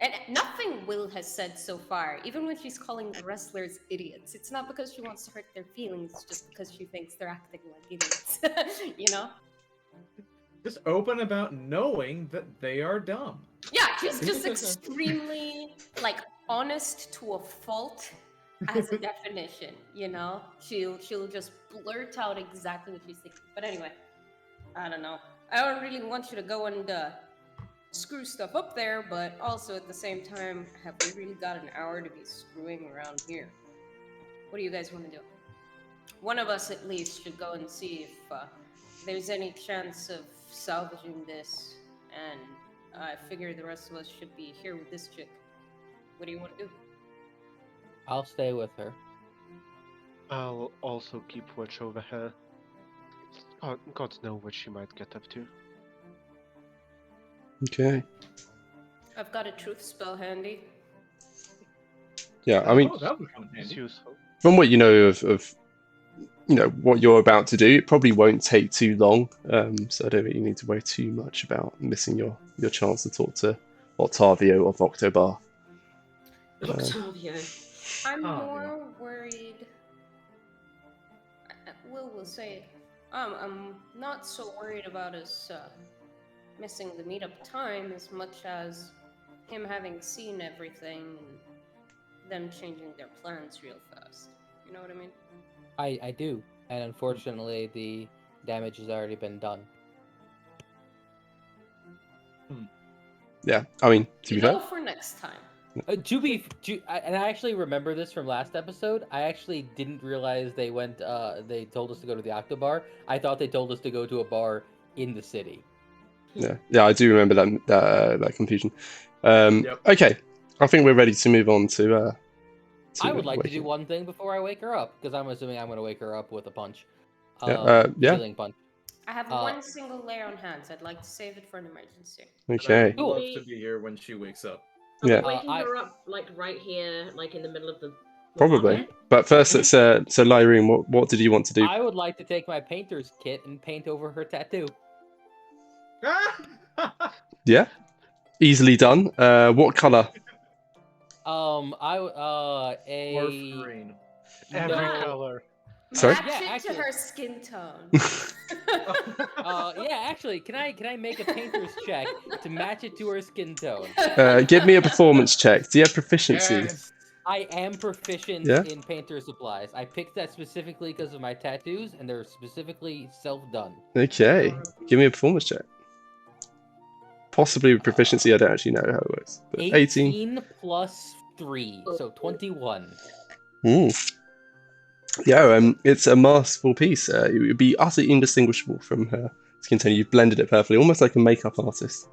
Speaker 2: and nothing Will has said so far, even when she's calling the wrestlers idiots, it's not because she wants to hurt their feelings, it's just because she thinks they're acting like idiots, you know?
Speaker 5: Just open about knowing that they are dumb.
Speaker 2: Yeah, she's just extremely, like, honest to a fault as a definition, you know? She'll just blurt out exactly what she's thinking. But anyway, I don't know. I don't really want you to go and screw stuff up there, but also at the same time, have we really got an hour to be screwing around here? What do you guys want to do? One of us at least should go and see if there's any chance of salvaging this, and I figure the rest of us should be here with this chick. What do you want to do?
Speaker 4: I'll stay with her.
Speaker 6: I'll also keep watch over her. God knows what she might get up to.
Speaker 1: Okay.
Speaker 2: I've got a truth spell handy.
Speaker 1: Yeah, I mean,
Speaker 5: that would come in
Speaker 6: It's
Speaker 5: handy.
Speaker 6: useful.
Speaker 1: from what you know of what you're about to do, it probably won't take too long. So I don't think you need to worry too much about missing your chance to talk to Octavio of Octobar.
Speaker 3: Octavio.
Speaker 2: I'm
Speaker 5: Oh,
Speaker 2: more worried. Will say it. I'm not so worried about us missing the meetup time as much as him having seen everything and them changing their plans real fast. You know what I mean?
Speaker 4: I do, and unfortunately the damage has already been done.
Speaker 1: Yeah, I mean, to be
Speaker 2: Go
Speaker 1: fair,
Speaker 2: for next time.
Speaker 4: And I actually remember this from last episode. I actually didn't realize they told us to go to the Octobar. I thought they told us to go to a bar in the city.
Speaker 1: yeah, I do remember that confusion.
Speaker 5: Yep.
Speaker 1: Okay, I think we're ready to move on to
Speaker 4: I would like to do
Speaker 1: waking.
Speaker 4: one thing before I wake her up, because I'm assuming I'm going to wake her up with a punch.
Speaker 1: Yeah,
Speaker 4: Healing punch.
Speaker 2: I have one single layer on hands. I'd like to save it for an emergency.
Speaker 1: Okay,
Speaker 5: I'd love to be here when she wakes up.
Speaker 3: Are
Speaker 1: Yeah.
Speaker 3: we waking
Speaker 4: I-
Speaker 3: her up like right here, like in the middle of the
Speaker 1: Probably.
Speaker 3: market?
Speaker 1: But first, let's so Lyroon, what did you want to do?
Speaker 4: I would like to take my painter's kit and paint over her tattoo.
Speaker 1: Yeah, easily done. What color?
Speaker 5: Morph
Speaker 4: A
Speaker 5: green.
Speaker 6: Every
Speaker 4: no.
Speaker 6: color.
Speaker 1: Sorry?
Speaker 2: Match
Speaker 4: Yeah,
Speaker 2: it
Speaker 4: actually-
Speaker 2: to her skin tone.
Speaker 4: Yeah, actually, can I make a painter's check to match it to her skin tone?
Speaker 1: Give me a performance check. Do you have proficiency?
Speaker 5: Yes.
Speaker 4: I am proficient
Speaker 1: Yeah?
Speaker 4: in painter supplies. I picked that specifically because of my tattoos, and they're specifically self-done.
Speaker 1: Okay. Give me a performance check. Possibly with proficiency. I don't actually know how it works. But 18.
Speaker 4: plus 3, so 21.
Speaker 1: Yeah, it's a masterful piece. It would be utterly indistinguishable from her skin tone. You've blended it perfectly, almost like a makeup artist.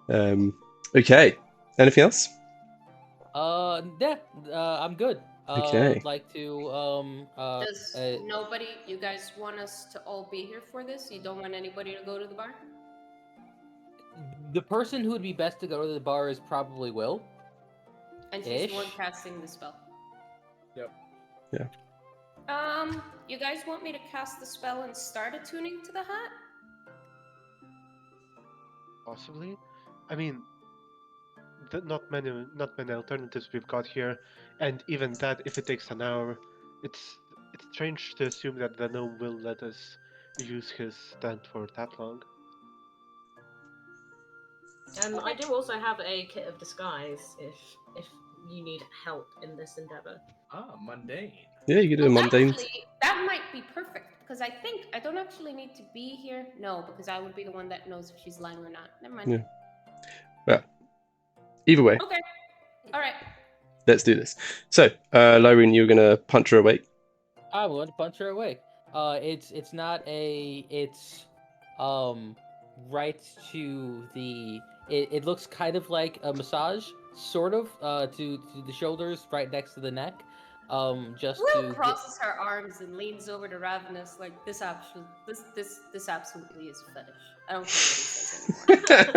Speaker 1: Okay. Anything else?
Speaker 4: Yeah, I'm good.
Speaker 1: Okay.
Speaker 4: I'd like to,
Speaker 2: Does nobody, you guys want us to all be here for this? You don't want anybody to go to the bar?
Speaker 4: the person who would be best to go to the bar is probably Will.
Speaker 2: And she's the one
Speaker 4: Ish.
Speaker 2: casting the spell.
Speaker 5: Yep.
Speaker 1: Yeah.
Speaker 2: You guys want me to cast the spell and start attuning to the hat?
Speaker 6: Possibly. I mean, not many alternatives we've got here, and even that, if it takes an hour, it's strange to assume that the gnome will let us use his stand for that long.
Speaker 3: I do also have a kit of disguise if you need help in this endeavor.
Speaker 5: Ah, mundane.
Speaker 1: Yeah, you could do a mundane.
Speaker 2: Actually, that might be perfect because I think I don't actually need to be here. No, because I would be the one that knows if she's lying or not. Never mind.
Speaker 1: Yeah. Well, either way,
Speaker 2: Okay. All right.
Speaker 1: let's do this. So, Lyroon, you're gonna punch her awake.
Speaker 4: I want to punch her awake. It's not a right to the. It looks kind of like a massage, sort of, to the shoulders, right next to the neck. Just
Speaker 2: Will
Speaker 4: to
Speaker 2: crosses her arms and leans over to Ravenous like this absolutely is a fetish. I don't care what he says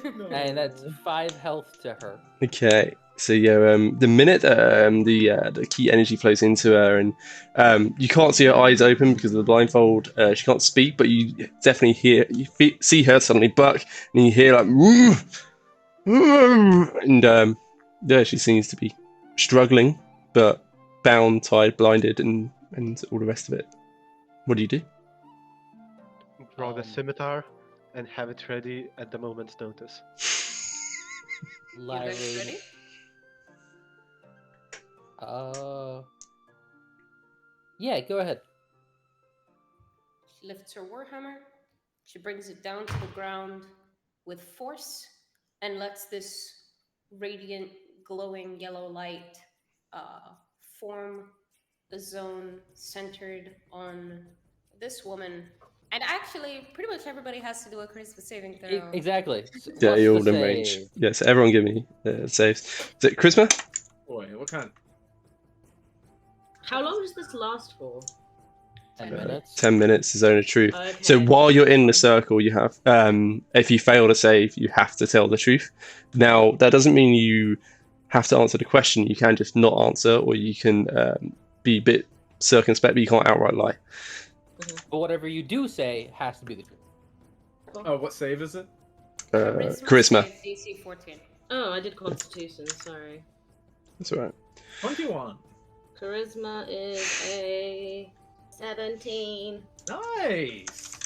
Speaker 2: anymore.
Speaker 4: and that's 5 health to her.
Speaker 1: Okay, so yeah, the minute the key energy flows into her, and you can't see her eyes open because of the blindfold. She can't speak, but you definitely see her suddenly buck, and you hear like, and yeah, she seems to be struggling, but bound, tied, blinded, and all the rest of it. What do you do?
Speaker 6: Draw the scimitar and have it ready at the moment's notice.
Speaker 2: You guys
Speaker 4: Lyra,
Speaker 2: ready?
Speaker 4: yeah, go ahead.
Speaker 2: She lifts her warhammer. She brings it down to the ground with force and lets this radiant, glowing yellow light form a zone centered on this woman. And actually, pretty much everybody has to do a charisma saving throw.
Speaker 4: Exactly.
Speaker 1: Yeah,
Speaker 4: What's
Speaker 1: you're
Speaker 4: the
Speaker 1: all in range.
Speaker 4: save?
Speaker 1: Yeah, so everyone give me saves. Is it charisma?
Speaker 5: Boy, what kind?
Speaker 3: How long does this last for?
Speaker 4: 10 minutes.
Speaker 1: 10 minutes, zone of truth.
Speaker 3: Okay.
Speaker 1: So while you're in the circle, you have, if you fail to save, you have to tell the truth. Now, that doesn't mean you have to answer the question. You can just not answer, or you can be a bit circumspect, but you can't outright lie.
Speaker 4: But whatever you do say has to be the truth.
Speaker 5: Oh, what save is it?
Speaker 1: Charisma.
Speaker 2: save, DC 14.
Speaker 3: Oh, I did Constitution. Sorry.
Speaker 1: That's all right.
Speaker 5: 21.
Speaker 3: Charisma is a 17.
Speaker 5: Nice.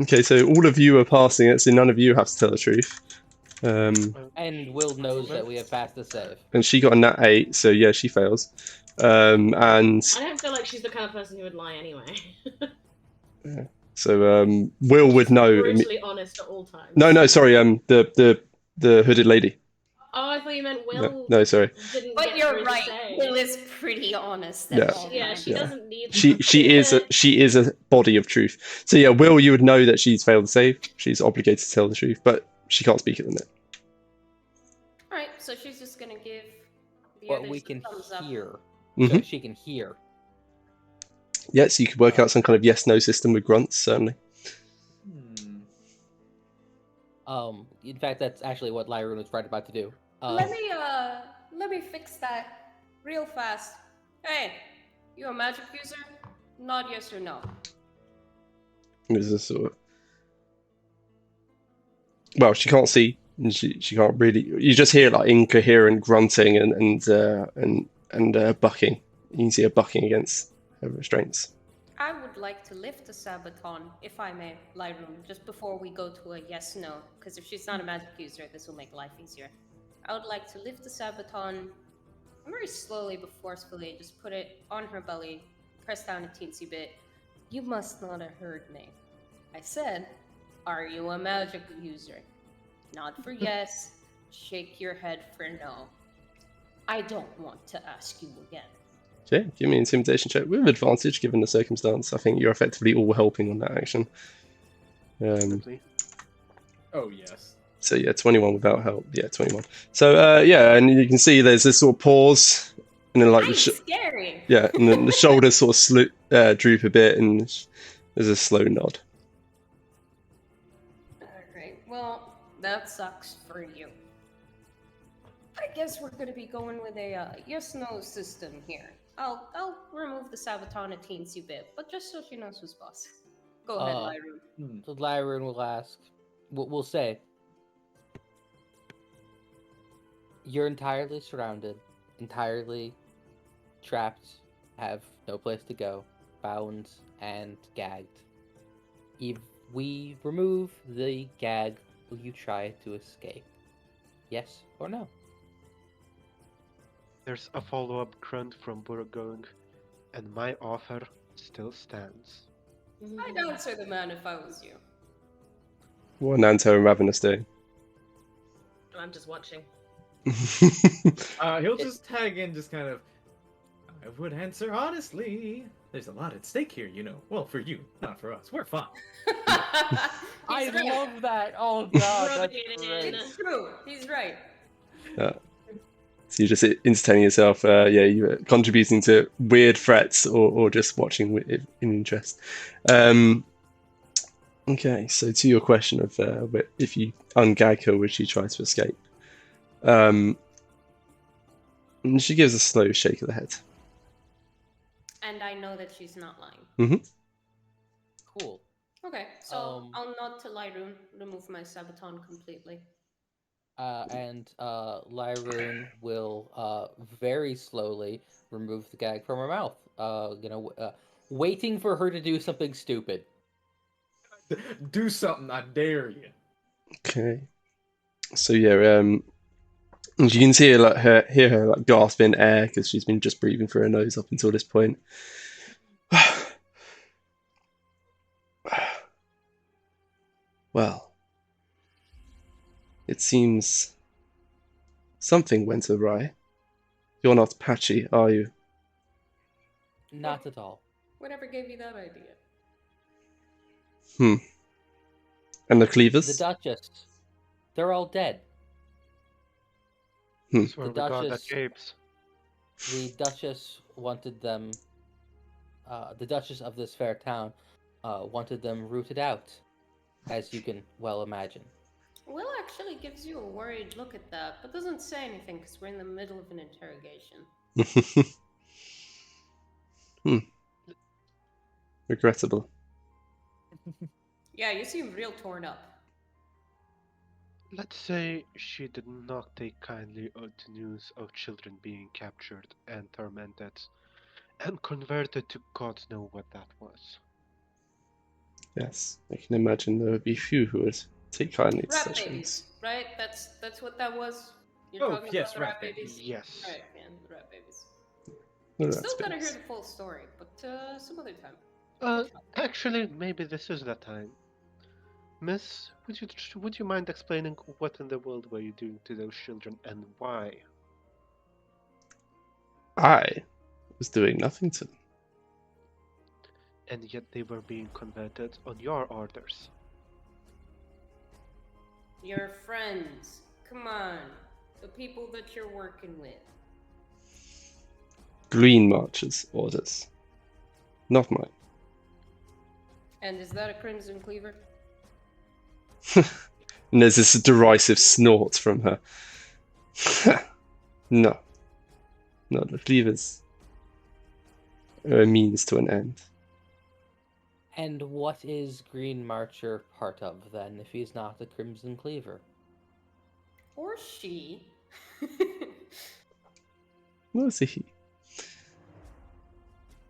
Speaker 1: Okay, so all of you are passing it, so none of you have to tell the truth.
Speaker 4: And Will knows that we have passed the save.
Speaker 1: And she got a nat 8, so yeah, she fails. And
Speaker 3: I don't feel like she's the kind of person who would lie anyway.
Speaker 1: so Will would know.
Speaker 3: Brutally honest at all times.
Speaker 1: No, sorry. The hooded lady.
Speaker 3: Oh, I thought you meant Will.
Speaker 1: No, sorry.
Speaker 3: Didn't
Speaker 2: But
Speaker 3: get
Speaker 2: you're
Speaker 3: through
Speaker 2: right.
Speaker 3: to say.
Speaker 2: Will is pretty honest.
Speaker 1: Yeah.
Speaker 2: At all
Speaker 3: Yeah,
Speaker 2: times.
Speaker 3: she
Speaker 1: Yeah.
Speaker 3: doesn't need.
Speaker 1: She is a body of truth. So yeah, Will, you would know that she's failed to save. She's obligated to tell the truth, but she can't speak at the minute.
Speaker 2: All right, so she's just gonna give the
Speaker 4: What
Speaker 2: others
Speaker 4: we
Speaker 2: a
Speaker 4: can
Speaker 2: thumbs up.
Speaker 4: hear.
Speaker 1: Mhm.
Speaker 4: So she can hear.
Speaker 1: Yeah, so you could work out some kind of yes/no system with grunts, certainly.
Speaker 4: In fact, that's actually what Lyra was right about to do.
Speaker 2: Let me fix that real fast. Hey, you a magic user? Nod yes or no.
Speaker 1: There's a sort of, well, she can't see, and she can't really. You just hear like incoherent grunting and bucking. You can see her bucking against her restraints.
Speaker 2: I would like to lift the Sabaton, if I may, Lyroon, just before we go to a yes-no, because if she's not a magic user, this will make life easier. I would like to lift the Sabaton very slowly but forcefully, just put it on her belly, press down a teensy bit. You must not have heard me. I said, are you a magic user? Not for yes, shake your head for no. I don't want to ask you again.
Speaker 1: Okay, give me an intimidation check with advantage given the circumstance. I think you're effectively all helping on that action.
Speaker 6: Definitely.
Speaker 5: Oh yes.
Speaker 1: So yeah, 21 without help. Yeah, 21. So yeah, and you can see there's this sort of pause, and then like
Speaker 2: I'm scary.
Speaker 1: yeah, and then the shoulders sort of droop a bit, and there's a slow nod.
Speaker 2: Alright, well, that sucks for you. I guess we're gonna be going with a yes-no system here. I'll remove the Sabaton a teensy bit, but just so she knows who's boss. Go ahead, Lyroon.
Speaker 4: So Lyra will ask, we'll say, you're entirely surrounded, entirely trapped, have no place to go, bound and gagged. If we remove the gag, will you try to escape? Yes or no?
Speaker 6: There's a follow-up grunt from Burgong, and my offer still stands.
Speaker 2: I'd answer the man if I was you.
Speaker 1: What Nanto and Ravenous do?
Speaker 3: I'm just watching.
Speaker 5: He'll just tag in, just kind of. I would answer honestly. There's a lot at stake here, you know. Well, for you, not for us. We're fine.
Speaker 4: I love that. Oh god, that's
Speaker 3: Rubbing it
Speaker 4: great.
Speaker 3: in.
Speaker 2: It's true. He's right.
Speaker 1: So you're just entertaining yourself. Yeah, you're contributing to weird threats or just watching in interest. Okay, so to your question of if you ungag her, would she try to escape? And she gives a slow shake of the head.
Speaker 2: And I know that she's not lying.
Speaker 1: Mm-hmm.
Speaker 4: Cool.
Speaker 2: Okay, so I'll nod to Lyroon, remove my Sabaton completely.
Speaker 4: And Lyroon will very slowly remove the gag from her mouth. Waiting for her to do something stupid.
Speaker 5: Do something, I dare you.
Speaker 1: Okay. So yeah, you can see her hear her like gasping air because she's been just breathing through her nose up until this point. Well, it seems something went awry. You're not Patchy, are you?
Speaker 4: Not at all.
Speaker 2: Whatever gave you that idea?
Speaker 1: And the Cleavers?
Speaker 4: The Duchess. They're all dead.
Speaker 6: That's where
Speaker 4: The
Speaker 6: we got that
Speaker 4: Duchess-
Speaker 6: capes.
Speaker 4: The Duchess wanted them. The Duchess of this fair town wanted them rooted out, as you can well imagine.
Speaker 2: Will actually gives you a worried look at that, but doesn't say anything because we're in the middle of an interrogation.
Speaker 1: Regrettable.
Speaker 2: Yeah, you seem real torn up.
Speaker 6: Let's say she did not take kindly to news of children being captured and tormented, and converted to God know what that was.
Speaker 1: Yes, I can imagine there would be few who would take kindly to
Speaker 2: Rat
Speaker 1: such
Speaker 2: babies,
Speaker 1: things.
Speaker 2: right? That's what that was? You're
Speaker 5: Oh,
Speaker 2: talking
Speaker 5: yes,
Speaker 2: about the
Speaker 5: rat
Speaker 2: babies?
Speaker 6: Yes.
Speaker 2: Right, yeah, the rat babies.
Speaker 1: No,
Speaker 2: Still
Speaker 1: that's
Speaker 2: gotta hear
Speaker 1: babies.
Speaker 2: the full story, but some other time.
Speaker 6: Actually, maybe this is the time. Miss, would you mind explaining what in the world were you doing to those children and why?
Speaker 1: I was doing nothing to them.
Speaker 6: And yet they were being converted on your orders.
Speaker 2: Your friends, come on, the people that you're working with.
Speaker 1: Green March's orders. Not mine.
Speaker 2: And is that a Crimson Cleaver?
Speaker 1: And there's this derisive snort from her. No. No, the Cleavers are a means to an end.
Speaker 4: And what is Green Marcher part of, then, if he's not the Crimson Cleaver?
Speaker 2: Or she.
Speaker 1: What was he?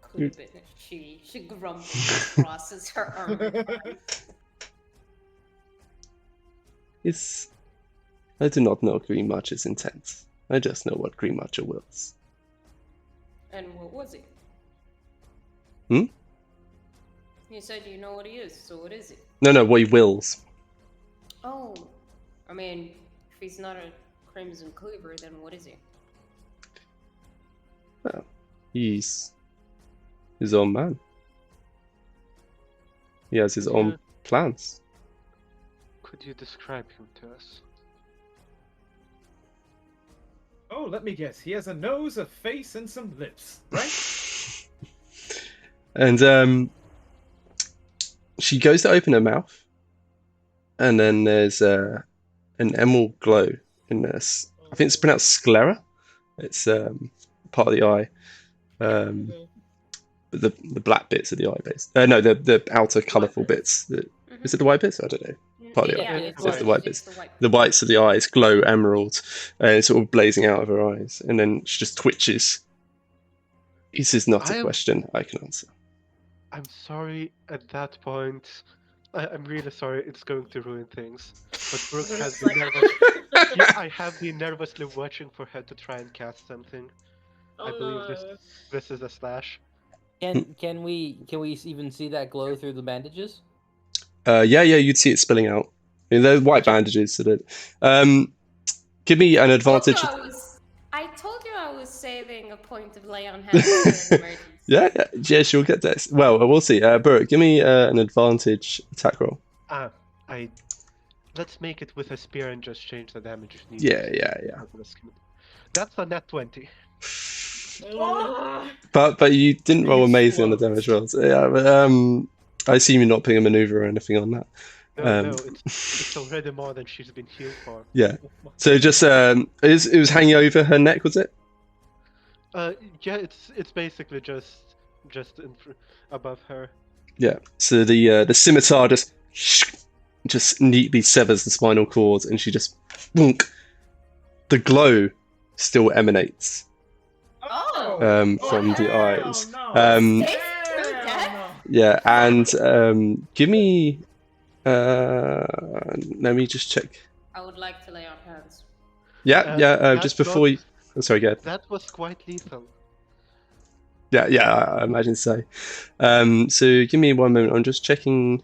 Speaker 2: Could have been a she. She grumbles and crosses her arm.
Speaker 1: I do not know Green Marcher's intent. I just know what Green Marcher wills.
Speaker 2: And what was he?
Speaker 1: Hmm?
Speaker 2: You said you know what he is, so what is he?
Speaker 1: No, what he wills.
Speaker 2: Oh, I mean, if he's not a Crimson Cleaver, then what is he?
Speaker 1: Well, he's his own man. He has his own plans.
Speaker 6: Could you describe him to us?
Speaker 5: Oh, let me guess. He has a nose, a face, and some lips, right?
Speaker 1: And she goes to open her mouth, and then there's an emerald glow in this. I think it's pronounced sclera. It's part of the eye. But the black bits of the eye base. No, the outer colourful bits. Is it the white bits? I don't know. Part of the eye. It's the white bits. The whites of the eyes glow emerald, and it's sort of blazing out of her eyes. And then she just twitches. This is not a question I can answer.
Speaker 6: I'm sorry at that point. I'm really sorry, it's going to ruin things. But Brooke has been nervous. Yeah, I have been nervously watching for her to try and cast something. I believe this is a slash.
Speaker 4: Can we even see that glow through the bandages?
Speaker 1: Yeah, you'd see it spilling out. I mean, they're white bandages, so that. Give me an advantage.
Speaker 2: I told you I was saving a point of lay on hands for an emergency.
Speaker 1: Yeah, she'll get this. Well, we'll see. Burke, give me an advantage attack roll.
Speaker 6: Let's make it with a spear and just change the damage if needed.
Speaker 1: Yeah.
Speaker 6: That's a net 20.
Speaker 1: But you didn't roll amazing on the damage rolls. Yeah, but I assume you're not putting a maneuver or anything on that.
Speaker 6: No, it's already more than she's been healed for.
Speaker 1: Yeah. So just it was hanging over her neck, was it?
Speaker 6: Yeah, it's basically just above her.
Speaker 1: Yeah. So the scimitar just neatly severs the spinal cord, and she just boonk. The glow still emanates from the eyes.
Speaker 5: No.
Speaker 1: Yeah, and give me. Let me just check.
Speaker 2: I would like to lay on hands.
Speaker 1: Yeah. Just before you. Oh, sorry, go ahead.
Speaker 6: That was quite lethal.
Speaker 1: Yeah, I imagine so. So give me one moment. I'm just checking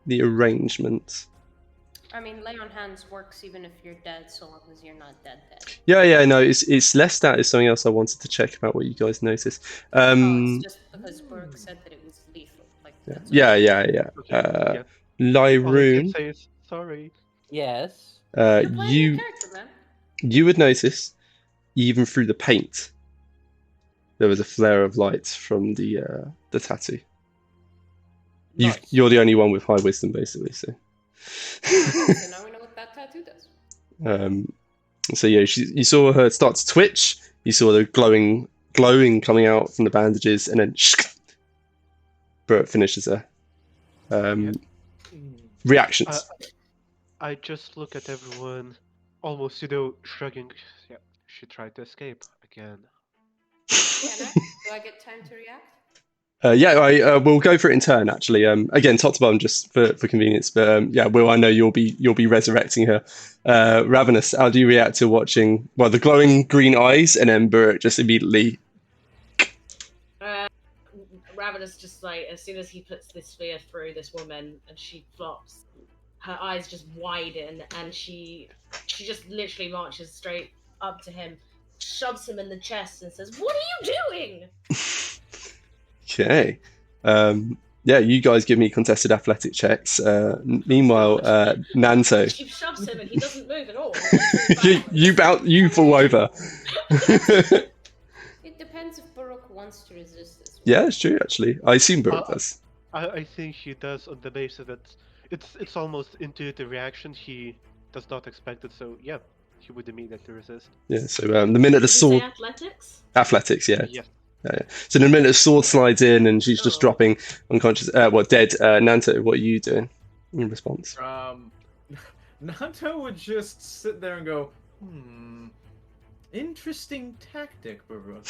Speaker 1: the arrangement.
Speaker 2: I mean, lay on hands works even if you're dead, so long as you're not dead.
Speaker 1: Yeah. No, it's less that. It's something else I wanted to check about what you guys noticed.
Speaker 2: It's just because Burke said that it was lethal. Like,
Speaker 1: Yeah.
Speaker 6: Okay,
Speaker 1: Lyroon.
Speaker 6: All I can say is sorry.
Speaker 4: Yes.
Speaker 1: You would notice, even through the paint, there was a flare of light from the tattoo.
Speaker 4: Nice.
Speaker 1: You're the only one with high wisdom, basically. So.
Speaker 2: So now we know what that tattoo does.
Speaker 1: So yeah, you saw her start to twitch. You saw the glowing coming out from the bandages, and then Bert finishes her. Reactions.
Speaker 6: I just look at everyone, almost shrugging. Yeah, she tried to escape again.
Speaker 2: Do I get time to react?
Speaker 1: I we'll go for it in turn. Actually, again, top to bottom, just for convenience. But Will, I know you'll be resurrecting her. Ravenous, how do you react to watching the glowing green eyes, and then Burke just immediately?
Speaker 3: Ravenous just like, as soon as he puts this spear through this woman and she flops, her eyes just widen, and she just literally marches straight up to him, shoves him in the chest, and says, "What are you doing?"
Speaker 1: Okay. You guys give me contested athletic checks. Meanwhile, Nanto.
Speaker 3: She shoves him and he doesn't move at all.
Speaker 1: you fall over.
Speaker 2: It depends if Baruch wants to resist this.
Speaker 1: Yeah, it's true. Actually, I assume Baruch does.
Speaker 6: I think he does, on the basis that It's almost intuitive reaction. He does not expect it, so yeah, he would immediately resist.
Speaker 1: Yeah. So the minute the
Speaker 3: Did you say
Speaker 1: sword
Speaker 3: athletics?
Speaker 1: athletics, yeah.
Speaker 6: Yes.
Speaker 1: Yeah. So the minute the sword slides in and she's just
Speaker 3: Oh.
Speaker 1: dropping unconscious, dead. Nanto, what are you doing in response?
Speaker 5: Nanto would just sit there and go, interesting tactic, Baruch.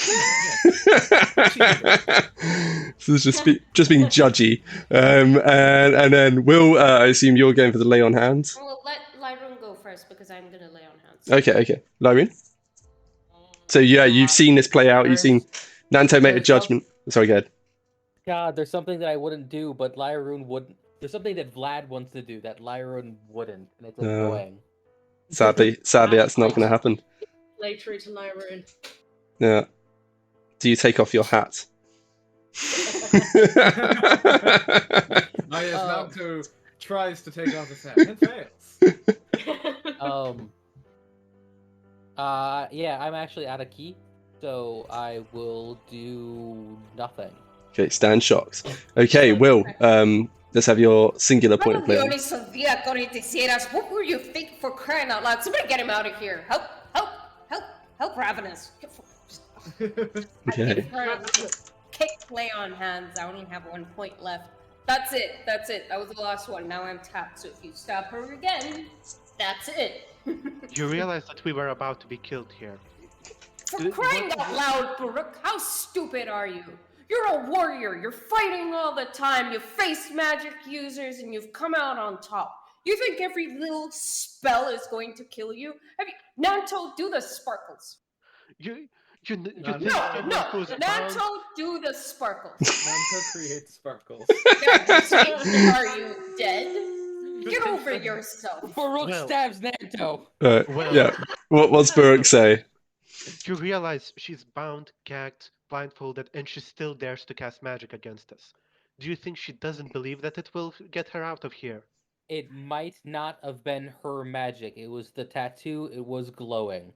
Speaker 1: So it's just being judgy, and then Will, I assume you're going for the lay on hands.
Speaker 2: Well, let Lyron go first because I'm gonna lay on hands.
Speaker 1: Okay, Lyrin. So yeah, you've seen this play out. You've seen Nanto make a judgment. Sorry, go ahead.
Speaker 4: God, there's something that I wouldn't do, but Lyroon wouldn't. There's something that Vlad wants to do that Lyroon wouldn't, and it's annoying.
Speaker 1: Sadly, that's not going to happen.
Speaker 3: Play true to Lyroon.
Speaker 1: Yeah. Do you take off your hat?
Speaker 5: Nanto tries to take off his hat and fails.
Speaker 4: Yeah, I'm actually out of key, so I will do nothing.
Speaker 1: Okay, stand shocked. Okay, Will, let's have your singular point of play.
Speaker 2: What were you thinking, for crying out loud? Somebody get him out of here. Help Ravenous.
Speaker 1: Okay.
Speaker 2: Kick play on hands. I only have 1 point left. That's it. That was the last one. Now I'm tapped, so if you stop her again, that's it.
Speaker 6: You realize that we were about to be killed here.
Speaker 2: For crying out loud, Baruch, how stupid are you? You're a warrior. You're fighting all the time. You face magic users, and you've come out on top. You think every little spell is going to kill you? Nanto, do the sparkles.
Speaker 6: No,
Speaker 2: Nanto, do the sparkles.
Speaker 5: Nanto creates sparkles.
Speaker 2: Are you dead? Get over yourself.
Speaker 4: Baruch stabs Nanto.
Speaker 1: Yeah. What's Baruch say?
Speaker 6: You realize she's bound, gagged, blindfolded, and she still dares to cast magic against us. Do you think she doesn't believe that it will get her out of here?
Speaker 4: It might not have been her magic. It was the tattoo. It was glowing.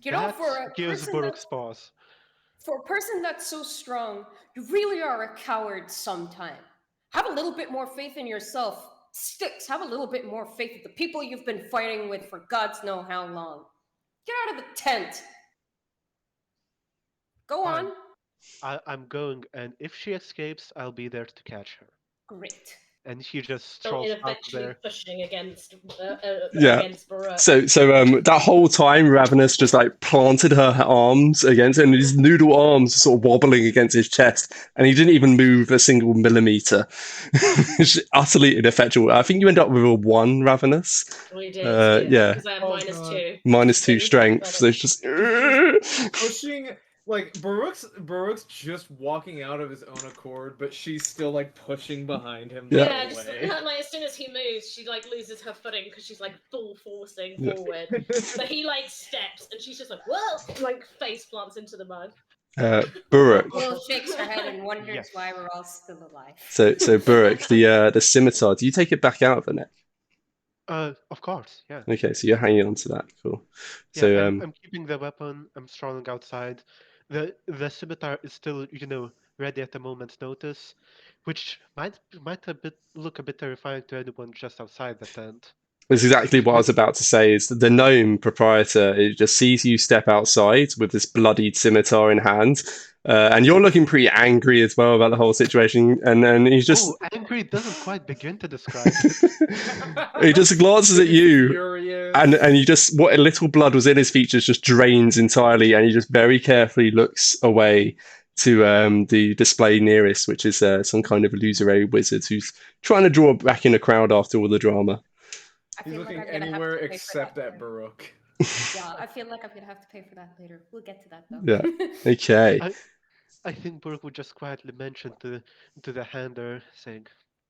Speaker 2: You know, for a person that's so strong, you really are a coward sometime. Have a little bit more faith in yourself. Sticks, have a little bit more faith in the people you've been fighting with for gods know how long. Get out of the tent. Go on.
Speaker 6: I'm going, and if she escapes, I'll be there to catch her.
Speaker 2: Great.
Speaker 6: And he just strolls out there,
Speaker 3: pushing against Baruch.
Speaker 1: So that whole time, Ravenous just like planted her arms against him, and his noodle arms sort of wobbling against his chest, and he didn't even move a single millimeter. It's utterly ineffectual. I think you end up with a 1, Ravenous.
Speaker 3: We did.
Speaker 1: Yeah.
Speaker 3: Because I have -2.
Speaker 1: -2 strength. So it's just
Speaker 5: pushing. Like, Baruch's just walking out of his own accord, but she's still, like, pushing behind him.
Speaker 3: Yeah, just, like, as soon as he moves, she, like, loses her footing because she's, like, full forcing forward. So he, like, steps, and she's just like, whoa! Like, face plants into the mud.
Speaker 1: Baruch.
Speaker 2: Will shakes her head and wonders why we're all still alive.
Speaker 1: So Baruch, the scimitar, do you take it back out of the neck?
Speaker 6: Of course, yeah.
Speaker 1: Okay, so you're hanging on to that. Cool.
Speaker 6: Yeah,
Speaker 1: so
Speaker 6: I'm keeping the weapon. I'm strolling outside. The scimitar is still, ready at the moment's notice, which might look a bit terrifying to anyone just outside the tent.
Speaker 1: That's exactly what I was about to say. Is that the gnome proprietor just sees you step outside with this bloodied scimitar in hand, and you're looking pretty angry as well about the whole situation. And then he's just
Speaker 6: angry doesn't quite begin to describe it.
Speaker 1: He just glances at you, and you just what little blood was in his features just drains entirely, and he just very carefully looks away to the display nearest, which is some kind of illusory wizard who's trying to draw back in a crowd after all the drama.
Speaker 5: He's looking anywhere except at Baruch.
Speaker 2: Yeah, I feel like I'm gonna have to pay for that later. We'll get to that though.
Speaker 1: Yeah. Okay.
Speaker 6: I think Baruch would just quietly mention to the handler, saying,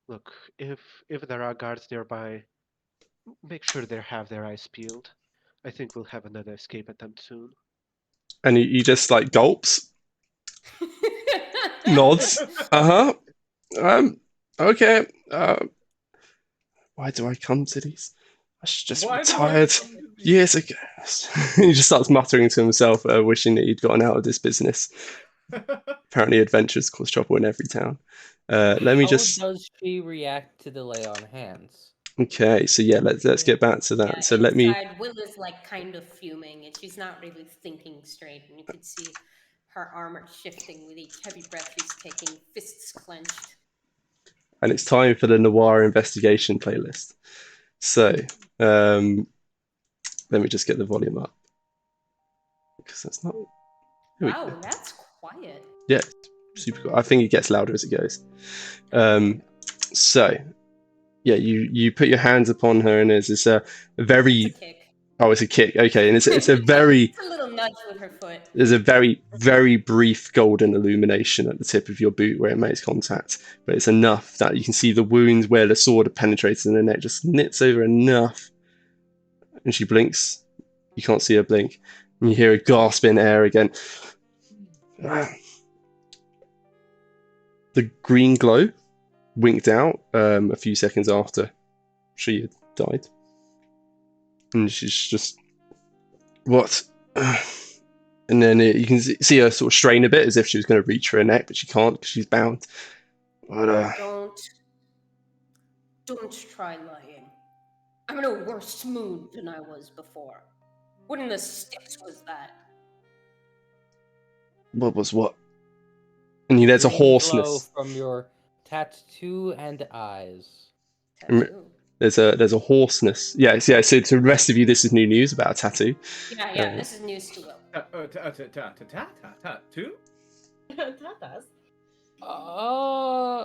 Speaker 6: "Look, if there are guards nearby, make sure they have their eyes peeled. I think we'll have another escape attempt soon."
Speaker 1: And he just like gulps, nods. Okay. Why do I come to these? I should just retired years ago. He just starts muttering to himself, wishing that he'd gotten out of this business. Apparently, adventures cause trouble in every town. Let me
Speaker 4: How
Speaker 1: just.
Speaker 4: does she react to the lay on hands?
Speaker 1: Okay, so yeah, let's get back to that.
Speaker 2: Yeah,
Speaker 1: So let me.
Speaker 2: inside, Will is like kind of fuming, and she's not really thinking straight. And you could see her armor shifting with each heavy breath she's taking, fists clenched.
Speaker 1: And it's time for the Noir investigation playlist. So let me just get the volume up because that's not. Here we
Speaker 2: Wow,
Speaker 1: go.
Speaker 2: that's quiet.
Speaker 1: Yeah, super cool. I think it gets louder as it goes. So yeah, you put your hands upon her, and there's this very.
Speaker 2: It's a kick.
Speaker 1: Oh, it's a kick. Okay, and it's a very.
Speaker 2: It's a little nudge with her foot.
Speaker 1: There's a very, very brief golden illumination at the tip of your boot where it makes contact, but it's enough that you can see the wounds where the sword had penetrated in the neck, just knits over enough. And she blinks. You can't see her blink. And you hear a gasp in air again. The green glow winked out a few seconds after she had died. And she's just, what? And then you can see her sort of strain a bit as if she was going to reach for her neck, but she can't because she's bound. But,
Speaker 2: Don't try lying. I'm in a worse mood than I was before. What in the sticks was that?
Speaker 1: what was what? And there's a
Speaker 4: Green glow
Speaker 1: hoarseness.
Speaker 4: from your tattoo and eyes.
Speaker 2: Tattoo.
Speaker 1: There's a hoarseness. Yeah. So to the rest of you, this is new news about a tattoo.
Speaker 2: Yeah, this is news to Will.
Speaker 5: Two?
Speaker 3: Tatas.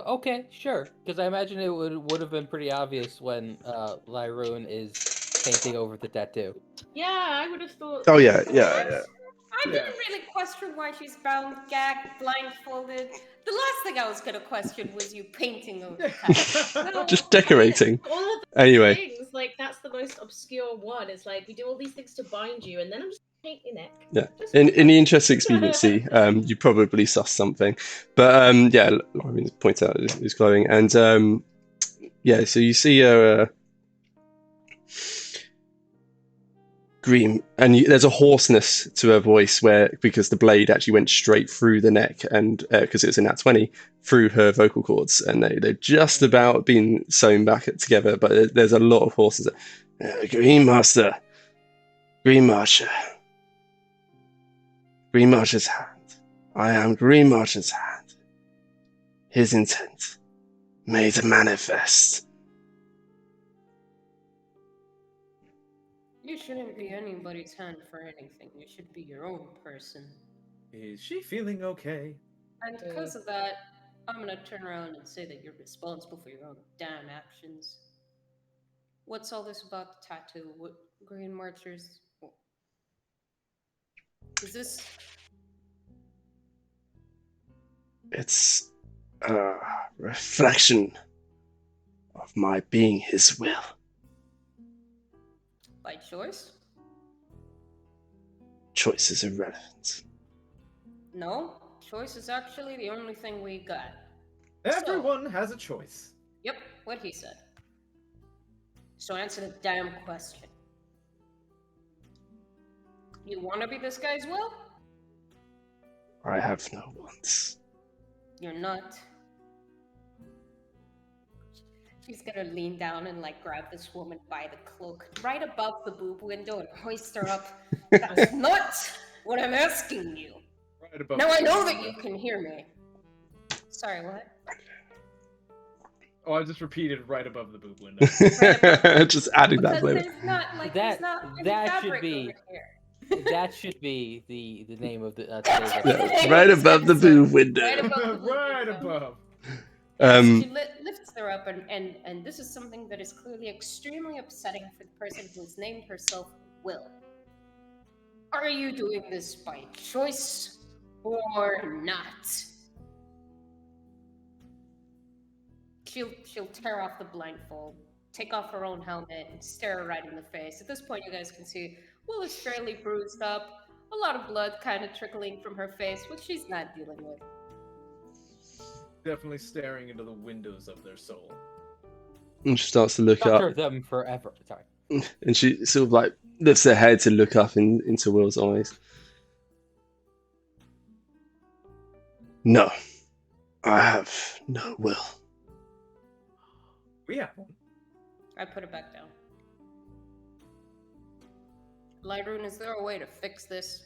Speaker 4: Okay, sure. Because I imagine it would have been pretty obvious when Lyroon is painting over the tattoo.
Speaker 3: Yeah, I would have thought.
Speaker 1: Oh yeah.
Speaker 2: I didn't really question why she's bound, gagged, blindfolded. The last thing I was going to question was you painting over the tattoo. No.
Speaker 1: Just decorating.
Speaker 3: All of the
Speaker 1: Anyway.
Speaker 3: things, like, that's the most obscure one. It's like, we do all these things to bind you, and then I'm just painting your neck.
Speaker 1: Yeah. In the interest of expediency, you probably suss something. But yeah, I mean, point out is glowing. And yeah, so you see green, and there's a hoarseness to her voice because the blade actually went straight through the neck, and because it was in that 20 through her vocal cords, and they're just about being sewn back together, but there's a lot of hoarseness. Green Master, Green Marcher, Green Marcher's hand. I am Green Marcher's hand. His intent made manifest.
Speaker 2: You shouldn't be anybody's hand for anything. You should be your own person.
Speaker 5: Is she feeling okay?
Speaker 2: And because of that, I'm gonna turn around and say that you're responsible for your own damn actions. What's all this about the tattoo? What Green Marchers? Is this?
Speaker 1: It's a reflection of my being his will.
Speaker 2: By choice?
Speaker 1: Choice is irrelevant.
Speaker 2: No, choice is actually the only thing we got.
Speaker 5: Everyone has a choice.
Speaker 2: Yep, what he said. So answer the damn question. You want to be this guy's will?
Speaker 1: I have no wants.
Speaker 2: You're not. She's gonna lean down and like grab this woman by the cloak right above the boob window and hoist her up. That's not what I'm asking you.
Speaker 5: Right above.
Speaker 2: Now I know that you can hear me. Sorry, what?
Speaker 5: Oh, I just repeated right above the boob window.
Speaker 1: Just adding that
Speaker 2: Because
Speaker 1: flavor.
Speaker 2: there's not like
Speaker 4: That-
Speaker 2: there's not any
Speaker 4: that should
Speaker 2: fabric
Speaker 4: be-
Speaker 2: over here.
Speaker 4: That should be the name of the today's
Speaker 2: Yeah.
Speaker 4: episode.
Speaker 1: Yeah, right above the boob window.
Speaker 2: Right above the boob
Speaker 5: Right
Speaker 2: window.
Speaker 5: above.
Speaker 2: She lifts her up, and this is something that is clearly extremely upsetting for the person who has named herself Will. Are you doing this by choice or not? She'll tear off the blindfold, take off her own helmet, and stare her right in the face. At this point, you guys can see Will is fairly bruised up, a lot of blood kind of trickling from her face, which she's not dealing with.
Speaker 5: Definitely staring into the windows of their soul.
Speaker 1: And she starts to look
Speaker 4: Shelter
Speaker 1: up,
Speaker 4: them forever. Sorry.
Speaker 1: and she sort of like lifts her head to look up into Will's eyes. No, I have no will.
Speaker 5: We have one.
Speaker 2: I put it back down. Lyroon, is there a way to fix this?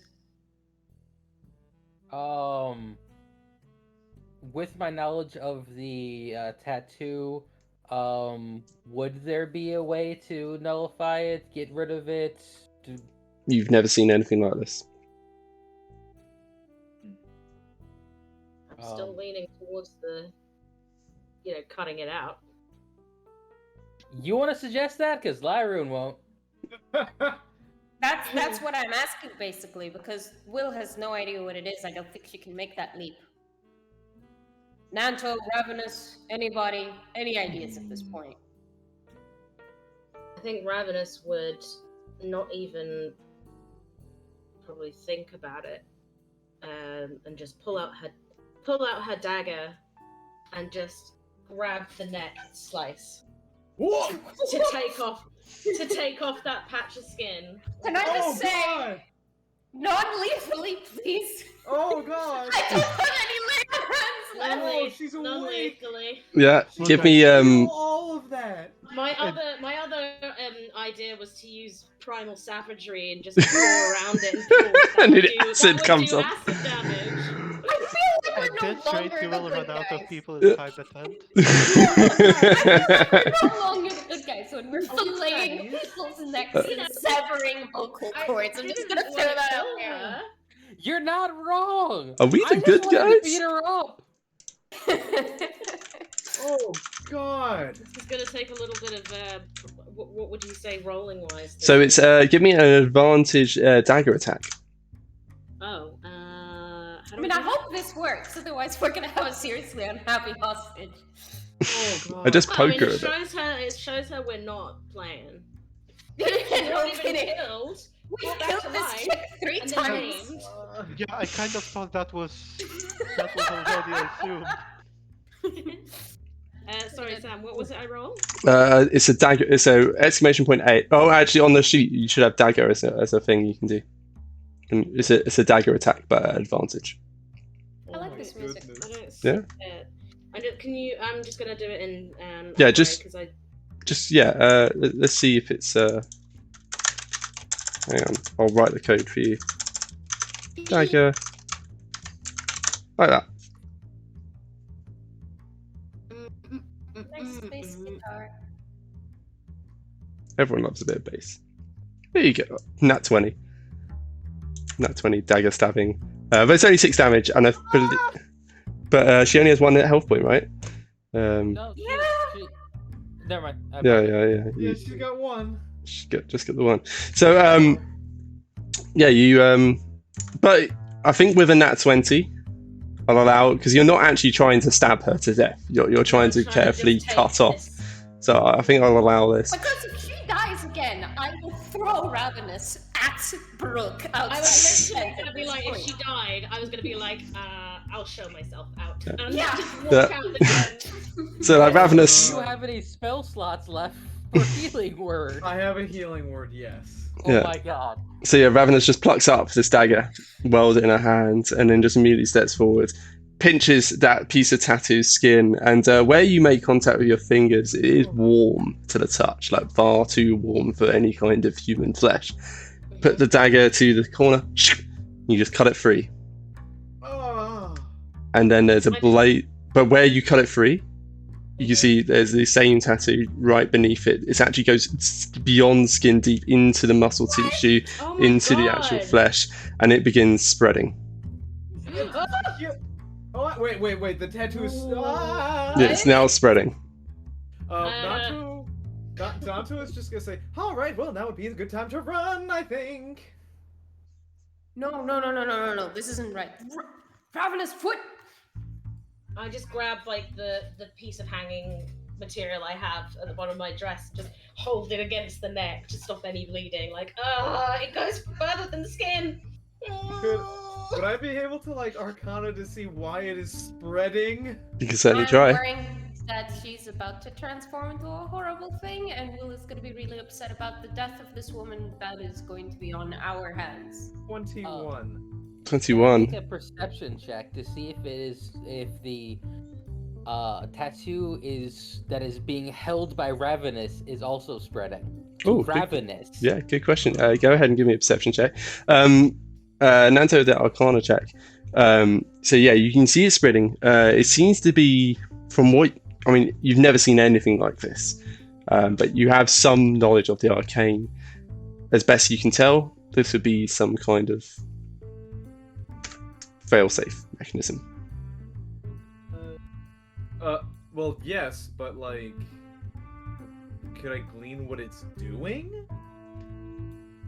Speaker 4: With my knowledge of the tattoo, would there be a way to nullify it, get rid of it?
Speaker 1: You've never seen anything like this.
Speaker 3: I'm still leaning towards the, cutting it out.
Speaker 4: You want to suggest that? Because Lyroon won't.
Speaker 2: That's what I'm asking, basically, because Will has no idea what it is. I don't think she can make that leap. Nanto, Ravenous, anybody, any ideas at this point?
Speaker 3: I think Ravenous would not even probably think about it, and just pull out her dagger, and just grab the neck and slice.
Speaker 5: Whoa!
Speaker 3: to take off that patch of skin.
Speaker 2: Can I just say,
Speaker 5: God!
Speaker 2: non-lethally, please?
Speaker 5: Oh god!
Speaker 2: I don't have any laser hands left.
Speaker 5: Oh, she's awake.
Speaker 3: Non-lethally.
Speaker 1: Yeah, give me
Speaker 5: all of that.
Speaker 3: My other idea was to use primal savagery and just go around it and pull.
Speaker 1: And acid comes up.
Speaker 3: Acid damage.
Speaker 2: I feel like
Speaker 6: And
Speaker 2: we're
Speaker 6: then
Speaker 2: no
Speaker 6: straight
Speaker 2: longer
Speaker 6: you
Speaker 2: the
Speaker 6: will
Speaker 2: good
Speaker 6: run out
Speaker 2: guys.
Speaker 6: of people inside the tent.
Speaker 2: We're no longer the good guys when we're filleting people's necks and severing vocal cords. I'm just gonna throw that out there.
Speaker 4: You're not wrong.
Speaker 1: Are we the
Speaker 4: I
Speaker 1: good
Speaker 4: just wanted to
Speaker 1: guys?
Speaker 4: beat her up.
Speaker 5: Oh god!
Speaker 3: This is gonna take a little bit of what would you say rolling wise?
Speaker 1: So it's give me an advantage dagger attack.
Speaker 3: Oh,
Speaker 2: I mean, I hope this works. Otherwise, we're gonna have a seriously unhappy hostage.
Speaker 5: Oh god!
Speaker 1: I just poke her a
Speaker 3: it
Speaker 1: bit.
Speaker 3: shows her we're not playing.
Speaker 2: No
Speaker 3: Not even
Speaker 2: kidding.
Speaker 3: killed.
Speaker 2: We
Speaker 3: Brought back
Speaker 2: killed
Speaker 3: to
Speaker 2: this
Speaker 3: life,
Speaker 2: chick 3
Speaker 3: and then
Speaker 2: times.
Speaker 3: named.
Speaker 6: Yeah, I kind of thought that was already assumed.
Speaker 3: Sorry, Sam. What was it I rolled?
Speaker 1: It's a dagger. So exclamation point 8. Oh, actually, on the sheet you should have dagger as a thing you can do. And it's a dagger attack, but at advantage.
Speaker 2: I like this music.
Speaker 3: I don't
Speaker 1: Yeah.
Speaker 3: I'm just gonna do it in.
Speaker 1: Yeah, just-
Speaker 3: because I.
Speaker 1: Just let's see if it's. Hang on, I'll write the code for you. Dagger, like that.
Speaker 2: Nice bass guitar.
Speaker 1: Everyone loves a bit of bass. There you go. Nat 20. Nat 20 dagger stabbing. But it's only 6 damage, and but she only has 1 health point, right?
Speaker 4: No,
Speaker 2: Yeah.
Speaker 4: Never mind.
Speaker 1: Yeah.
Speaker 5: Yeah, she's got one.
Speaker 1: Just get the 1. So yeah, you but I think with a nat 20, I'll allow, because you're not actually trying to stab her to death. You're trying to carefully
Speaker 3: just take
Speaker 1: cut off.
Speaker 3: this.
Speaker 1: So I think I'll allow this.
Speaker 2: Because if she dies again, I will throw Ravenous at Brooke
Speaker 3: I
Speaker 2: outside
Speaker 3: was
Speaker 2: the
Speaker 3: literally
Speaker 2: tent
Speaker 3: gonna
Speaker 2: at
Speaker 3: be
Speaker 2: this
Speaker 3: like, if
Speaker 2: point.
Speaker 3: she died, I was gonna be like, I'll show myself out.
Speaker 1: Yeah.
Speaker 3: And
Speaker 2: Yeah.
Speaker 3: just walk
Speaker 1: Yeah.
Speaker 3: out the tent.
Speaker 1: So like
Speaker 4: Do
Speaker 1: Ravenous.
Speaker 4: you have any spell slots left for healing word?
Speaker 5: I have a healing word, yes.
Speaker 4: Oh
Speaker 1: Yeah.
Speaker 4: my god.
Speaker 1: So yeah, Ravenous just plucks up this dagger, welds it in her hand, and then just immediately steps forward, pinches that piece of tattoo skin, and where you make contact with your fingers, it is warm to the touch, like far too warm for any kind of human flesh. Put the dagger to the corner, you just cut it free,
Speaker 5: Oh.
Speaker 1: and then there's a blade. But where you cut it free, you can see there's the same tattoo right beneath it. It actually goes beyond skin deep into the muscle tissue,
Speaker 3: Oh my
Speaker 1: into the actual
Speaker 3: God.
Speaker 1: flesh, and it begins spreading.
Speaker 5: Oh, wait, the tattoo is...
Speaker 1: It's now spreading.
Speaker 5: Danto is just gonna say, alright, well, now would be a good time to run, I think.
Speaker 2: No. This isn't right. Ravenous foot.
Speaker 3: I just grab like the piece of hanging material I have at the bottom of my dress, just hold it against the neck to stop any bleeding. Like, it goes further than the skin.
Speaker 5: Would I be able to, like, Arcana to see why it is spreading?
Speaker 1: You can certainly
Speaker 2: I'm
Speaker 1: try.
Speaker 2: worrying that she's about to transform into a horrible thing, and Will is going to be really upset about the death of this woman that is going to be on our hands.
Speaker 5: 21.
Speaker 4: Make
Speaker 1: 21.
Speaker 4: a perception check to see if the tattoo that is being held by Ravenous is also spreading to
Speaker 1: Oh,
Speaker 4: Ravenous.
Speaker 1: Yeah, good question. Go ahead and give me a perception check. Nanto, the Arcana check. So yeah, you can see it spreading. It seems to be, from what I mean, you've never seen anything like this, but you have some knowledge of the arcane. As best you can tell, this would be some kind of fail-safe mechanism.
Speaker 5: Well, yes, but like, could I glean what it's doing?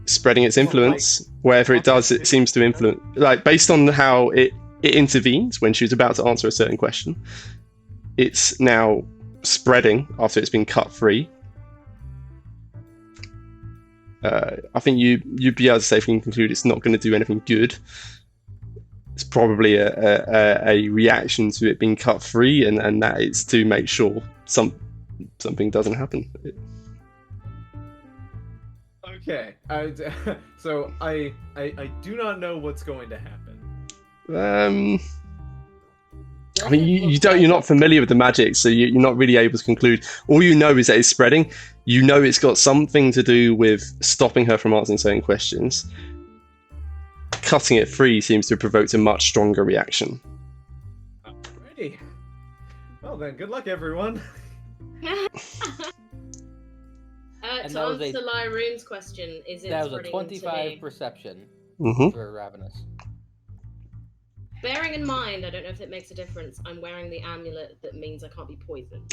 Speaker 1: Spreading its
Speaker 5: Or,
Speaker 1: influence wherever it does, it seems to influence. Like based on how it intervenes when she was about to answer a certain question, it's now spreading after it's been cut free. I think you'd be able to safely conclude it's not going to do anything good. It's probably a reaction to it being cut free, and that is to make sure something doesn't happen.
Speaker 5: Okay, so I do not know what's going to happen.
Speaker 1: I mean, you're not familiar with the magic, so you're not really able to conclude. All you know is that it's spreading. You know it's got something to do with stopping her from answering certain questions. Cutting it free seems to have provoked a much stronger reaction.
Speaker 5: Alrighty. Well then, good luck, everyone.
Speaker 3: To answer Lyroon's question, is it
Speaker 4: That was a
Speaker 3: spreading
Speaker 4: 25
Speaker 3: into me?
Speaker 4: perception
Speaker 1: Mm-hmm.
Speaker 4: for Ravenous.
Speaker 3: Bearing in mind, I don't know if it makes a difference, I'm wearing the amulet that means I can't be poisoned.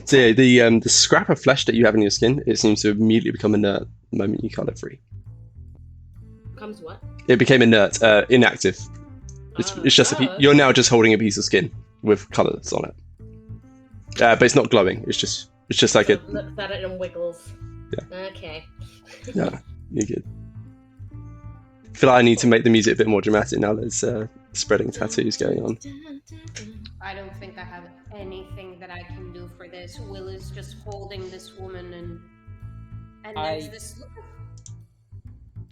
Speaker 1: So yeah, the scrap of flesh that you have in your skin, it seems to immediately become inert the moment you cut it free.
Speaker 3: Becomes what?
Speaker 1: It became inert, inactive. It's just you're now just holding a piece of skin with colours on it. But it's not glowing. It's just like
Speaker 3: it looks at it and wiggles.
Speaker 1: Yeah.
Speaker 3: Okay.
Speaker 1: Yeah, you're good. I feel like I need to make the music a bit more dramatic now. There's spreading tattoos going on.
Speaker 2: I don't think I have anything that I can do for this. Will is just holding this woman, and there's this look.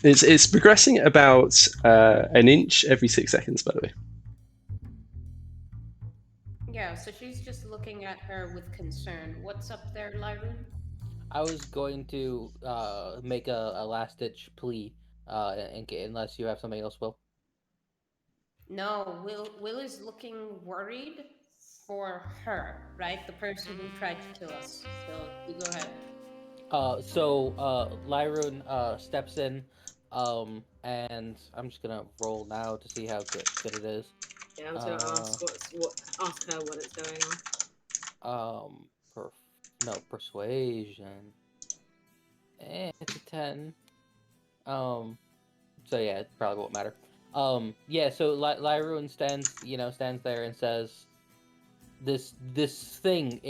Speaker 1: It's progressing at about an inch every 6 seconds, by the way.
Speaker 2: Yeah, so she's just looking at her with concern. What's up there, Lyroon?
Speaker 4: I was going to make a last-ditch plea, unless you have something else, Will.
Speaker 2: No, Will is looking worried for her, right? The person who tried to kill us. So you go ahead.
Speaker 4: Lyroon steps in, and I'm just gonna roll now to see how good it is.
Speaker 3: Yeah, I was gonna ask her what is going on.
Speaker 4: Persuasion. It's a 10. So yeah, it probably won't matter. Yeah, so Lyroon stands there and says, This thing,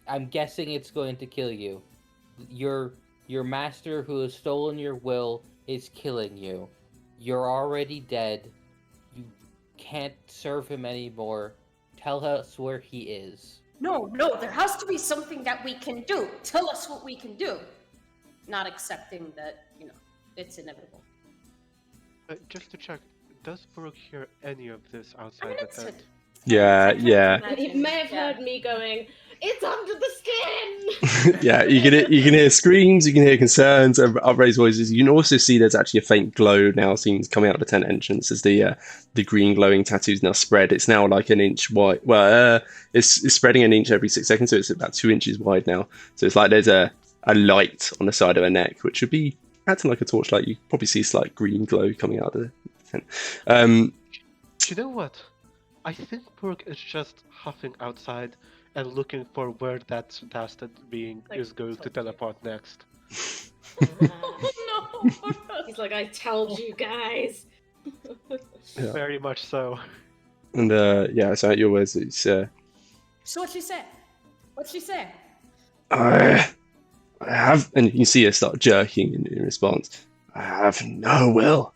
Speaker 4: I'm guessing it's going to kill you. Your master who has stolen your will is killing you. You're already dead. You can't serve him anymore. Tell us where he is.
Speaker 2: No, there has to be something that we can do. Tell us what we can do. Not accepting that, it's inevitable.
Speaker 6: Just to check, does Brooke hear any of this outside the tent?
Speaker 1: Yeah.
Speaker 3: He may have heard me going, "It's under the skin!"
Speaker 1: Yeah, you can hear screams, you can hear concerns, upraised voices. You can also see there's actually a faint glow now seems coming out of the tent entrance as the green glowing tattoos now spread. It's now like an inch wide. Well, it's spreading an inch every 6 seconds, so it's about 2 inches wide now. So it's like there's a light on the side of her neck, which would be acting like a torchlight. You probably see slight green glow coming out of the tent.
Speaker 6: You know what? I think Brooke is just huffing outside and looking for where that dastard being is going to teleport next.
Speaker 3: No! He's like, I told you guys!
Speaker 1: Yeah.
Speaker 6: Very much so.
Speaker 1: And so at your words, it's
Speaker 2: So what'd she say? What'd she say?
Speaker 1: I have, and you see her start jerking in response. I have no will.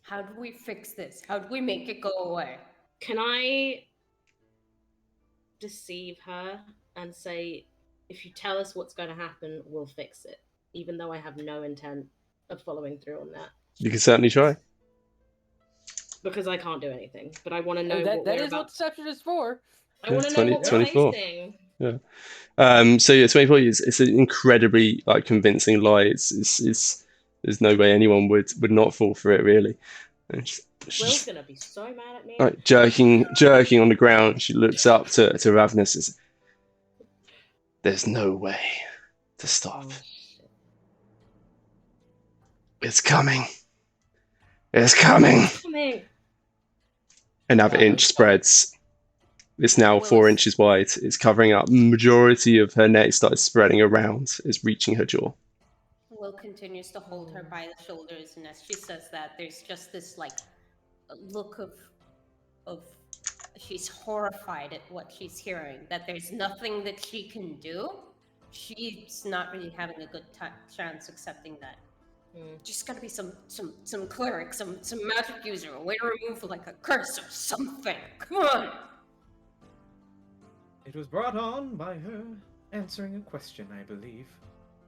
Speaker 2: How do we fix this? How do we make it go away?
Speaker 3: Can I deceive her and say, if you tell us what's going to happen, we'll fix it, even though I have no intent of following through on that?
Speaker 1: You can certainly try.
Speaker 3: because I can't do anything. But I want to know what
Speaker 4: that
Speaker 3: we're
Speaker 4: is what
Speaker 3: about.
Speaker 4: deception is for.
Speaker 3: I want to know
Speaker 1: 20
Speaker 3: what we're
Speaker 1: 24.
Speaker 3: facing.
Speaker 1: So yeah, 24 years. It's an incredibly convincing lie. It's there's no way anyone would not fall for it really. And she's
Speaker 3: Will's
Speaker 1: just,
Speaker 3: gonna be so mad at me.
Speaker 1: like, jerking on the ground. She looks up to Ravenous. And says, there's no way to stop.
Speaker 3: Oh, shit.
Speaker 1: It's coming. It's coming.
Speaker 3: Coming.
Speaker 1: Another inch spreads. It's now 4 inches wide. It's covering up. Majority of her neck starts spreading around. It's reaching her jaw.
Speaker 2: Will continues to hold her by the shoulders, and as she says that, there's just this like look of she's horrified at what she's hearing. That there's nothing that she can do. She's not really having a good chance accepting that. Just gotta be some cleric, some magic user, a way to remove like a curse or something. Come on.
Speaker 5: It was brought on by her answering a question, I believe.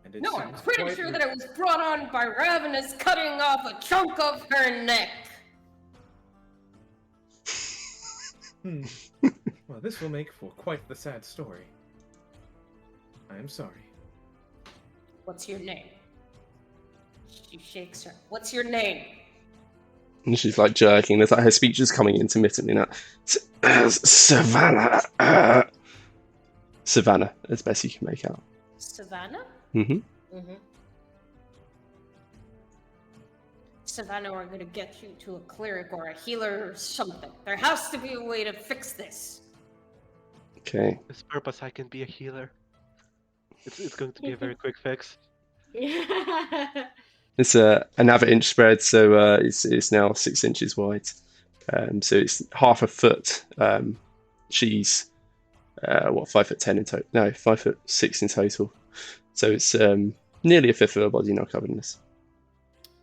Speaker 5: And it
Speaker 2: No, I'm
Speaker 5: seems
Speaker 2: pretty
Speaker 5: quite
Speaker 2: sure that it was brought on by Ravenous cutting off a chunk of her neck.
Speaker 5: Well, this will make for quite the sad story. I am sorry.
Speaker 2: What's your name? She shakes her. What's your name?
Speaker 1: And she's like jerking. There's like her speech is coming intermittently now. Savannah. Savannah, as best you can make out.
Speaker 2: Savannah?
Speaker 1: Mm-hmm.
Speaker 2: Savannah, we're gonna get you to a cleric or a healer or something. There has to be a way to fix this.
Speaker 1: Okay.
Speaker 6: This purpose, I can be a healer. It's going to be a very quick fix.
Speaker 1: It's another inch spread, so it's now 6 inches wide. So it's half a foot. She's 5'10" in total? No, 5'6" in total. So it's nearly a fifth of her body now covered in this.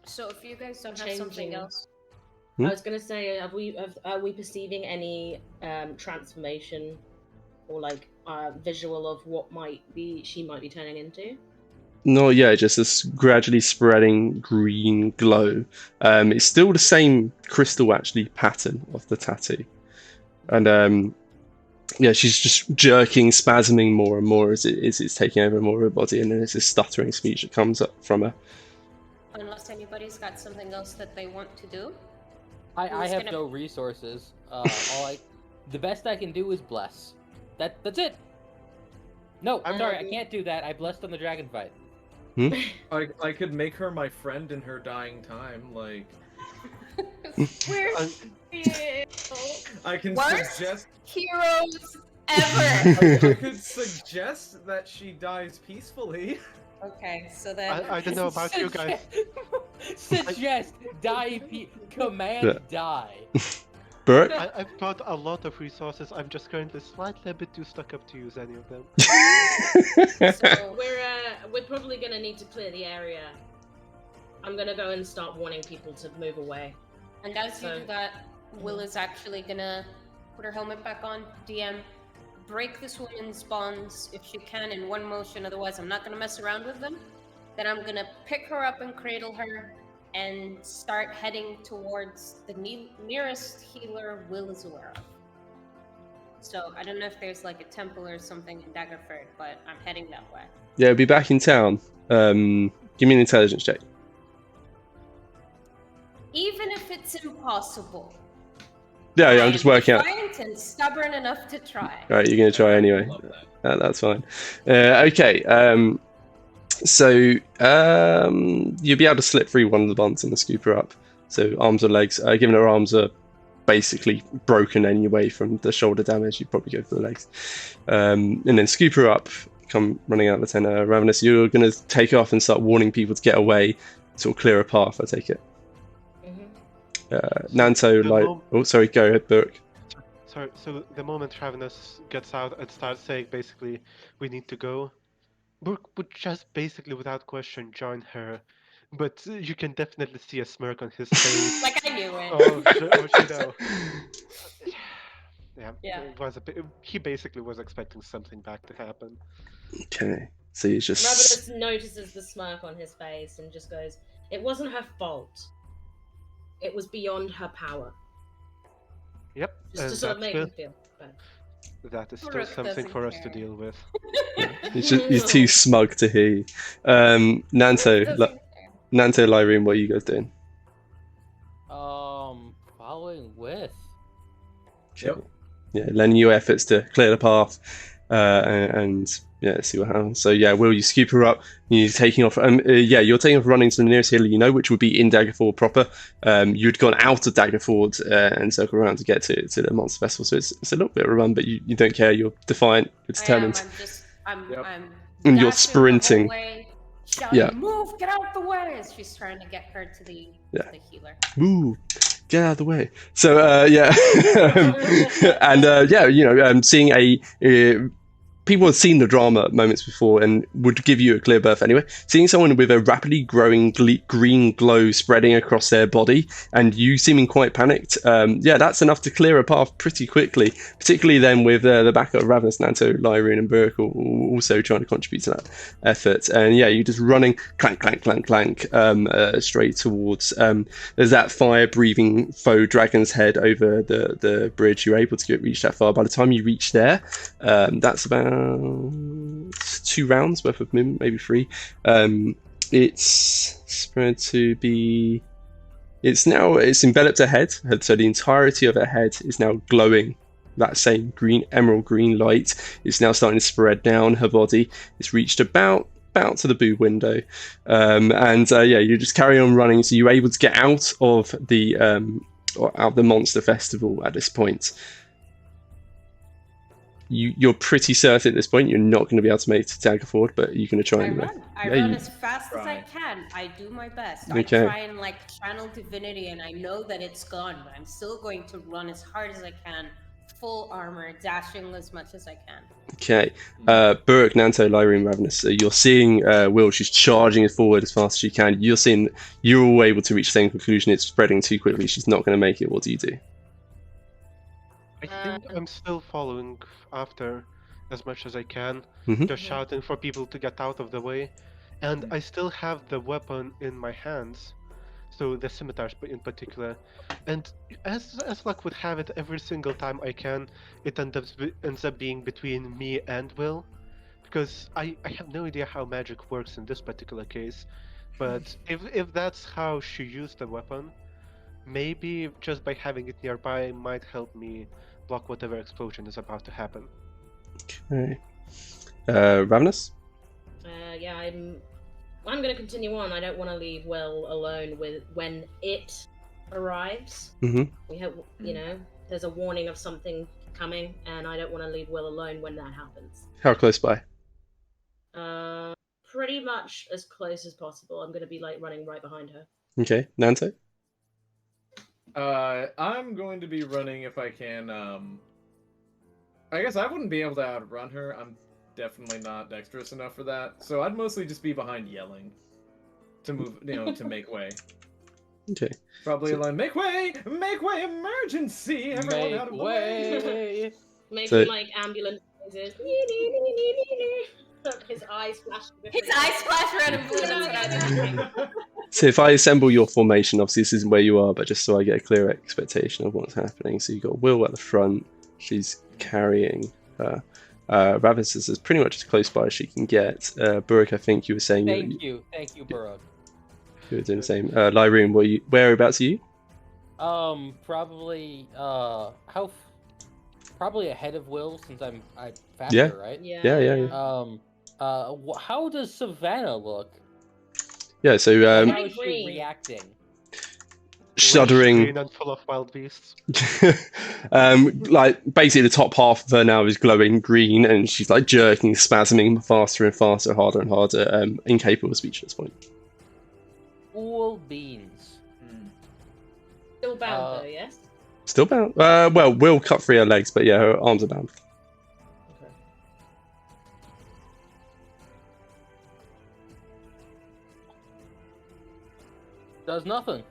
Speaker 2: So if you guys don't have something else,
Speaker 3: I was gonna say, are we perceiving any transformation or like visual of what she might be turning into?
Speaker 1: No, yeah, just this gradually spreading green glow. It's still the same crystal actually pattern of the tattoo, and yeah, she's just jerking, spasming more and more as it's taking over more of her body, and then there's this stuttering speech that comes up from her.
Speaker 2: unless anybody's got something else that they want to do.
Speaker 4: I have no resources. The best I can do is bless. That's it. No, I'm sorry, I can't do that. I blessed on the dragon fight.
Speaker 5: I could make her my friend in her dying time, like. I can suggest
Speaker 2: heroes ever.
Speaker 5: I could suggest that she dies peacefully.
Speaker 2: Okay, so then
Speaker 6: I don't know about you guys.
Speaker 4: Suggest command die.
Speaker 1: Bert?
Speaker 6: I've got a lot of resources. I'm just currently slightly a bit too stuck up to use any of them.
Speaker 3: So we're probably gonna need to clear the area. I'm gonna go and start warning people to move away.
Speaker 2: And as you do that, Will is actually gonna put her helmet back on. DM, break this woman's bonds if she can in one motion. Otherwise, I'm not gonna mess around with them. Then I'm gonna pick her up and cradle her, and start heading towards the nearest healer Will is aware of. So I don't know if there's like a temple or something in Daggerford, but I'm heading that way.
Speaker 1: Yeah, we'll be back in town. Give me an intelligence check.
Speaker 2: Even if it's impossible.
Speaker 1: Yeah, I'm just working out.
Speaker 2: Defiant and stubborn enough to try.
Speaker 1: All right, you're going to try anyway. That's fine. Okay. So you'll be able to slip through one of the bonds and the scoop her up. So arms or legs. Given her arms are basically broken anyway from the shoulder damage, you'd probably go for the legs. And then scoop her up, come running out of the tent. Ravenous, you're going to take off and start warning people to get away, sort of clear a path, I take it. Nanto, sorry, go ahead, Burke.
Speaker 6: Sorry, so the moment Ravenous gets out and starts saying basically, we need to go, Burke would just basically without question join her, but you can definitely see a smirk on his face.
Speaker 2: Like I knew it.
Speaker 6: Yeah. It was he basically was expecting something back to happen.
Speaker 1: Okay, so you just...
Speaker 3: Ravenous notices the smirk on his face and just goes, it wasn't her fault. It was beyond her power. Just to sort of make him feel better.
Speaker 6: That is still
Speaker 2: Brooke
Speaker 6: something
Speaker 2: doesn't
Speaker 6: for us to
Speaker 2: care.
Speaker 6: deal with.
Speaker 1: He's too smug to hear you. Nanto,
Speaker 2: Doesn't care.
Speaker 1: Nanto, Lyrene, what are you guys doing?
Speaker 4: Following with.
Speaker 5: Yep.
Speaker 1: Yeah, lending your efforts to clear the path, and yeah, see what happens. So yeah, Will, you scoop her up. You're taking off. Yeah, you're taking off running to the nearest hill you know, which would be in Daggerford proper. You'd gone out of Daggerford and circle around to get to the Monster Festival. So it's a little bit of a run, but you don't care. You're defiant. You're determined.
Speaker 2: I'm
Speaker 5: Yep.
Speaker 1: And you're
Speaker 2: dashing the whole
Speaker 1: sprinting.
Speaker 2: way, shouting,
Speaker 1: Yeah.
Speaker 2: "Move! Get out the way!" As she's trying to get her to the healer.
Speaker 1: Woo! Get out of the way. So yeah, and yeah, seeing people have seen the drama moments before and would give you a clear berth anyway. Seeing someone with a rapidly growing green glow spreading across their body and you seeming quite panicked, yeah, that's enough to clear a path pretty quickly, particularly then with the backup of Ravenous, Nanto, Lyrene and Burke also trying to contribute to that effort. And yeah, you're just running clank, clank, clank, clank, straight towards, there's that fire-breathing faux dragon's head over the bridge. You're able to reach that far. By the time you reach there, that's about 2 rounds worth of movement, maybe 3. It's spread to be. It's enveloped her head, so the entirety of her head is now glowing. That same emerald green light is now starting to spread down her body. It's reached about to the boob window, and yeah, you just carry on running. So you're able to get out of the Monster Festival at this point. You're pretty certain at this point you're not going to be able to make it to Daggerford, but you're going to try anyway.
Speaker 2: I run as fast as I can. I do my best. I try and channel divinity, and I know that it's gone, but I'm still going to run as hard as I can, full armor, dashing as much as I can.
Speaker 1: Okay, Burke, Nanto, Lyrene, Ravenous. You're seeing Will. She's charging forward as fast as she can. You're seeing you're all able to reach the same conclusion. It's spreading too quickly. She's not going to make it. What do you do?
Speaker 6: I think I'm still following after as much as I can,
Speaker 1: Mhm.
Speaker 6: just shouting for people to get out of the way. And I still have the weapon in my hands, so the scimitars in particular. And as luck would have it, every single time I can, it ends up being between me and Will, because I have no idea how magic works in this particular case. But if that's how she used the weapon, maybe just by having it nearby might help me block whatever explosion is about to happen.
Speaker 1: Okay. Ravenous?
Speaker 3: Yeah, I'm gonna continue on. I don't want to leave Will alone when it arrives.
Speaker 1: Mhm.
Speaker 3: We have, there's a warning of something coming, and I don't want to leave Will alone when that happens.
Speaker 1: How close by?
Speaker 3: Pretty much as close as possible. I'm gonna be running right behind her.
Speaker 1: Okay, Nanto?
Speaker 5: I'm going to be running if I can. I guess I wouldn't be able to outrun her. I'm definitely not dexterous enough for that. So I'd mostly just be behind yelling to move, to make way.
Speaker 1: Okay.
Speaker 5: Probably like make way, emergency, everyone out of the way.
Speaker 3: Making ambulance noises. His eyes flash.
Speaker 2: His eyes flash red and blue. That's what I was thinking.
Speaker 1: So if I assemble your formation, obviously this isn't where you are, but just so I get a clear expectation of what's happening. So you've got Will at the front. She's carrying her. Ravenous is pretty much as close by as she can get. Burke, I think you were saying...
Speaker 4: Thank you, Burke.
Speaker 1: You were doing the same. Lyrene, whereabouts are you?
Speaker 4: Probably, probably ahead of Will, since I'm faster, right?
Speaker 1: Yeah.
Speaker 4: How does Savannah look?
Speaker 1: Yeah, so
Speaker 4: How is she reacting?
Speaker 1: Shuddering,
Speaker 6: and full of wild beasts.
Speaker 1: basically the top half of her now is glowing green, and she's jerking, spasming faster and faster, harder and harder, incapable of speech at this point.
Speaker 4: Cool beans.
Speaker 3: Still bound though, yes?
Speaker 1: Still bound? Well, Will cut free her legs, but yeah, her arms are bound.
Speaker 3: Okay.
Speaker 4: Does nothing.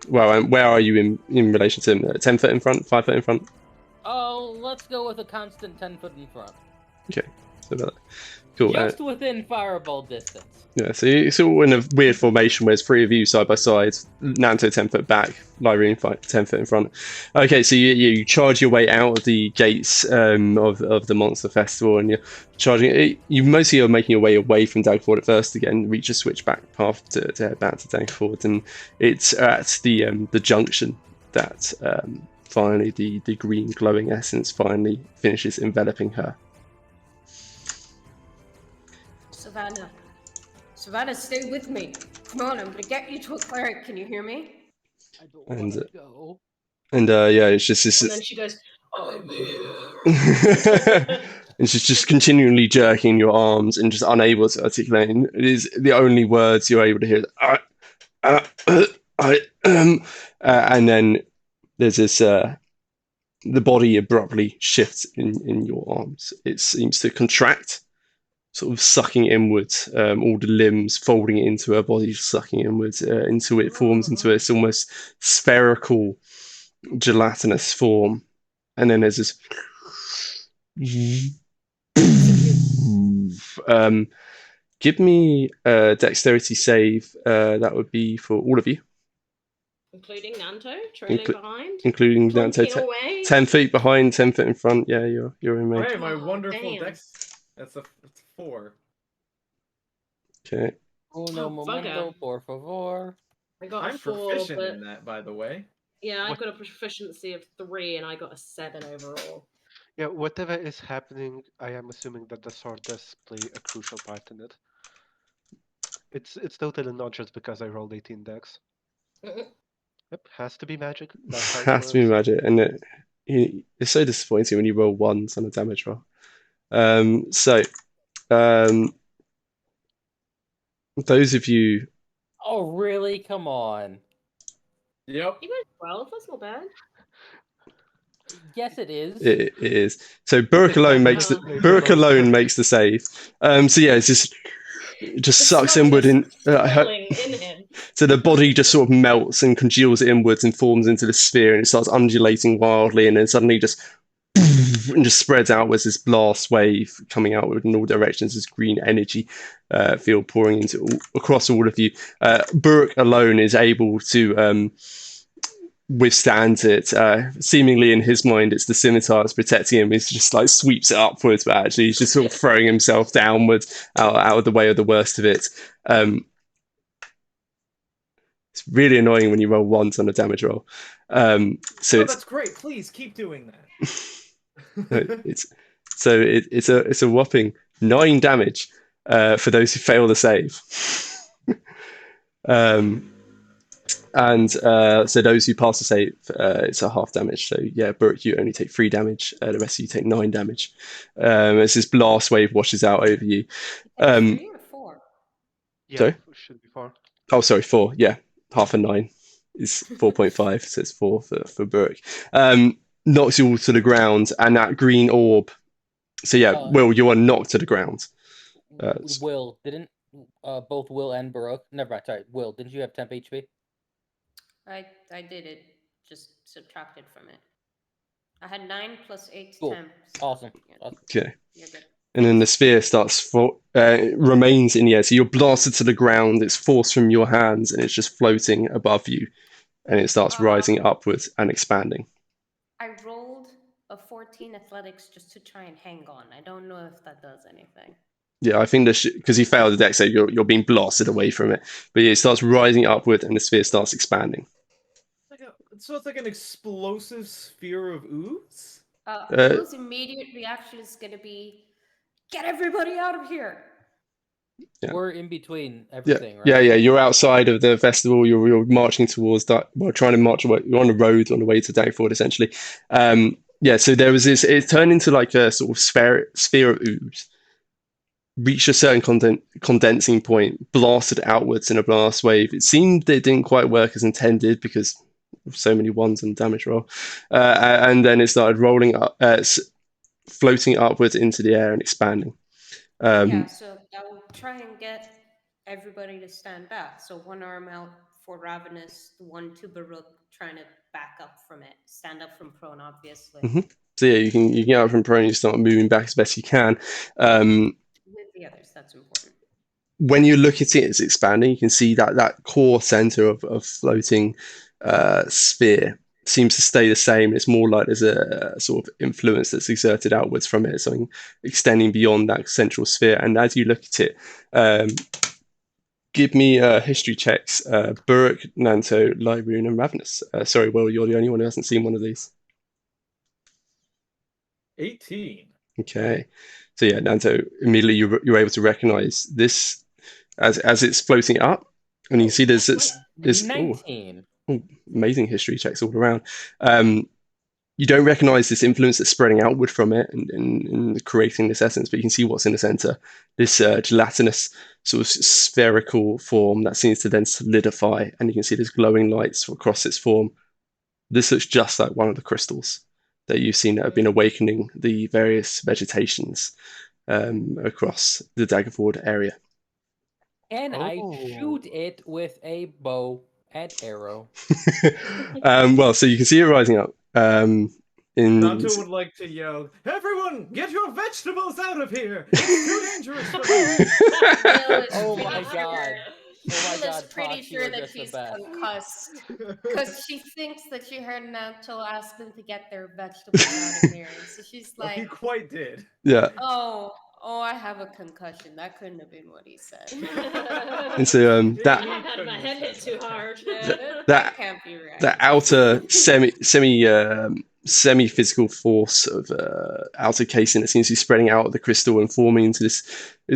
Speaker 1: Well, where are you in relation to him? 10 foot in front? 5 foot in front?
Speaker 4: Oh, let's go with a constant 10 foot in front.
Speaker 1: Okay, so that cool.
Speaker 4: Just within fireball distance.
Speaker 1: Yeah, so it's all in a weird formation where it's three of you side by side, Nanto 10 foot back, Lyrian 10 foot in front. Okay, so you charge your way out of the gates of the Monster Festival, and you're charging. You mostly are making your way away from Dagford at first again, reach a switchback path to head back to Dagford, and it's at the junction that finally the green glowing essence finally finishes enveloping her.
Speaker 2: Savannah, stay with me. Come on, I'm gonna get you to a cleric. Can you hear me?
Speaker 4: I don't
Speaker 1: And,
Speaker 4: want to go.
Speaker 1: And yeah, it's just this.
Speaker 3: And then she goes, I'm here.
Speaker 1: And she's just continually jerking your arms and just unable to articulate. And it is the only words you're able to hear. And then there's this. The body abruptly shifts in your arms. It seems to contract, sort of sucking inwards. All the limbs folding into her body, sucking inwards until it forms into this almost spherical, gelatinous form. And then there's this. Give me a dexterity save. That would be for all of you,
Speaker 3: including Nanto, trailing behind,
Speaker 1: including Nanto. 10 feet behind, 10 feet in front. Yeah, you're in me.
Speaker 5: Alright, my wonderful dex. That's a 4.
Speaker 1: Okay.
Speaker 4: Uno momento, por favor.
Speaker 3: I got
Speaker 5: I'm
Speaker 3: a 4,
Speaker 5: proficient in that, by the way.
Speaker 3: Yeah, I've got a proficiency of 3, and I got a 7 overall.
Speaker 6: Yeah, whatever is happening, I am assuming that the sword does play a crucial part in it. It's totally not just because I rolled 18 dex. Yep, has to be magic. That's how it
Speaker 1: Has to be
Speaker 6: works.
Speaker 1: magic, and it's so disappointing when you roll ones on a damage roll. Those of you.
Speaker 4: Oh really? Come on.
Speaker 5: Yep.
Speaker 3: You got 12. That's not bad.
Speaker 4: Yes, it is.
Speaker 1: It is. So Burke alone makes the save. So yeah, it's just sucks inward in.
Speaker 3: Him.
Speaker 1: So the body just sort of melts and congeals inwards and forms into the sphere, and it starts undulating wildly, and then suddenly just and just spreads outwards, this blast wave coming outward in all directions, this green energy field pouring across all of you. Burke alone is able to withstand it. Seemingly in his mind, it's the scimitar that's protecting him. He's just like sweeps it upwards, but actually he's just sort of throwing himself downwards out of the way of the worst of it. It's really annoying when you roll ones on a damage roll.
Speaker 5: That's great. Please keep doing that.
Speaker 1: It's a whopping 9 damage for those who fail the save. And so those who pass the save, it's a half damage. So yeah, Burke, you only take 3 damage. The rest of you take 9 damage. As this blast wave washes out over you.
Speaker 2: 3 or 4?
Speaker 6: Yeah,
Speaker 1: sorry?
Speaker 6: Should be 4.
Speaker 1: Oh, sorry, 4. Yeah, half of 9 is 4.5. So it's 4 for Burke. Knocks you all to the ground, and that green orb. So yeah, Will, you are knocked to the ground.
Speaker 4: Will, didn't both Will and Baroque? Never mind. Sorry, Will, didn't you have temp HP?
Speaker 2: I did it. Just subtracted from it. I had 9 plus 8
Speaker 4: cool.
Speaker 2: temp.
Speaker 4: Awesome.
Speaker 1: Okay. And then the sphere remains in the air. So you're blasted to the ground. It's forced from your hands, and it's just floating above you, and it starts rising upwards and expanding.
Speaker 2: I rolled a 14 athletics just to try and hang on. I don't know if that does anything.
Speaker 1: Yeah, I think because you failed the dex save, you're being blasted away from it. But yeah, it starts rising upward, and the sphere starts expanding.
Speaker 5: So it's like an explosive sphere of ooze?
Speaker 2: Will's immediate reaction is going to be, get everybody out of here!
Speaker 1: Yeah.
Speaker 4: We're in between everything, right?
Speaker 1: Yeah. You're outside of the festival. You're marching towards that. Well, trying to march away. You're on the road on the way to Dagford, essentially. So there was this. It turned into like a sort of sphere of ooze. Reached a certain condensing point, blasted outwards in a blast wave. It seemed that it didn't quite work as intended because of so many ones on damage roll, and then it started rolling up, floating upwards into the air and expanding.
Speaker 2: So I will try and get everybody to stand back. So one arm out for Ravenous, one to Baruch, trying to back up from it, stand up from prone, obviously.
Speaker 1: Mm-hmm. So yeah, you can get out from prone, you start moving back as best you can.
Speaker 2: With the others, that's important.
Speaker 1: When you look at it as expanding, you can see that core center of floating sphere seems to stay the same. It's more like there's a sort of influence that's exerted outwards from it, something extending beyond that central sphere. And as you look at it, give me history checks. Burke, Nanto, Lyroon, and Ravenous. Sorry, Will, you're the only one who hasn't seen one of these.
Speaker 5: 18.
Speaker 1: Okay. So yeah, Nanto, immediately you're able to recognize this as it's floating up, and you can see there's
Speaker 4: 19.
Speaker 1: amazing history checks all around. You don't recognize this influence that's spreading outward from it and creating this essence, but you can see what's in the center, this gelatinous sort of spherical form that seems to then solidify, and you can see there's glowing lights across its form. This looks just like one of the crystals that you've seen that have been awakening the various vegetations across the Daggerford area.
Speaker 4: And I
Speaker 6: Oh.
Speaker 4: shoot it with a bow and arrow.
Speaker 1: Well, so you can see it rising up.
Speaker 5: Nanto would like to yell, "Everyone, get your vegetables out of here! It's too dangerous for them!"
Speaker 2: Will is
Speaker 4: Oh
Speaker 2: pretty
Speaker 4: my
Speaker 2: sure-
Speaker 4: god. Oh my
Speaker 2: Will is
Speaker 4: god,
Speaker 2: pretty
Speaker 4: Fox,
Speaker 2: sure
Speaker 4: you are
Speaker 2: that
Speaker 4: just the
Speaker 2: she's
Speaker 4: best.
Speaker 2: concussed because she thinks that she heard Nanto ask them to get their vegetables out of here. So she's
Speaker 5: Well, he
Speaker 2: like,
Speaker 5: quite did.
Speaker 1: Yeah.
Speaker 2: "Oh, I have a concussion. That couldn't have been what he said.
Speaker 1: And so
Speaker 3: I
Speaker 1: that
Speaker 3: had my head hit too hard.
Speaker 2: That can't be right."
Speaker 1: that outer semi physical force of outer casing that seems to be spreading out of the crystal and forming into this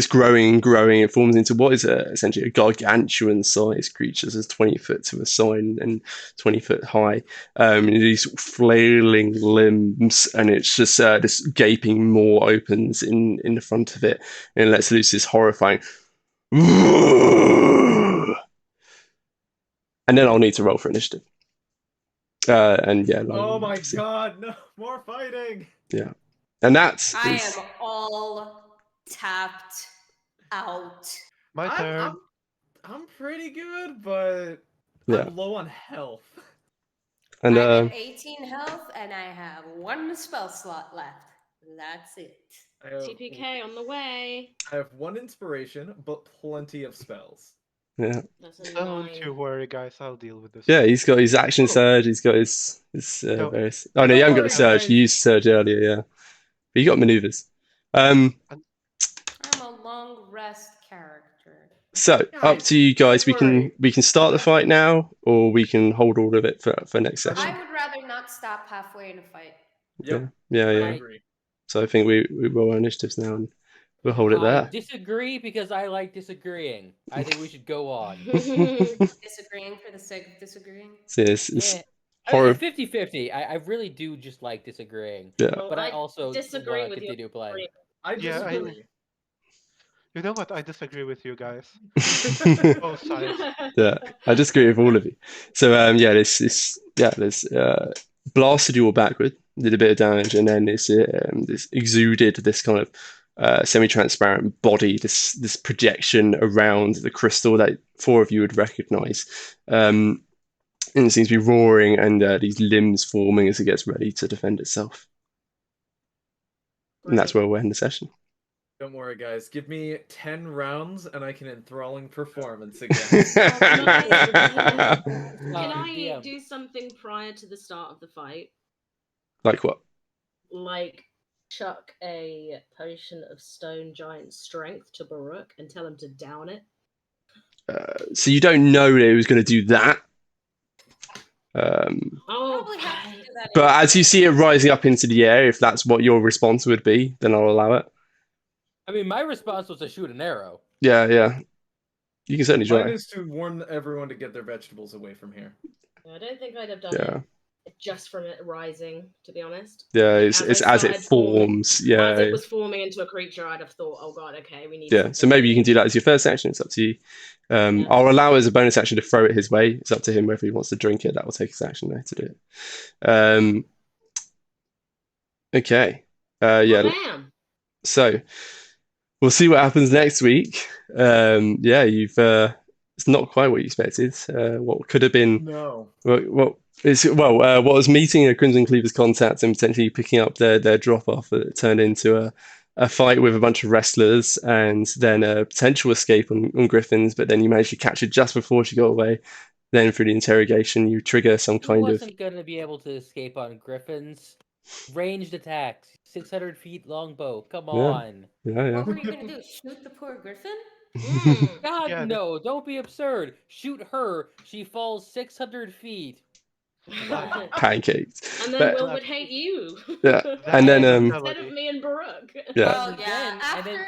Speaker 1: growing. It forms into what is essentially a gargantuan sized creature. It's 20 foot to a side and 20 foot high. These flailing limbs, and it's just this gaping maw opens in the front of it and lets loose this horrifying. And then I'll need to roll for initiative. And yeah,
Speaker 5: Oh my god, no more fighting!
Speaker 1: Yeah, and that's
Speaker 2: I am all tapped out.
Speaker 6: My turn.
Speaker 5: I'm pretty good, but
Speaker 1: Yeah.
Speaker 5: I'm low on health.
Speaker 1: and
Speaker 2: I'm at 18 health and I have 1 spell slot left. That's it.
Speaker 5: I have,
Speaker 3: TPK on the way.
Speaker 5: I have 1 inspiration, but plenty of spells.
Speaker 1: yeah,
Speaker 3: That's a
Speaker 6: Don't
Speaker 3: 9.
Speaker 6: you worry, guys. I'll deal with this.
Speaker 1: yeah, he's got his action surge. He's got his
Speaker 6: No.
Speaker 1: various. Oh no, you haven't got the surge.
Speaker 5: guys.
Speaker 1: You used surge earlier, yeah. But you got maneuvers.
Speaker 2: I'm a long rest character.
Speaker 1: So up to you guys.
Speaker 5: don't worry.
Speaker 1: We can start the fight now, or we can hold all of it for next session.
Speaker 2: I would rather not stop halfway in a fight.
Speaker 5: Yep.
Speaker 1: Yeah.
Speaker 5: I
Speaker 1: Yeah.
Speaker 5: agree.
Speaker 1: So I think we roll our initiatives now, and we'll hold it
Speaker 4: I
Speaker 1: there.
Speaker 4: disagree because I like disagreeing. I think we should go on.
Speaker 2: Disagreeing for the sake of disagreeing.
Speaker 1: So it's
Speaker 4: Yeah.
Speaker 1: horror.
Speaker 4: 50-50. I really do just like disagreeing.
Speaker 1: Yeah.
Speaker 3: Well,
Speaker 4: But I also
Speaker 3: disagree
Speaker 4: want to
Speaker 3: with you.
Speaker 4: continue playing.
Speaker 5: I
Speaker 6: Yeah, I-
Speaker 5: disagree.
Speaker 6: You know what? I disagree with you guys. Both sides.
Speaker 1: Yeah, I disagree with all of you. So this blasted you all backward, did a bit of damage, and then this exuded this kind of semi-transparent body, this projection around the crystal that 4 of you would recognize. And it seems to be roaring, and these limbs forming as it gets ready to defend itself. And that's where we'll end the session.
Speaker 5: Don't worry, guys. Give me 10 rounds, and I can enthralling performance again.
Speaker 3: Can
Speaker 4: Uh,
Speaker 3: I
Speaker 4: DM.
Speaker 3: do something prior to the start of the fight?
Speaker 1: Like what?
Speaker 3: Like chuck a potion of stone giant strength to Baruch and tell him to down it?
Speaker 1: So you don't know that it was going to do that.
Speaker 3: Oh,
Speaker 2: Probably have to do that.
Speaker 1: But
Speaker 2: anyway.
Speaker 1: as you see it rising up into the air, if that's what your response would be, then I'll allow it.
Speaker 4: I mean, my response was to shoot an arrow.
Speaker 1: Yeah. You can certainly
Speaker 5: Mine
Speaker 1: try.
Speaker 5: is to warn everyone to get their vegetables away from here.
Speaker 3: I don't think I'd have done
Speaker 1: Yeah.
Speaker 3: it just from it rising, to be honest.
Speaker 1: Yeah,
Speaker 3: Like,
Speaker 1: it's
Speaker 3: I
Speaker 1: as it
Speaker 3: started
Speaker 1: forms. Yeah.
Speaker 3: As it was forming into a creature, I'd have thought, oh god, okay, we need
Speaker 1: Yeah. So
Speaker 3: something.
Speaker 1: maybe you can do that as your first action. It's up to you.
Speaker 3: Yeah.
Speaker 1: I'll allow it as a bonus action to throw it his way. It's up to him whether he wants to drink it. That will take his action there to do it. Okay. Yeah.
Speaker 3: Bam!
Speaker 1: So we'll see what happens next week. You've it's not quite what you expected. What could have been
Speaker 5: No.
Speaker 1: what It's what was meeting a Crimson Cleavers contact and potentially picking up their drop off. It turned into a fight with a bunch of wrestlers and then a potential escape on Griffins, but then you managed to catch her just before she got away. Then through the interrogation, you trigger some
Speaker 4: Who
Speaker 1: kind of
Speaker 4: wasn't gonna be able to escape on Griffins? Ranged attacks, 600 feet longbow. Come on.
Speaker 1: yeah.
Speaker 2: What were you gonna do? Shoot the poor griffin?
Speaker 4: God
Speaker 6: Yeah,
Speaker 4: no! Don't be absurd. Shoot her. She falls 600 feet. Wow.
Speaker 1: Pancakes.
Speaker 3: And then
Speaker 1: But
Speaker 3: Will would hate you.
Speaker 1: yeah,
Speaker 6: That
Speaker 1: and then
Speaker 6: is
Speaker 3: Instead of me and Baruch.
Speaker 1: yeah.
Speaker 2: Well,
Speaker 4: And
Speaker 2: yeah.
Speaker 4: then-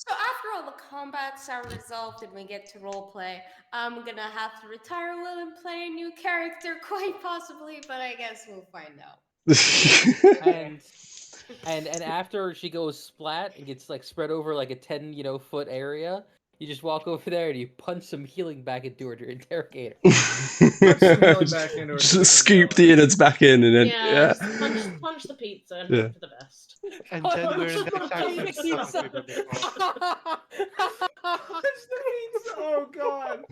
Speaker 2: After all the combats are resolved and we get to roleplay, I'm gonna have to retire Will and play a new character, quite possibly. But I guess we'll find out.
Speaker 4: and after she goes splat and gets like spread over like a 10 foot area, you just walk over there and you punch some healing back into her to interrogate her.
Speaker 5: back into her to
Speaker 1: Just
Speaker 5: keep
Speaker 1: scoop
Speaker 5: going.
Speaker 1: the innards back in and then
Speaker 3: Yeah, just punch the pizza and
Speaker 1: Yeah.
Speaker 3: hope for the best.
Speaker 6: and then we're in the
Speaker 4: Punch
Speaker 6: exact
Speaker 4: the
Speaker 6: same
Speaker 4: pizza.
Speaker 6: setup we've been before.
Speaker 5: Punch the pizza! Oh god!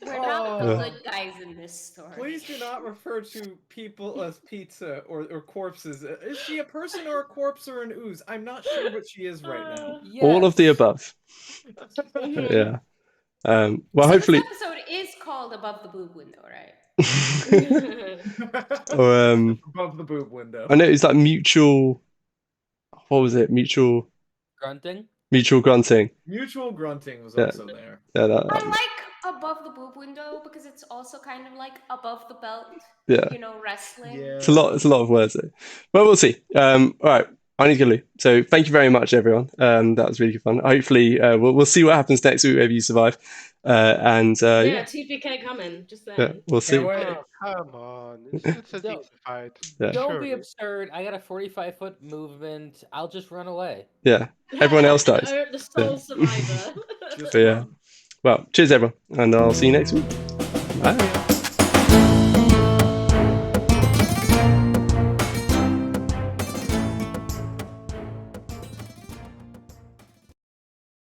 Speaker 2: We're not the
Speaker 5: Oh.
Speaker 2: good guys in this story.
Speaker 5: Please do not refer to people as pizza or corpses. Is she a person or a corpse or an ooze? I'm not sure what she is right now.
Speaker 1: all of the
Speaker 4: Yes.
Speaker 1: above.
Speaker 3: Mhm.
Speaker 1: Yeah. Well,
Speaker 2: So
Speaker 1: hopefully,
Speaker 2: this episode is called Above the Boob Window, right?
Speaker 1: or
Speaker 5: Above the boob window.
Speaker 1: I noticed that mutual. What was it? Mutual
Speaker 4: Grunting.
Speaker 1: grunting.
Speaker 5: Mutual grunting was
Speaker 1: Yeah.
Speaker 5: also there.
Speaker 1: Yeah,
Speaker 2: I like Above the Boob Window because it's also kind of like above the belt,
Speaker 1: yeah.
Speaker 2: wrestling.
Speaker 5: Yeah.
Speaker 1: It's a lot. It's a lot of words there. But we'll see. All right. I need to leave. So thank you very much, everyone. That was really good fun. Hopefully, we'll see what happens next week if you survive.
Speaker 3: Yeah, TPK coming, just then.
Speaker 1: We'll see.
Speaker 5: Can't wait.
Speaker 6: Oh, come on. It's a
Speaker 4: Don't-
Speaker 6: decent fight.
Speaker 1: Yeah.
Speaker 4: Don't be
Speaker 6: Surely.
Speaker 4: absurd. I got a 45-foot movement. I'll just run away.
Speaker 1: Yeah. Everyone else dies.
Speaker 3: The sole survivor.
Speaker 5: Just
Speaker 1: But yeah.
Speaker 5: run.
Speaker 1: Well, cheers, everyone, and I'll see you next week. Bye.